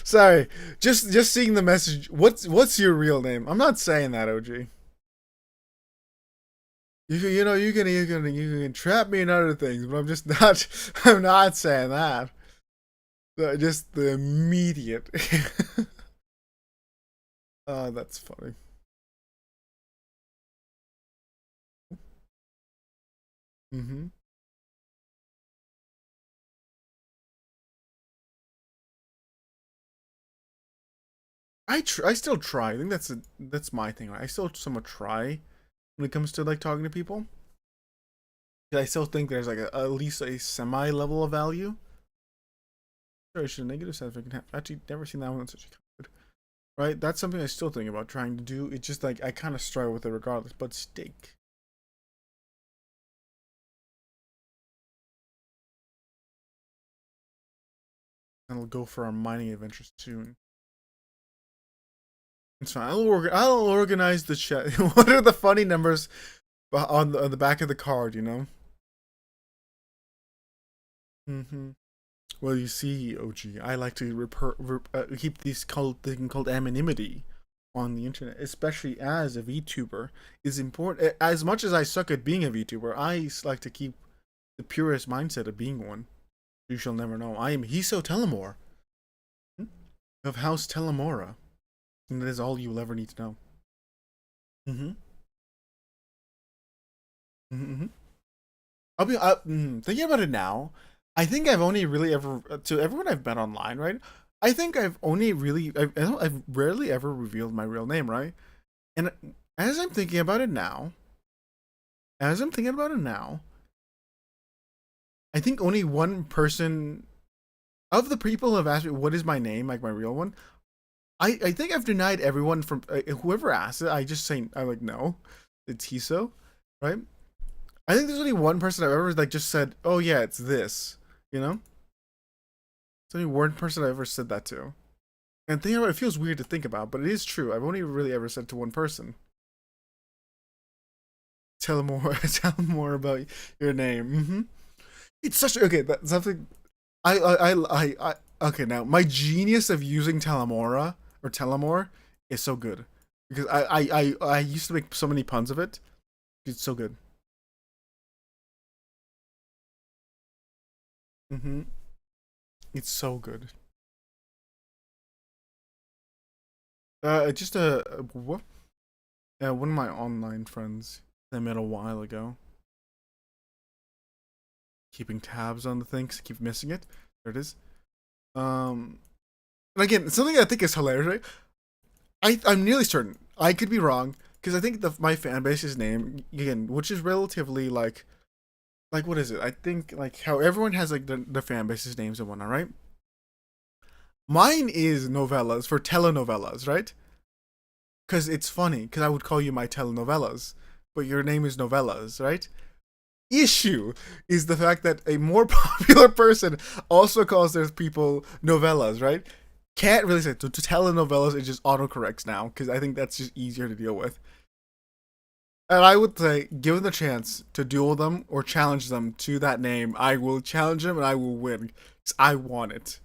Sorry, just seeing the message. What's your real name? I'm not saying that, OG. You can trap me in other things, but I'm just not. I'm not saying that. Just the immediate. That's funny. Mm-hmm. I still try. I think that's my thing. Right? I still somewhat try when it comes to like talking to people. I still think there's like at least a semi level of value. Sure, should negative sense. I can have actually never seen that one such a code. Right? That's something I still think about trying to do. It's just like I kind of struggle with it regardless. But steak. And we'll go for our mining adventures soon. It's fine. I'll organize the chat. What are the funny numbers on the back of the card? You know. Mm-hmm. Well, you see, OG, I like to keep these thing called anonymity on the internet, especially as a VTuber, is important. As much as I suck at being a VTuber, I like to keep the purest mindset of being one. You shall never know. I am Hiso Telemore of House Telemora, and that is all you will ever need to know. Mm-hmm. Mm-hmm. Thinking about it now. I think I've only really ever to everyone I've met online, right? I think I've only really I've rarely ever revealed my real name, right? And as I'm thinking about it now, as I'm thinking about it now, I think only one person of the people who have asked me what is my name, like my real one. I think I've denied everyone from whoever asked it. I just say I like no, it's Hiso, right? I think there's only one person I've ever like just said, oh yeah, it's this, you know. It's only one person I've ever said that to. And thinking about it, it feels weird to think about, but it is true. I've only really ever said to one person. Tell them more. Tell them more about your name. Mm-hmm. It's such okay. That's something. I Okay, now my genius of using Telemora or Telemore is so good because I used to make so many puns of it. It's so good. Mm-hmm. It's so good. Just what? One of my online friends I met a while ago. Keeping tabs on the things, keep missing it. There it is. Um, and again, something I think is hilarious. Right? I'm nearly certain. I could be wrong because I think my fan base's name again, which is relatively like what is it? I think like how everyone has like the fan base's names and whatnot, right? Mine is novellas for telenovelas, right? Because it's funny. Because I would call you my telenovelas, but your name is novellas, right? Issue is the fact that a more popular person also calls their people novellas, right? Can't really say to telenovelas. It just autocorrects now because I think that's just easier to deal with. And I would say, given the chance to duel them or challenge them to that name, I will challenge them and I will win. Because I want it.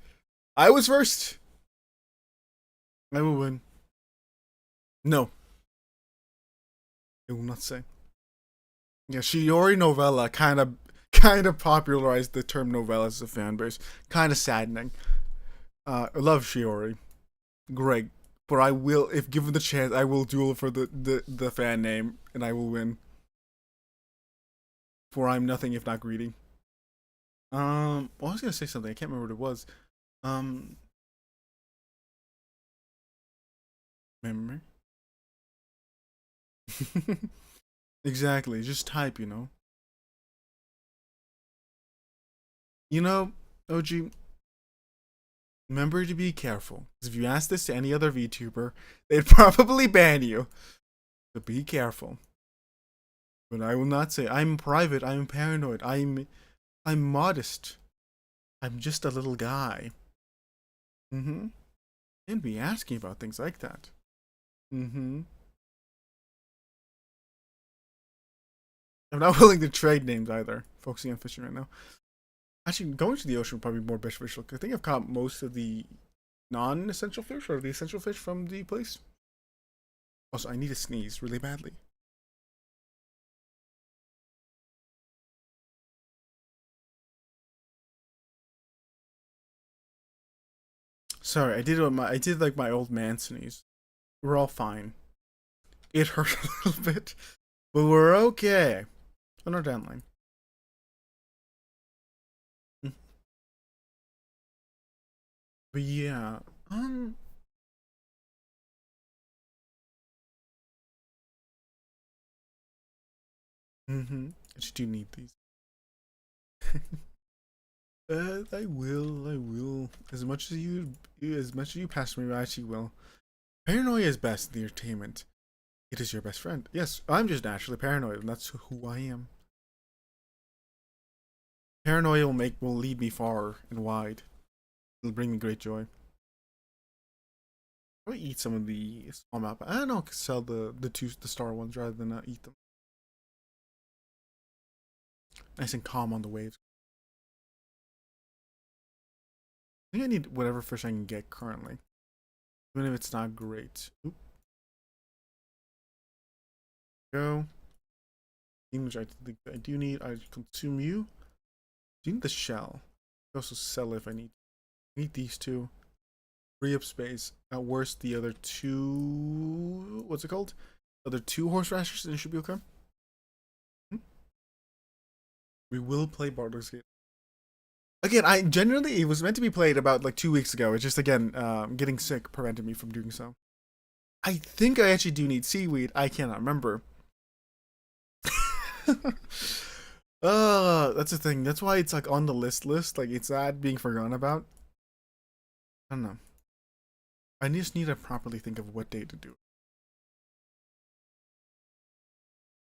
I was first. I will win. No, I will not say. Yeah, Shiori novella kind of popularized the term novella as a fan base. Kind of saddening. I love Shiori. Great. But I will, if given the chance, I will duel for the fan name and I will win. For I'm nothing if not greedy. Well, I was gonna say something. I can't remember what it was. Um, Memory. Exactly. Just type. OG. Remember to be careful. Because if you ask this to any other VTuber, they'd probably ban you. So be careful. But I will not say I'm private. I'm paranoid. I'm modest. I'm just a little guy. Mm-hmm. And be asking about things like that. Mm-hmm. I'm not willing to trade names either. Focusing on fishing right now. Actually, going to the ocean would probably be more beneficial. I think I've caught most of the non-essential fish or the essential fish from the place. Also, I need to sneeze really badly. Sorry, I did like my old man sneeze. We're all fine. It hurt a little bit, but we're okay. On our downline. But yeah, mm-hmm. I just do need these. I will. I will. As much as you pass me, I actually will. Paranoia is best in the entertainment. It is your best friend. Yes, I'm just naturally paranoid, and that's who I am. Paranoia will lead me far and wide. It'll bring me great joy. I'll eat some of the small map. I don't know. Sell the star ones rather than eat them. Nice and calm on the waves. I think I need whatever fish I can get currently, even if it's not great. Oop, go. Which I think I do need. I consume you. Do you need the shell? I also sell if I need. I need these two. Free up space. At worst, the other two. What's it called? Other two horse rashers, and it should be okay. Hmm? We will play Baldur's Gate. Again, I generally it was meant to be played about like 2 weeks ago. It's just again, getting sick prevented me from doing so. I think I actually do need seaweed. I cannot remember. That's the thing. That's why it's like on the list. Like it's not being forgotten about. I don't know. I just need to properly think of what day to do it.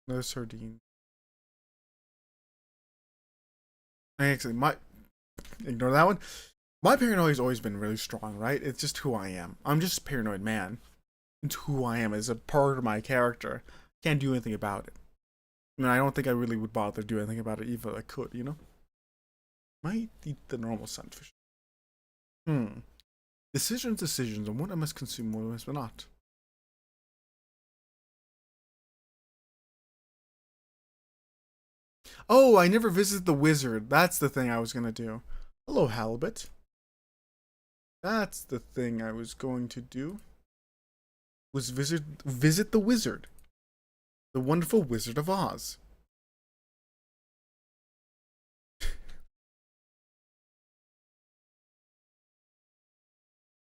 No sardine. Actually, my ignore that one. My paranoia has always been really strong, right? It's just who I am. I'm just a paranoid man. It's who I am. It's a part of my character. Can't do anything about it. I mean, I don't think I really would bother to do anything about it, even if I could. Might eat the normal sunfish. Hmm. Decisions on what I must consume, what I must not. Oh, I never visited the wizard. That's the thing I was gonna do. Hello, Halibut. That's the thing I was going to do. Was visit the wizard. The wonderful Wizard of Oz.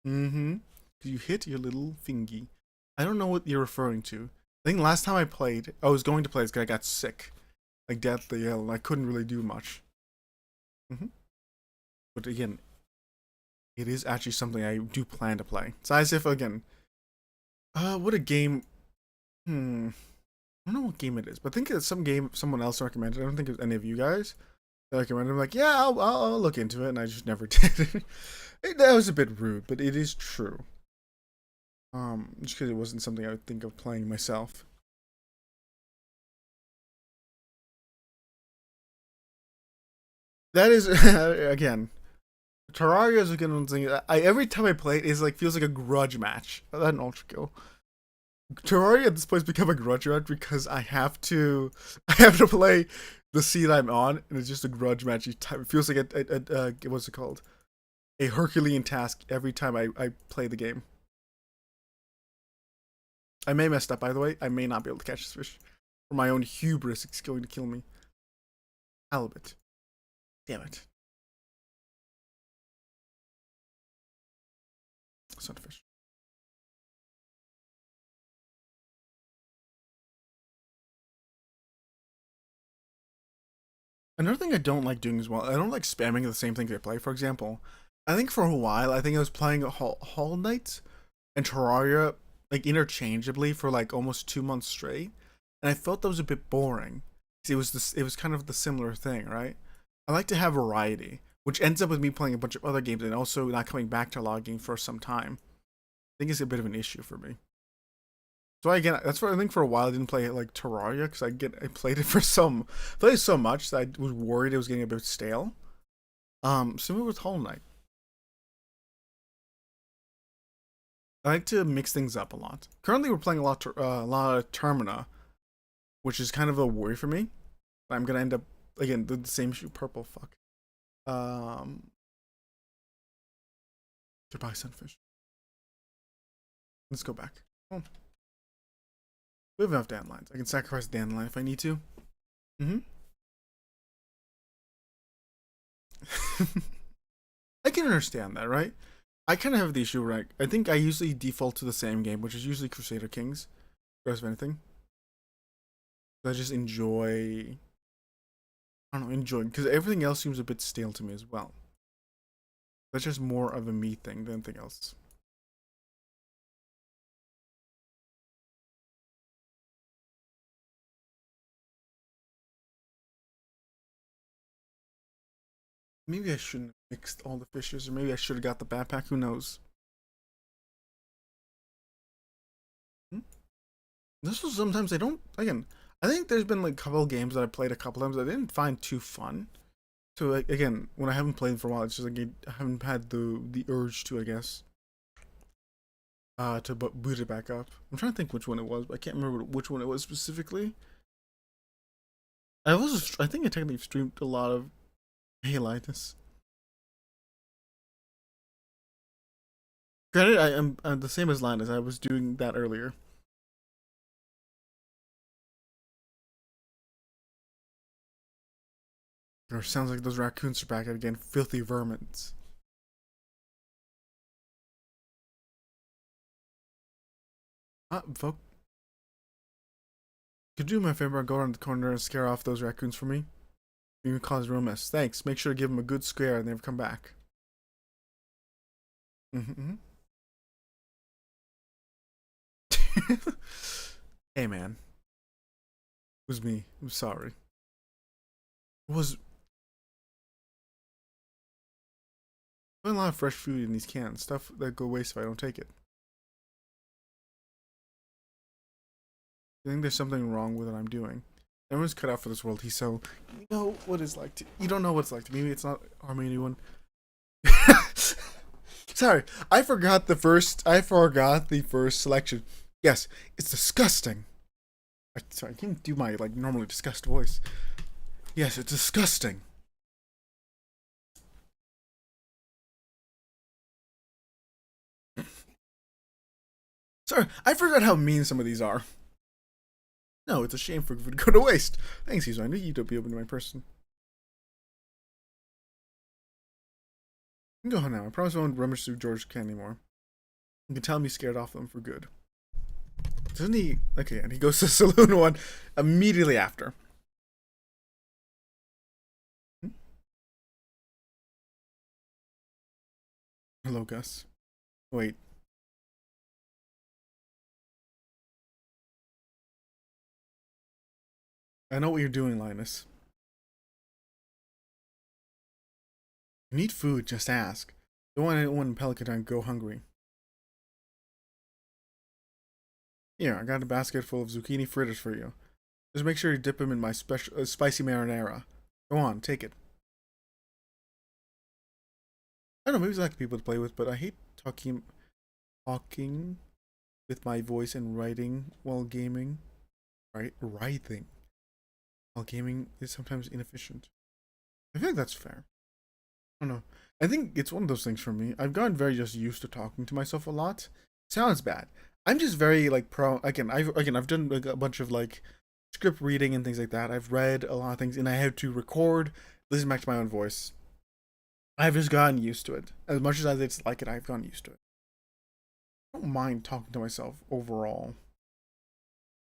Mm-hmm. You hit your little fingy. I don't know what you're referring to. I think last time I played, I was going to play this guy got sick. Like deathly ill, and I couldn't really do much. Mm-hmm. But again, it is actually something I do plan to play. It's as if, again, what a game. I don't know what game it is, but I think it's some game someone else recommended. I don't think it was any of you guys that recommended. I'm like, yeah, I'll look into it, and I just never did. That was a bit rude, but it is true. Just because it wasn't something I would think of playing myself. That is again, Terraria is again one thing. Every time I play it, is like feels like a grudge match. That an ultra kill. Terraria at this point has become a grudge match because I have to play the seed I'm on, and it's just a grudge match each time. It feels like what's it called? A Herculean task every time I play the game. I may mess up, by the way. I may not be able to catch this fish. For my own hubris, it's going to kill me. Halibut. Damn it. Sunfish. Another thing I don't like doing as well, I don't like spamming the same things I play. For example, I think for a while, I think I was playing Hollow Knight and Terraria like interchangeably for like almost 2 months straight, and I felt that was a bit boring. It was kind of the similar thing, right? I like to have variety, which ends up with me playing a bunch of other games and also not coming back to a lot of games for some time. I think it's a bit of an issue for me. So again, that's why I think for a while I didn't play like Terraria because I played it for played it so much that I was worried it was getting a bit stale. Similar with Hollow Knight. I like to mix things up a lot. Currently, we're playing a lot of Termina, which is kind of a worry for me. I'm gonna end up again the same shoe, purple. Fuck. Goodbye, sunfish. Let's go back. Oh, we have enough dandelions. I can sacrifice a dandelion if I need to. Mm-hmm. I can understand that, right? I kind of have the issue where I think I usually default to the same game, which is usually Crusader Kings, regardless of anything. I just enjoy. I don't know, enjoying because everything else seems a bit stale to me as well. That's just more of a me thing than anything else. Maybe I shouldn't have mixed all the fishes, or maybe I should have got the backpack. Who knows? Hmm? This was sometimes I don't. Again, I think there's been like a couple of games that I played a couple times that I didn't find too fun. So like, again, when I haven't played for a while, it's just like I haven't had the urge to, I guess, to boot it back up. I'm trying to think which one it was, but I can't remember which one it was specifically. I think I technically streamed a lot of Halitis. Granted, I am the same as Linus. I was doing that earlier. Or sounds like those raccoons are back again. Filthy vermins. Folk, could you do me a favor and go around the corner and scare off those raccoons for me? You can cause real mess. Thanks. Make sure to give them a good scare and never come back. Mm-hmm. Hey man, it was me. I'm sorry. It was a lot of fresh food in these cans. Stuff that go waste if I don't take it. I think there's something wrong with what I'm doing. Everyone's cut out for this world. He's so you know what it's like to. You don't know what it's like to. Maybe it's not Armenian one. Sorry, I forgot the first selection. Yes, it's disgusting. Sorry, I can't do my like normally disgust voice. Yes, it's disgusting. Sorry, I forgot how mean some of these are. No, it's a shame for food to go to waste. Thanks, Hiso. I knew you'd be open to my person. You can go home now. I promise I won't rummage through George's can anymore. You can tell me scared off them for good. Doesn't he? Okay, and he goes to Saloon 1 immediately after. Hello, Gus. Wait. I know what you're doing, Linus. You need food, just ask. Don't want anyone in Pelican to go hungry. Here, I got a basket full of zucchini fritters for you. Just make sure you dip them in my special spicy marinara. Go on, take it. I don't know, maybe it's like people to play with, but I hate talking with my voice and writing while gaming. Right? Writing while gaming is sometimes inefficient. I feel like that's fair. I don't know. I think it's one of those things for me. I've gotten very just used to talking to myself a lot. Sounds bad. I'm just very like I've done like a bunch of like script reading and things like that. I've read a lot of things and I have to record, listen back to my own voice. I've just gotten used to it. As much as I dislike it, I've gotten used to it. I don't mind talking to myself overall.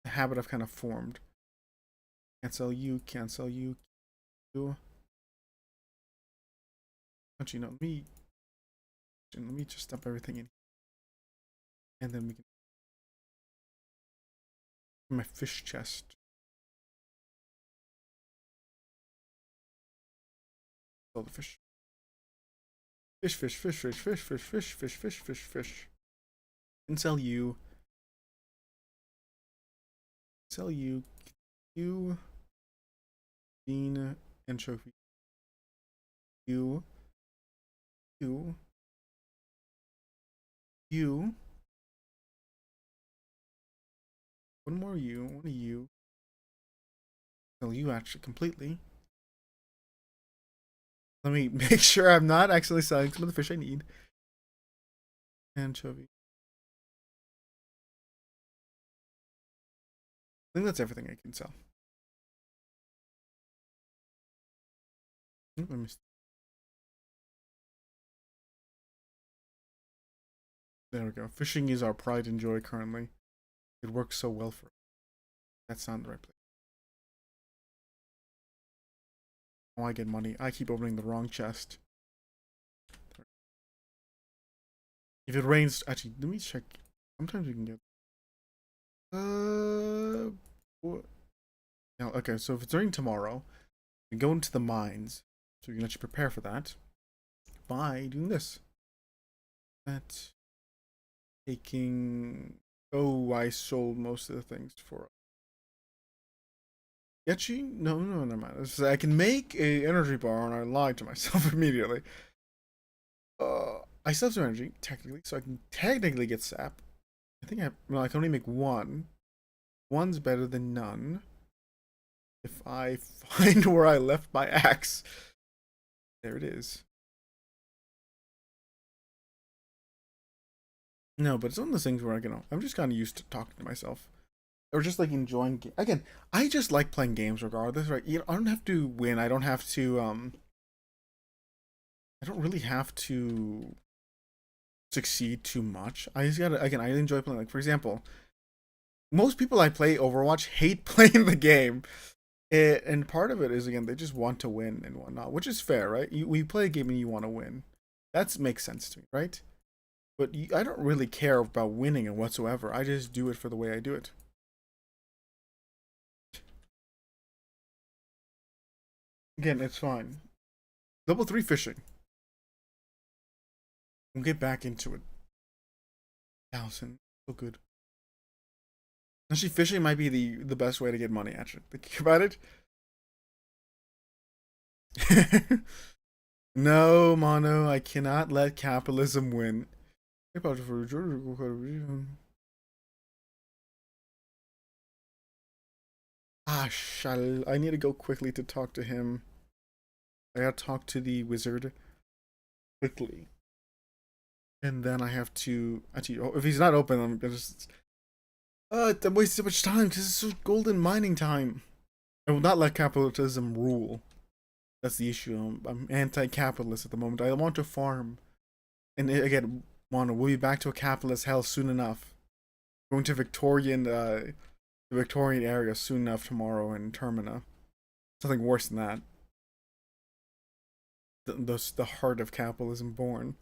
A habit I've kind of formed. Cancel you, cancel you. Actually, no, let me just dump everything in. And then we can my fish chest. All the fish. Fish, fish, fish, fish, fish, fish, fish, fish, fish, fish, fish. And sell you. Sell you. You. Bean. Anchovy. You. You. You. One more you. One of you. Sell you actually completely. Let me make sure I'm not actually selling some of the fish I need. Anchovy. I think that's everything I can sell. Oop, I missed. There we go. Fishing is our pride and joy currently. It works so well for us. That's not the right place. Oh, I get money. I keep opening the wrong chest. If it rains, actually, let me check. Sometimes we can get. What? Now, okay, so if it's raining tomorrow, we go into the mines. So we can actually prepare for that by doing this. That taking. Oh, I sold most of the things for. Actually, no, never mind. I can make a energy bar, and I lied to myself immediately. I still have some energy technically, so I can technically get sap. I think I can only make one. One's better than none. If I find where I left my axe, there it is. No, but it's one of those things where I'm just kind of used to talking to myself, or just like enjoying. Again, I just like playing games regardless, right? I don't have to win. I don't have to. I don't really have to succeed too much. I just gotta. Again, I enjoy playing. Like for example, most people I play Overwatch hate playing the game. And part of it is again they just want to win and whatnot, which is fair, right? We play a game and you want to win. That makes sense to me, right? But I don't really care about winning and whatsoever. I just do it for the way I do it. Again, it's fine. Level 3 fishing. We'll get back into it. 1,000. So good. Actually, fishing might be the best way to get money, actually. Think about it. No, Mono, I cannot let capitalism win. Ah, shall I need to go quickly to talk to him. I gotta talk to the wizard quickly. And then I have to actually, if he's not open, I'm just I'm wasting so much time because it's so golden mining time. I will not let capitalism rule. That's the issue. I'm anti-capitalist at the moment. I want to farm. And again, Mono, we'll be back to a capitalist hell soon enough. Going to the Victorian area soon enough tomorrow in Termina. Something worse than that. The heart of capitalism born.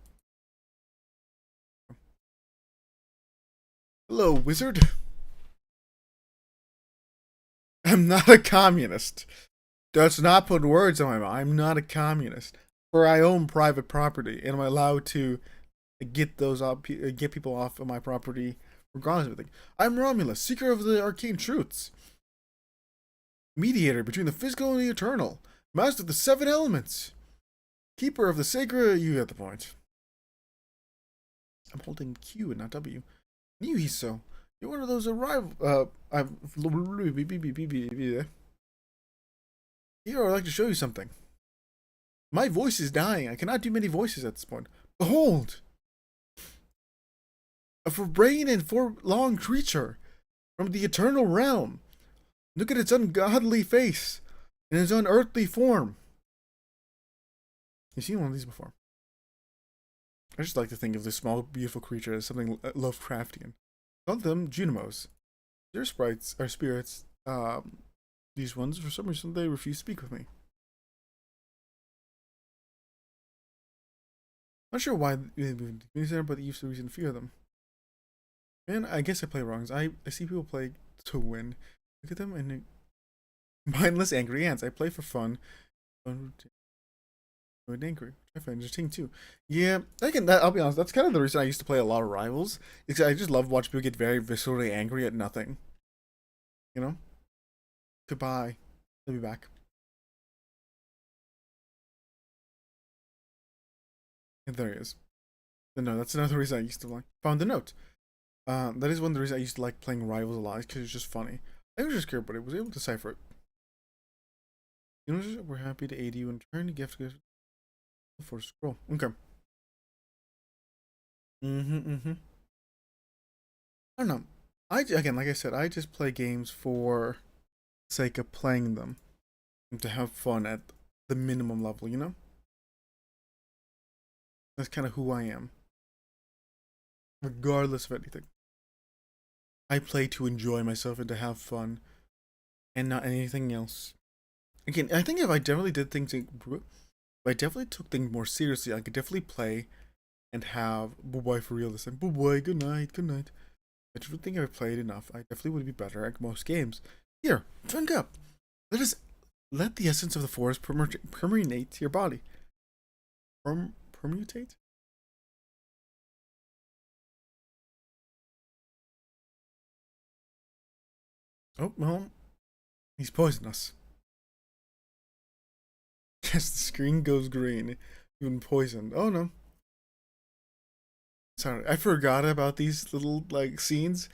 Hello, wizard. I'm not a communist. Let's not put words in my mouth. I'm not a communist. For I own private property, and I'm allowed to get people off of my property regardless of everything. I'm Romulus, seeker of the arcane truths, mediator between the physical and the eternal, master of the seven elements, keeper of the sacred. You get the point. I'm holding Q and not W. New Hiso, you're one of those arrival. Here, I'd like to show you something. My voice is dying. I cannot do many voices at this point. Behold! A forbrain and forlorn creature from the eternal realm. Look at its ungodly face and its unearthly form. You've seen one of these before. I just like to think of this small, beautiful creature as something Lovecraftian. Call them Junimos. Their sprites are spirits. These ones, for some reason, they refuse to speak with me. Not sure why they moved to the center, but they used to reason to fear them. And I guess I play wrongs. I see people play to win. Look at them and mindless angry ants. I play for fun. Angry. I find interesting too. Yeah, I'll be honest. That's kind of the reason I used to play a lot of Rivals. Is I just love watching people get very viscerally angry at nothing. You know. Goodbye. I'll be back. And there he is. No, that's another reason I used to like. Found the note. That is one of the reasons I used to like playing Rivals a lot, because it's just funny. I was just scared, but I was able to decipher it. You know, we're happy to aid you in turn. Gift for scroll. Okay. I don't know. Again, like I said, I just play games for the sake of playing them and to have fun at the minimum level. You know, that's kind of who I am, regardless of anything. I play to enjoy myself and to have fun, and not anything else. Again, I think if I definitely did things, if I definitely took things more seriously, I could definitely play and have bye for real this time. Bye, good night, good night. I don't think I've played enough. I definitely would be better at most games. Here, drink up. Let the essence of the forest permeate your body. Permutate? Oh, well, he's poisonous. Yes, the screen goes green. You've been poisoned. Oh no. Sorry, I forgot about these little like scenes.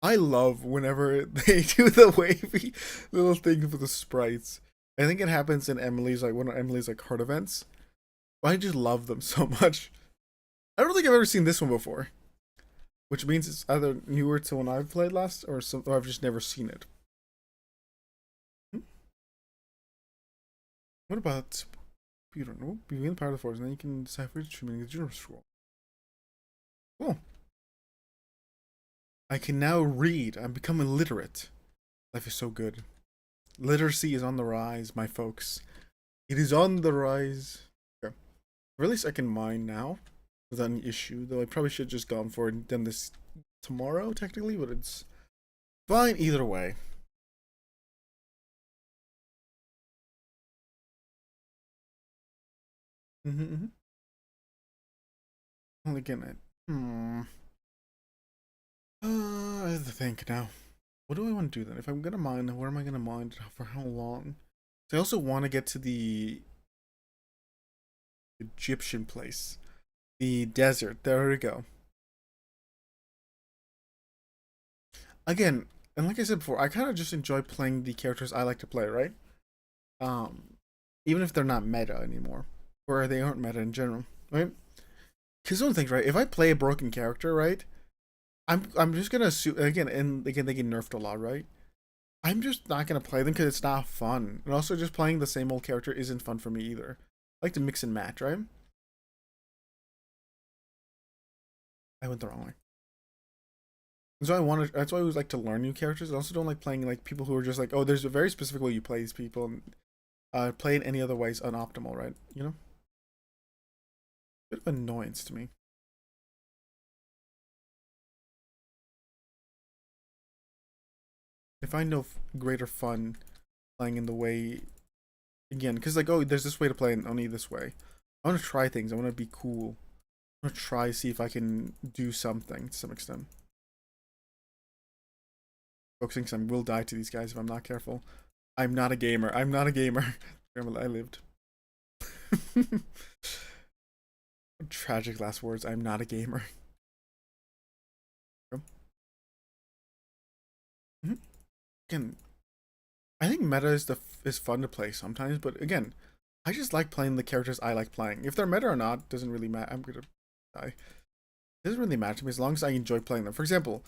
I love whenever they do the wavy little thing with the sprites. I think it happens in Emily's like one of Emily's like heart events. I just love them so much. I don't think I've ever seen this one before, which means it's either newer to when I've played last, or I've just never seen it. Hmm? What about you don't know? Begin the power of the force, and then you can decipher the true meaning of the general scroll. Cool. I can now read. I'm becoming literate. Life is so good. Literacy is on the rise, my folks. It is on the rise. Okay. Or at least I can mine now without any issue. Though I probably should have just gone for it and done this tomorrow, technically, but it's fine either way. Mm-hmm. Only getting it. I have to think now. What do I want to do then? If I'm gonna mine, where am I gonna mine? For how long? So I also want to get to the Egyptian place. The desert. There we go. Again, and like I said before, I kind of just enjoy playing the characters I like to play, right? Um, Even if they're not meta anymore, or they aren't meta in general, right? Because one thing, right? If I play a broken character, right, I'm just gonna assume again, and again they get nerfed a lot, right? I'm just not gonna play them because it's not fun, and also just playing the same old character isn't fun for me either. I like to mix and match, right? I went the wrong way. So I wanted. That's why I always like to learn new characters. I also don't like playing like people who are just like, oh, there's a very specific way you play these people, and play it any other way is unoptimal, right? You know, bit of annoyance to me. I find no greater fun playing in the way again, because like, oh, there's this way to play and only this way. I want to try things. I want to be cool. I want to try see if I can do something to some extent. Focusing, because I will die to these guys if I'm not careful. I'm not a gamer. I'm not a gamer. I lived. Tragic last words. I'm not a gamer. Again, I think meta is fun to play sometimes, but again, I just like playing the characters I like playing. If they're meta or not, doesn't really matter. I'm gonna die. It doesn't really matter to me as long as I enjoy playing them. For example,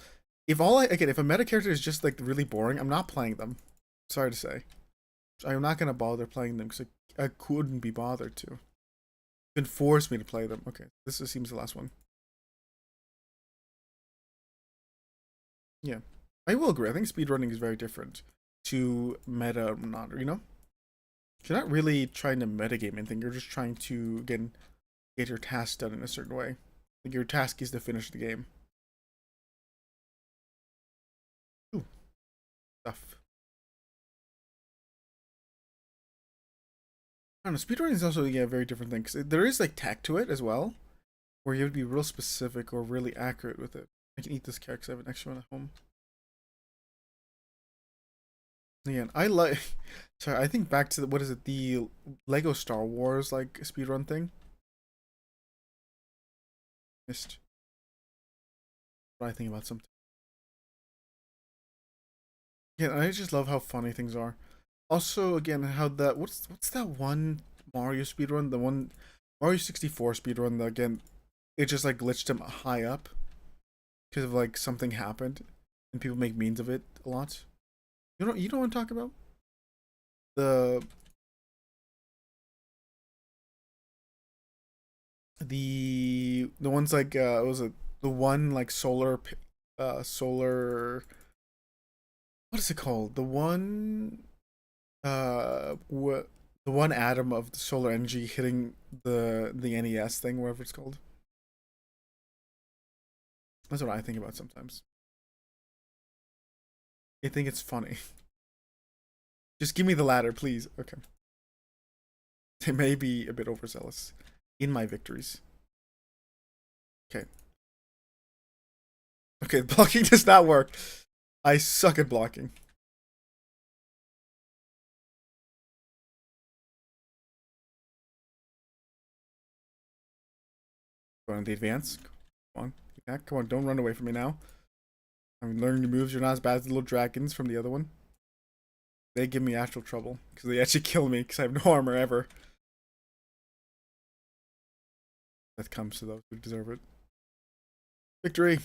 if if a meta character is just like really boring, I'm not playing them. Sorry to say, I'm not gonna bother playing them because I couldn't be bothered to. You can force me to play them. Okay, this seems the last one. Yeah, I will agree. I think speedrunning is very different to meta or not. You know, you're not really trying to metagame anything. You're just trying to again get your task done in a certain way. Like your task is to finish the game. Ooh, stuff. I don't know. Speedrunning is also a very different thing because there is like tech to it as well, where you have to be real specific or really accurate with it. I can eat this carrot because I have an extra one at home. Again, I like. Sorry, I think back to what is it? The Lego Star Wars like speedrun thing. Missed. What I think about something. Yeah, I just love how funny things are. Also, again, how that what's that one Mario speedrun? The one Mario 64 speedrun that again it just like glitched him high up because of like something happened and people make memes of it a lot. You know what I'm talking about? The the ones like was it the one like solar what is it called? The one what the one atom of the solar energy hitting the NES thing, whatever it's called. That's what I think about sometimes. I think it's funny. Just give me the ladder, please. Okay. It may be a bit overzealous in my victories. Okay. Okay, blocking does not work. I suck at blocking. Going to the advance. Come on. Yeah, come on, don't run away from me now. I'm learning new moves. You're not as bad as the little dragons from the other one. They give me actual trouble because they actually kill me because I have no armor ever. That comes to those who deserve it. Victory!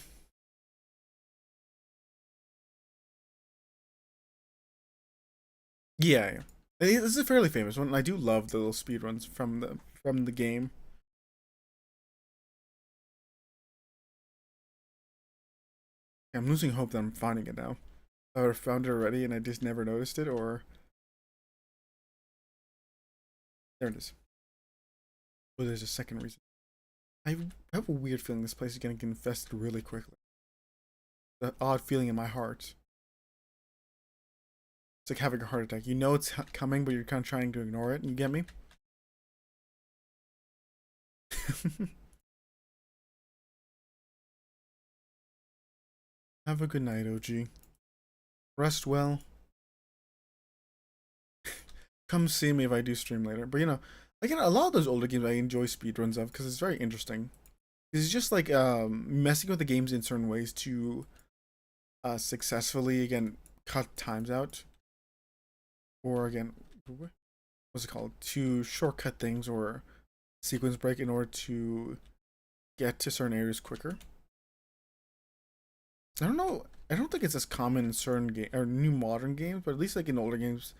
Yeah, yeah. This is a fairly famous one. I do love the little speed runs from the game. I'm losing hope that I'm finding it now. I found it already and I just never noticed it, or there it is. Oh, there's a second reason. I have a weird feeling this place is gonna get infested really quickly. That odd feeling in my heart. It's like having a heart attack. You know it's coming, but you're kind of trying to ignore it. You get me? Have a good night, OG. Rest well. Come see me if I do stream later. But you know, Again, a lot of those older games I enjoy speedruns of because it's very interesting. It's just like messing with the games in certain ways to successfully again cut times out, or again, what's it called? To shortcut things or sequence break in order to get to certain areas quicker. I don't know. I don't think it's as common in certain game or new modern games, but at least like in older games,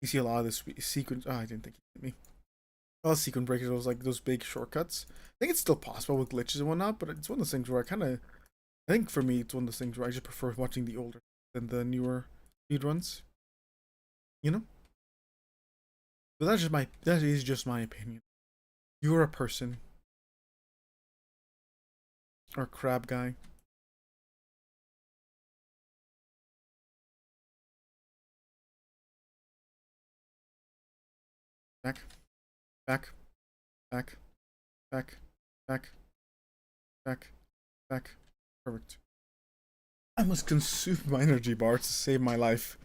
you see a lot of this sequence. Oh, I didn't think it hit me. A lot of sequence breakers, those like those big shortcuts. I think it's still possible with glitches and whatnot, but it's one of those things where I think for me, it's one of those things where I just prefer watching the older than the newer speedruns. You know, but that is just my opinion. You're a person or crab guy. Back, back, back, back, back, back, back. Perfect. I must consume my energy bar to save my life.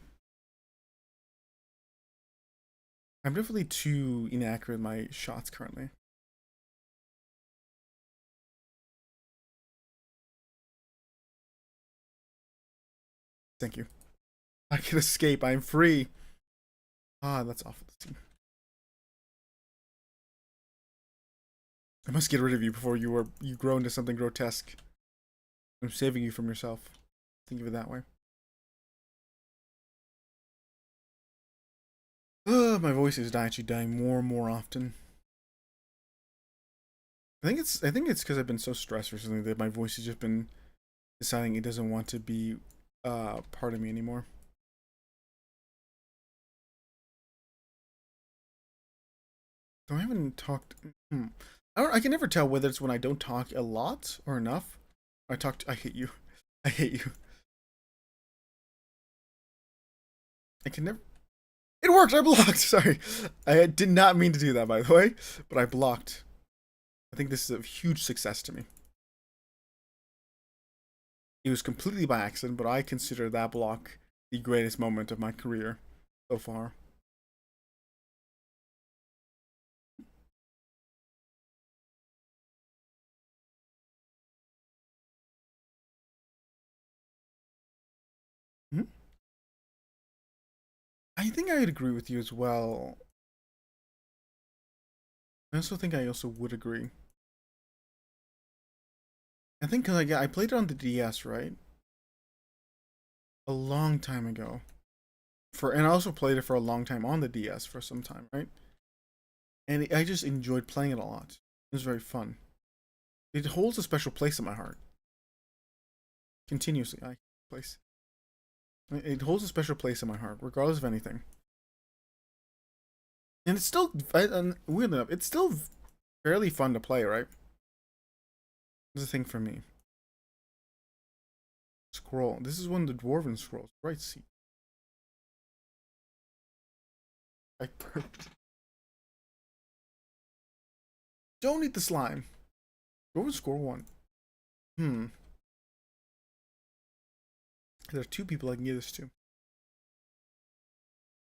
I'm definitely too inaccurate in my shots currently. Thank you. I can escape. I'm free. Ah, that's awful to see. I must get rid of you before you grow into something grotesque. I'm saving you from yourself. Think of it that way. My voice is actually dying more and more often. I think it's because I've been so stressed recently that my voice has just been deciding it doesn't want to be part of me anymore. So I haven't talked. I can never tell whether it's when I don't talk a lot or enough. I hate you. I hate you. I can never. It worked. I blocked. Sorry, I did not mean to do that, by the way, but I blocked. I think this is a huge success to me. It was completely by accident, but I consider that block the greatest moment of my career so far. Mhm. I think I would agree with you as well. I also think I also would agree. I think like yeah, I played it on the DS, right? A long time ago. And I also played it for a long time on the DS for some time, right? And I just enjoyed playing it a lot. It was very fun. It holds a special place in my heart. Continuously, I place. It holds a special place in my heart, regardless of anything. And it's still, weird enough, it's still fairly fun to play, right? This is a thing for me. Scroll. This is one of the dwarven scrolls. Right seat. I don't eat the slime. Dwarven scroll one. Hmm. There are two people I can give this to.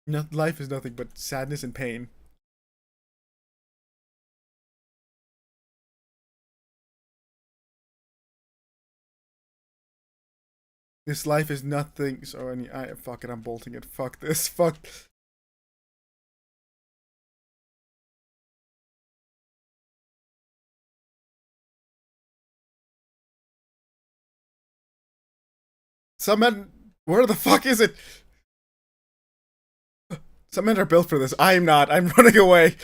No, life is nothing but sadness and pain. This life is nothing. So I fuck it. I'm bolting it. Fuck this. Fuck. Some men. Where the fuck is it? Some men are built for this. I'm not. I'm running away.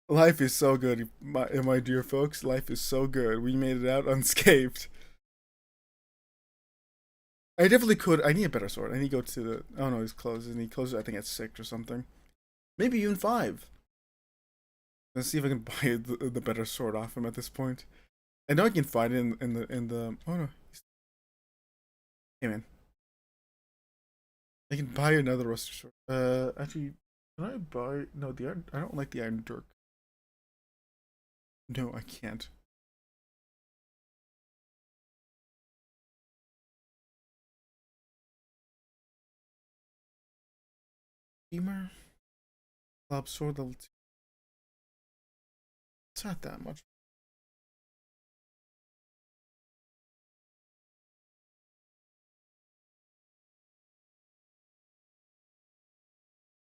Life is so good, my dear folks. Life is so good. We made it out unscathed. I definitely could. I need a better sword. I need to go to the. Oh no, he's closed. And he closes, I think, at 6 or something. Maybe even 5. Let's see if I can buy the better sword off him at this point. I know I can find it in the. Oh no. Hey man. I can buy another rusty sword. Actually, can I buy. No, the iron. I don't like the iron dirk. No, I can't. Femur. Club sword level 2. It's not that much.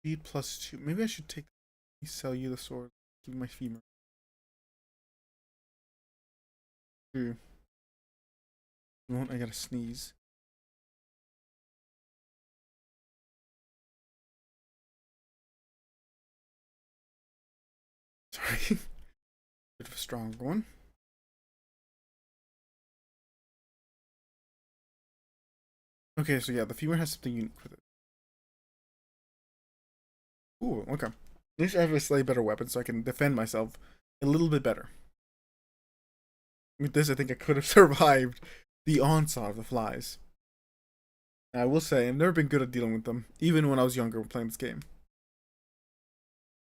Speed +2. Maybe I should sell you the sword. Give my femur. Ooh. I gotta sneeze. Sorry. Bit of a strong one. Okay, so yeah, the femur has something unique with it. Ooh, okay. At least I have a slightly better weapon so I can defend myself a little bit better. With this, I think I could have survived the onslaught of the flies. I will say, I've never been good at dealing with them, even when I was younger playing this game.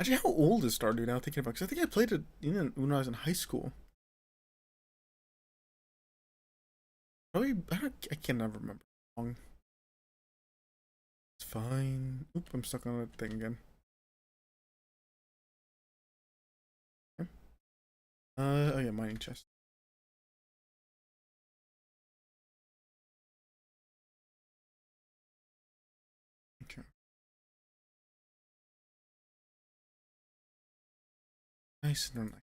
Actually, how old is Stardew now? Thinking about, because I think I played it when I was in high school. Probably, I can never remember. Long. It's fine. Oop, I'm stuck on that thing again. Okay. Oh yeah, mining chest. Okay. Nice and relaxing.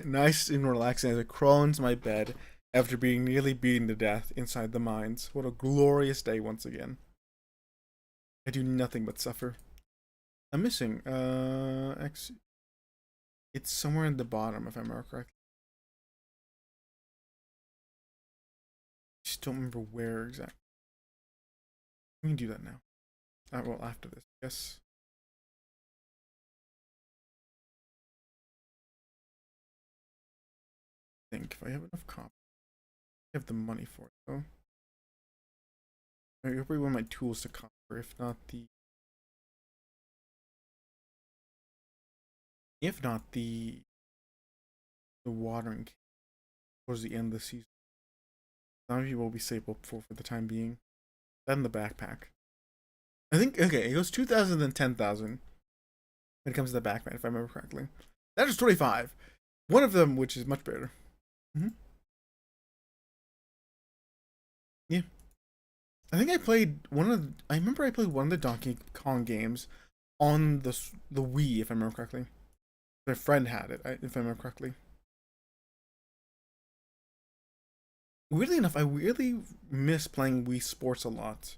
Nice and relaxing as I crawl into my bed after being nearly beaten to death inside the mines. What a glorious day once again. I do nothing but suffer. I'm missing it's somewhere in the bottom if I remember correctly. I just don't remember where exactly. We can do that now. Well, after this, yes. I think if I have enough copper, I have the money for it though. I probably want my tools to copper, if not the watering can towards the end of the season. Some of you will be stable for the time being. Then the backpack. I think okay, it goes 2,000 then 10,000 when it comes to the backpack, if I remember correctly. That is 25. One of them, which is much better. Yeah. I think I played I remember I played one of the Donkey Kong games on the Wii, if I remember correctly. My friend had it, if I remember correctly. Weirdly enough, I really miss playing Wii Sports a lot.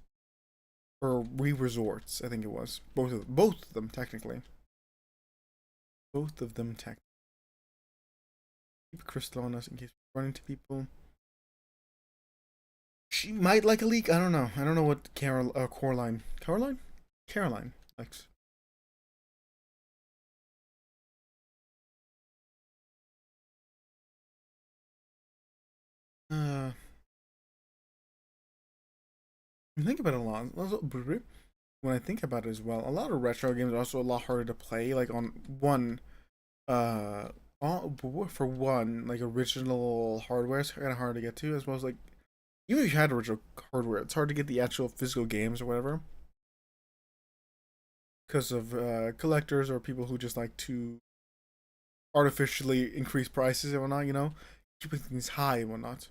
Or Wii Resorts, I think it was. Both of them, technically. Both of them, technically. Keep a crystal on us in case we run into people. She might like a leak. I don't know. I don't know what Caroline likes. I think about it a lot. When I think about it as well, a lot of retro games are also a lot harder to play. Like on one, for one, like original hardware is kind of hard to get to, as well as like even if you had original hardware, it's hard to get the actual physical games or whatever because of collectors or people who just like to artificially increase prices and whatnot. Keeping things high and whatnot.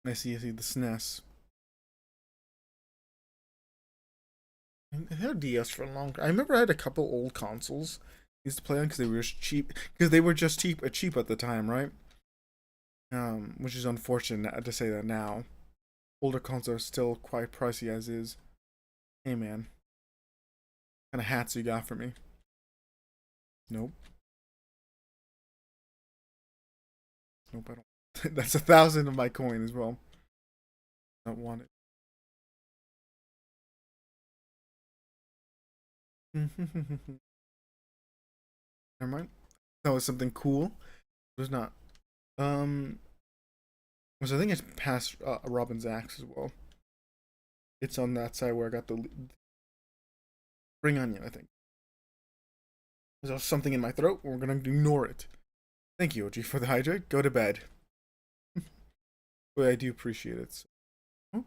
I see the SNES. I had a DS for a long time. I remember I had a couple old consoles I used to play on because they were just cheap. Because they were just cheap at the time, right? Which is unfortunate to say that now. Older consoles are still quite pricey as is. Hey man, what kind of hats you got for me? Nope. Nope, I don't. That's 1,000 of my coin as well. I don't want it. Never mind. That was something cool. It was not. So I think it's past Robin's axe as well. It's on that side where I got the spring onion, I think. There's something in my throat. We're gonna ignore it. Thank you, Oji, for the hydrate. Go to bed. But I do appreciate it. So. Oh,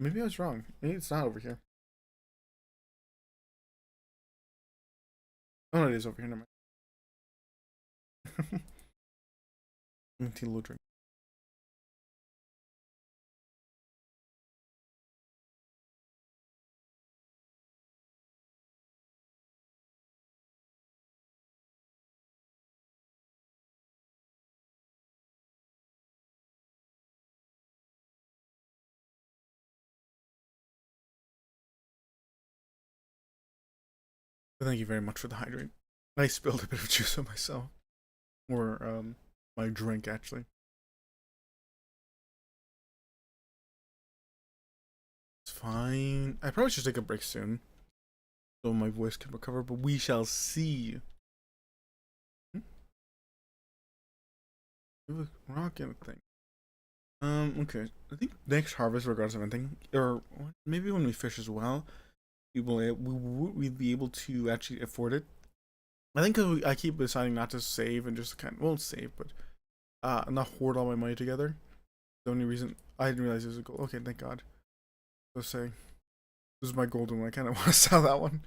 Maybe I was wrong. Maybe it's not over here. Oh, no, it is over here. Never mind. I'm gonna take a little drink. But thank you very much for the hydrate. I spilled a bit of juice on myself. Or, my drink, actually. It's fine. I probably should take a break soon. So my voice can recover, but we shall see. Rock and a thing. Okay. I think next harvest, regardless of anything, or maybe when we fish as well, we'd be able to actually afford it. I think because I keep deciding not to save and just kind of, well, save, but not hoard all my money together. The only reason I didn't realize it was a goal. Okay, thank God. Let's say this is my golden one. I kind of want to sell that one.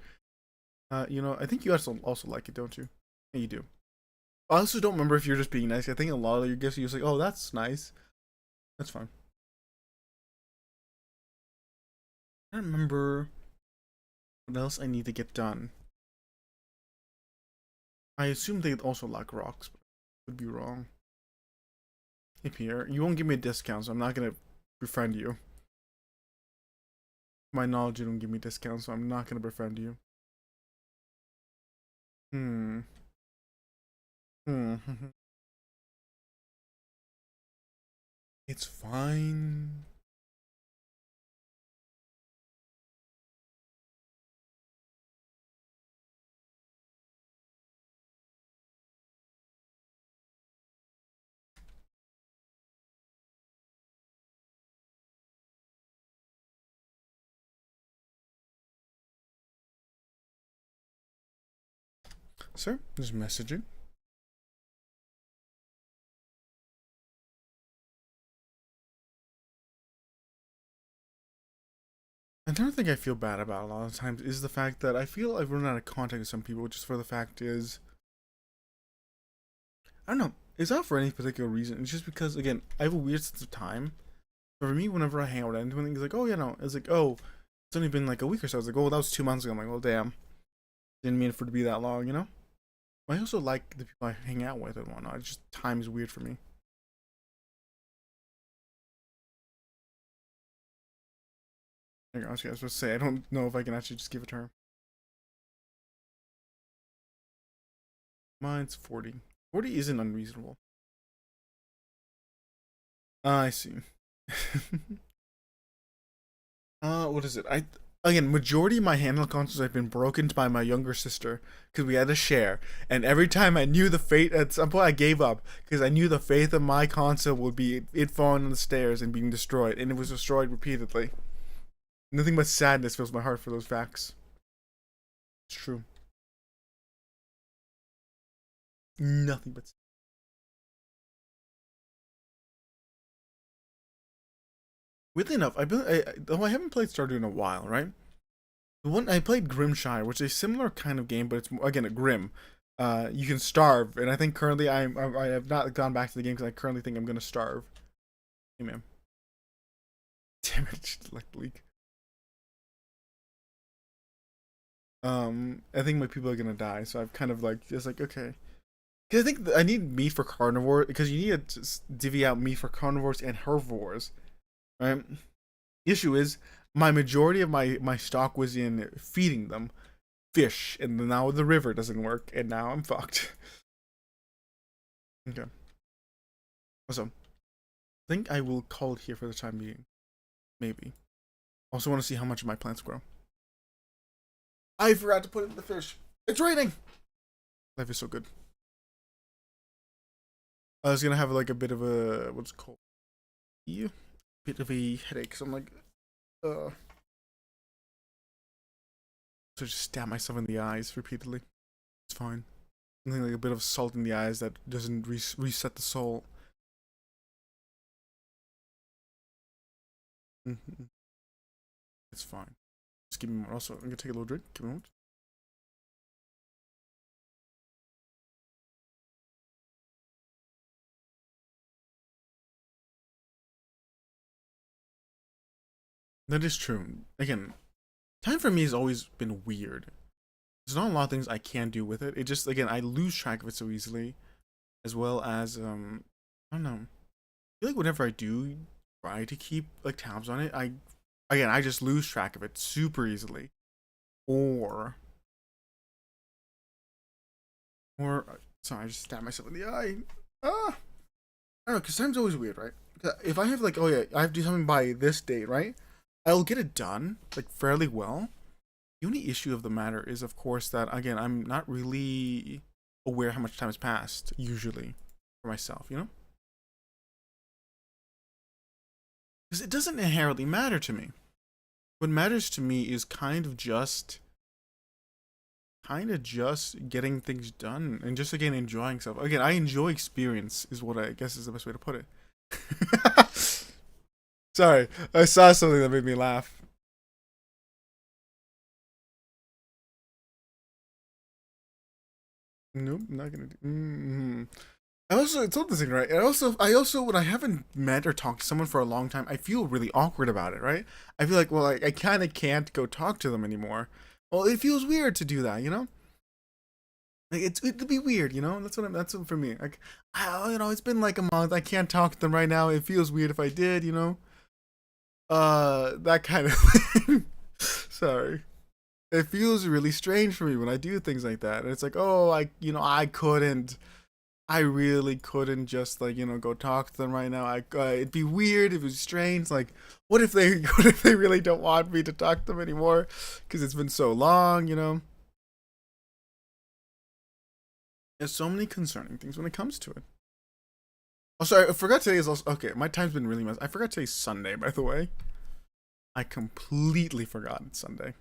You know, I think you also like it, don't you? Yeah, you do. I also don't remember if you're just being nice. I think a lot of your gifts, you're just like, oh, that's nice. That's fine. I don't remember what else I need to get done. I assume they'd also like rocks, but I could be wrong. Hey Pierre, you won't give me a discount, so I'm not gonna befriend you. My knowledge, you don't give me discounts, so I'm not gonna befriend you. Hmm. Hmm. It's fine. Sir, just messaging. Another thing I feel bad about a lot of times is the fact that I feel I've run out of contact with some people, just for the fact is, I don't know, it's not for any particular reason. It's just because, again, I have a weird sense of time. But for me, whenever I hang out with anyone, it's like, oh, yeah, no. It's like, oh, it's only been like a week or so. I was like, oh, that was 2 months ago. I'm like, well, damn. Didn't mean for it to be that long, you know? I also like the people I hang out with and whatnot. It's just time is weird for me. I was supposed to say, I don't know if I can actually just give it to her. Mine's 40. 40 isn't unreasonable. I see. What is it? Again, majority of my handheld consoles have been broken by my younger sister because we had to share, and every time I knew the fate, at some point I gave up because I knew the fate of my console would be it falling on the stairs and being destroyed, and it was destroyed repeatedly. Nothing but sadness fills my heart for those facts. It's true. Nothing but. Weirdly enough, though I haven't played Stardew in a while, right? The one I played Grimshire, which is a similar kind of game, but it's again a grim. You can starve, and I think currently I have not gone back to the game because I currently think I'm gonna starve. Hey man, damn it, like leak. I think my people are gonna die, so I've kind of like just like okay, because I think I need meat for carnivore because you need to divvy out meat for carnivores and herbivores, right? The issue is my majority of my stock was in feeding them fish, and now the river doesn't work, and now I'm fucked. Okay. So, I think I will call it here for the time being. Maybe. Also want to see how much of my plants grow. I forgot to put in the fish. It's raining! Life is so good. I was gonna have like a bit of a, what's it called? Yeah. Bit of a headache, so I'm like, So just stab myself in the eyes repeatedly. It's fine. Something like a bit of salt in the eyes that doesn't reset the soul. Mm-hmm. It's fine. Just give me more. Also, I'm gonna take a little drink. Give me a moment. That is true. Again, time for me has always been weird. There's not a lot of things I can do with it. It just, again, I lose track of it so easily, as well as I don't know. I feel like whenever I do try to keep like tabs on it, I just lose track of it super easily. Or sorry, I just stabbed myself in the eye. Ah, I don't know, because time's always weird, right? If I have like, oh yeah, I have to do something by this date, right? I'll get it done like fairly well. The only issue of the matter is, of course, that again, I'm not really aware how much time has passed usually for myself, you know? Because it doesn't inherently matter to me. What matters to me is kind of just getting things done and just again enjoying stuff. Again, I enjoy experience is what I guess is the best way to put it. Sorry, I saw something that made me laugh. Nope, not gonna do. I also, it's all the thing, right? I also, when I haven't met or talked to someone for a long time, I feel really awkward about it, right? I feel like, well, I kind of can't go talk to them anymore. Well, it feels weird to do that, you know? Like it'd be weird, you know. That's what for me. Like, it's been like a month. I can't talk to them right now. It feels weird if I did, you know. That kind of thing. Sorry. It feels really strange for me when I do things like that. And it's like, oh, I really couldn't just like go talk to them right now. It'd be weird. It was strange. Like, what if they really don't want me to talk to them anymore? Because it's been so long, you know. There's so many concerning things when it comes to it. Oh, sorry, I forgot today is also okay. My time's been really messed. I forgot today's Sunday, by the way. I completely forgot it's Sunday.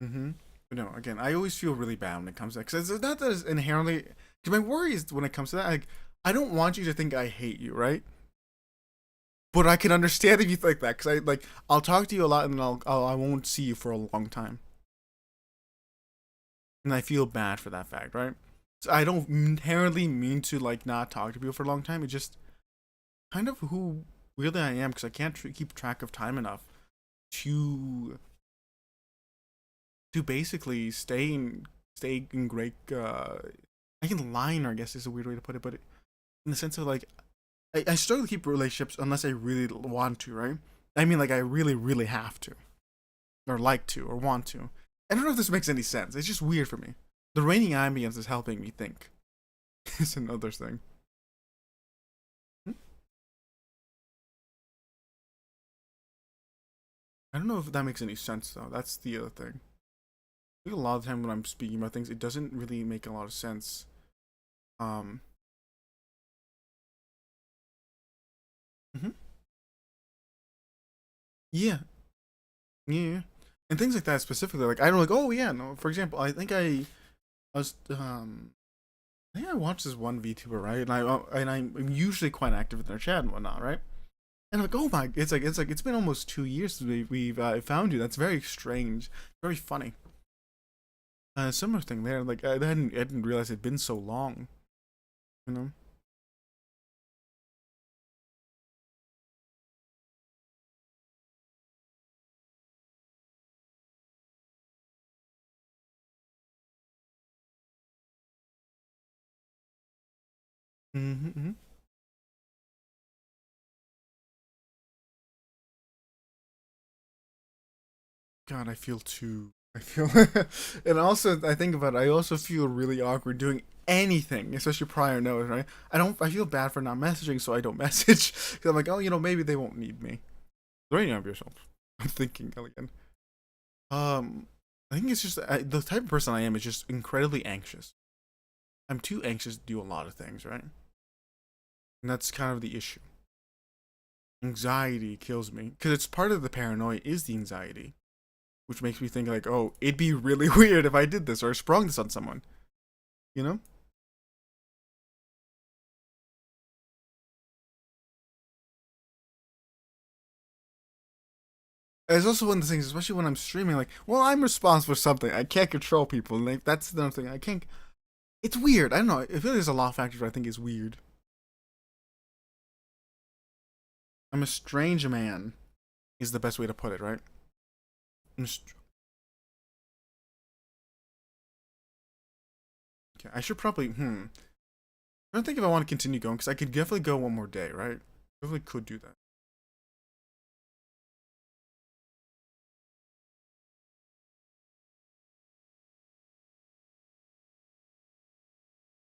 Mm-hmm. But no, again, I always feel really bad when it comes to that because it's not that it's inherently. Because my worry is when it comes to that, like, I don't want you to think I hate you, right? But I can understand if you think that because I'll talk to you a lot and then I won't see you for a long time, and I feel bad for that fact, right? So I don't inherently mean to like not talk to people for a long time. It's just kind of who really I am because I can't keep track of time enough to basically stay in great I can line, I guess is a weird way to put it, but in the sense of like I struggle to keep relationships unless I really want to, right? I mean, like I really, really have to, or like to, or want to. I don't know if this makes any sense. It's just weird for me. The raining ambience is helping me think. It's another thing. Hmm? I don't know if that makes any sense though. That's the other thing. I think a lot of the time when I'm speaking about things, it doesn't really make a lot of sense. Um. Mhm. Yeah. Yeah. And things like that specifically, like I don't like. Oh yeah, no. For example, I was I think I watched this one VTuber, right? And I'm usually quite active in their chat and whatnot, right? And I'm like, oh my, it's been almost 2 years since we've found you. That's very strange, very funny. Similar thing there. Like I didn't realize it'd been so long. You know. Mm-hmm. God, I feel too. I feel, and also I think about it. I also feel really awkward doing anything, especially prior notice. Right? I don't. I feel bad for not messaging, so I don't message. Because I'm like, oh, maybe they won't need me. Right of yourself. I'm thinking again. I think it's just the type of person I am is just incredibly anxious. I'm too anxious to do a lot of things, right? And that's kind of the issue. Anxiety kills me because it's part of the paranoia is the anxiety, which makes me think like, oh, it'd be really weird if I did this or sprung this on someone. You know? It's also one of the things, especially when I'm streaming, like, well, I'm responsible for something. I can't control people. Like, that's the other thing. I can't. It's weird. I don't know. I feel like there's a lot of factors I think is weird. I'm a strange man, is the best way to put it, right? Okay, I should probably. I don't think if I want to continue going, because I could definitely go one more day, right? Definitely could do that.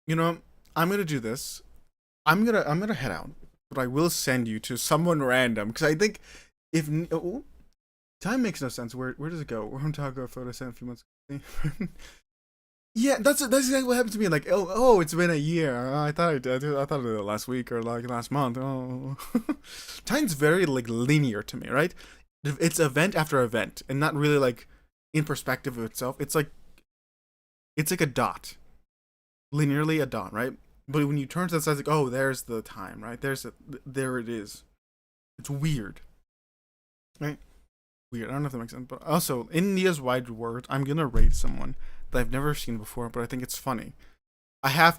You know, I'm gonna do this. I'm gonna head out, but I will send you to someone random because I think if time makes no sense. Where does it go? We're on Taco photo sent a few months ago. Yeah, that's exactly what happened to me. Like, it's been a year. I thought it last week or like last month. Oh, time's very like linear to me, right? It's event after event, and not really like in perspective of itself. It's like a dot, linearly a dot, right? But when you turn to the side, it's like, oh, there's the time, right? There it is. It's weird, right? Weird. I don't know if that makes sense. But also, in Nia's wide words, I'm gonna rate someone that I've never seen before, but I think it's funny. I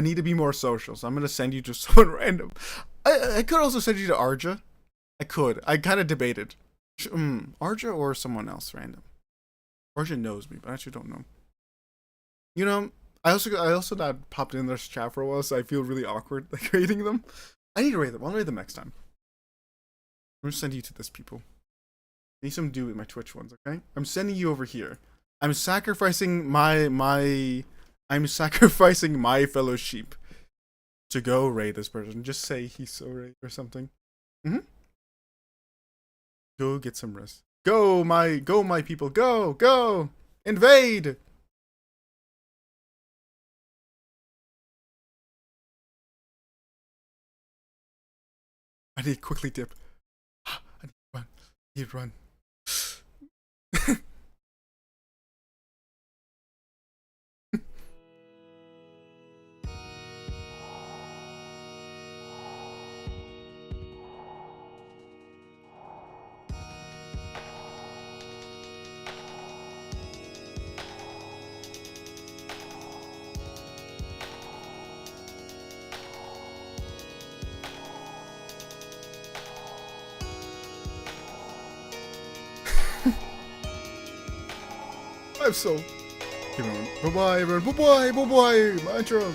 need to be more social, so I'm gonna send you to someone random. I could also send you to Arja. I could. I kind of debated. Arja or someone else random. Arja knows me, but I actually don't know. You know, I also not popped in their chat for a while, so I feel really awkward like rating them. I need to rate them. I'll rate them next time. I'm gonna send you to this people. I need some do with my Twitch ones, okay? I'm sending you over here. I'm sacrificing I'm sacrificing my fellow sheep to go raid this person. Just say Hiso raid or something. Go get some rest. Go my people. Go! Invade! I need to quickly dip. I need to run. I need to run. I'm so. Bye bye, everyone. Bye bye. My intro.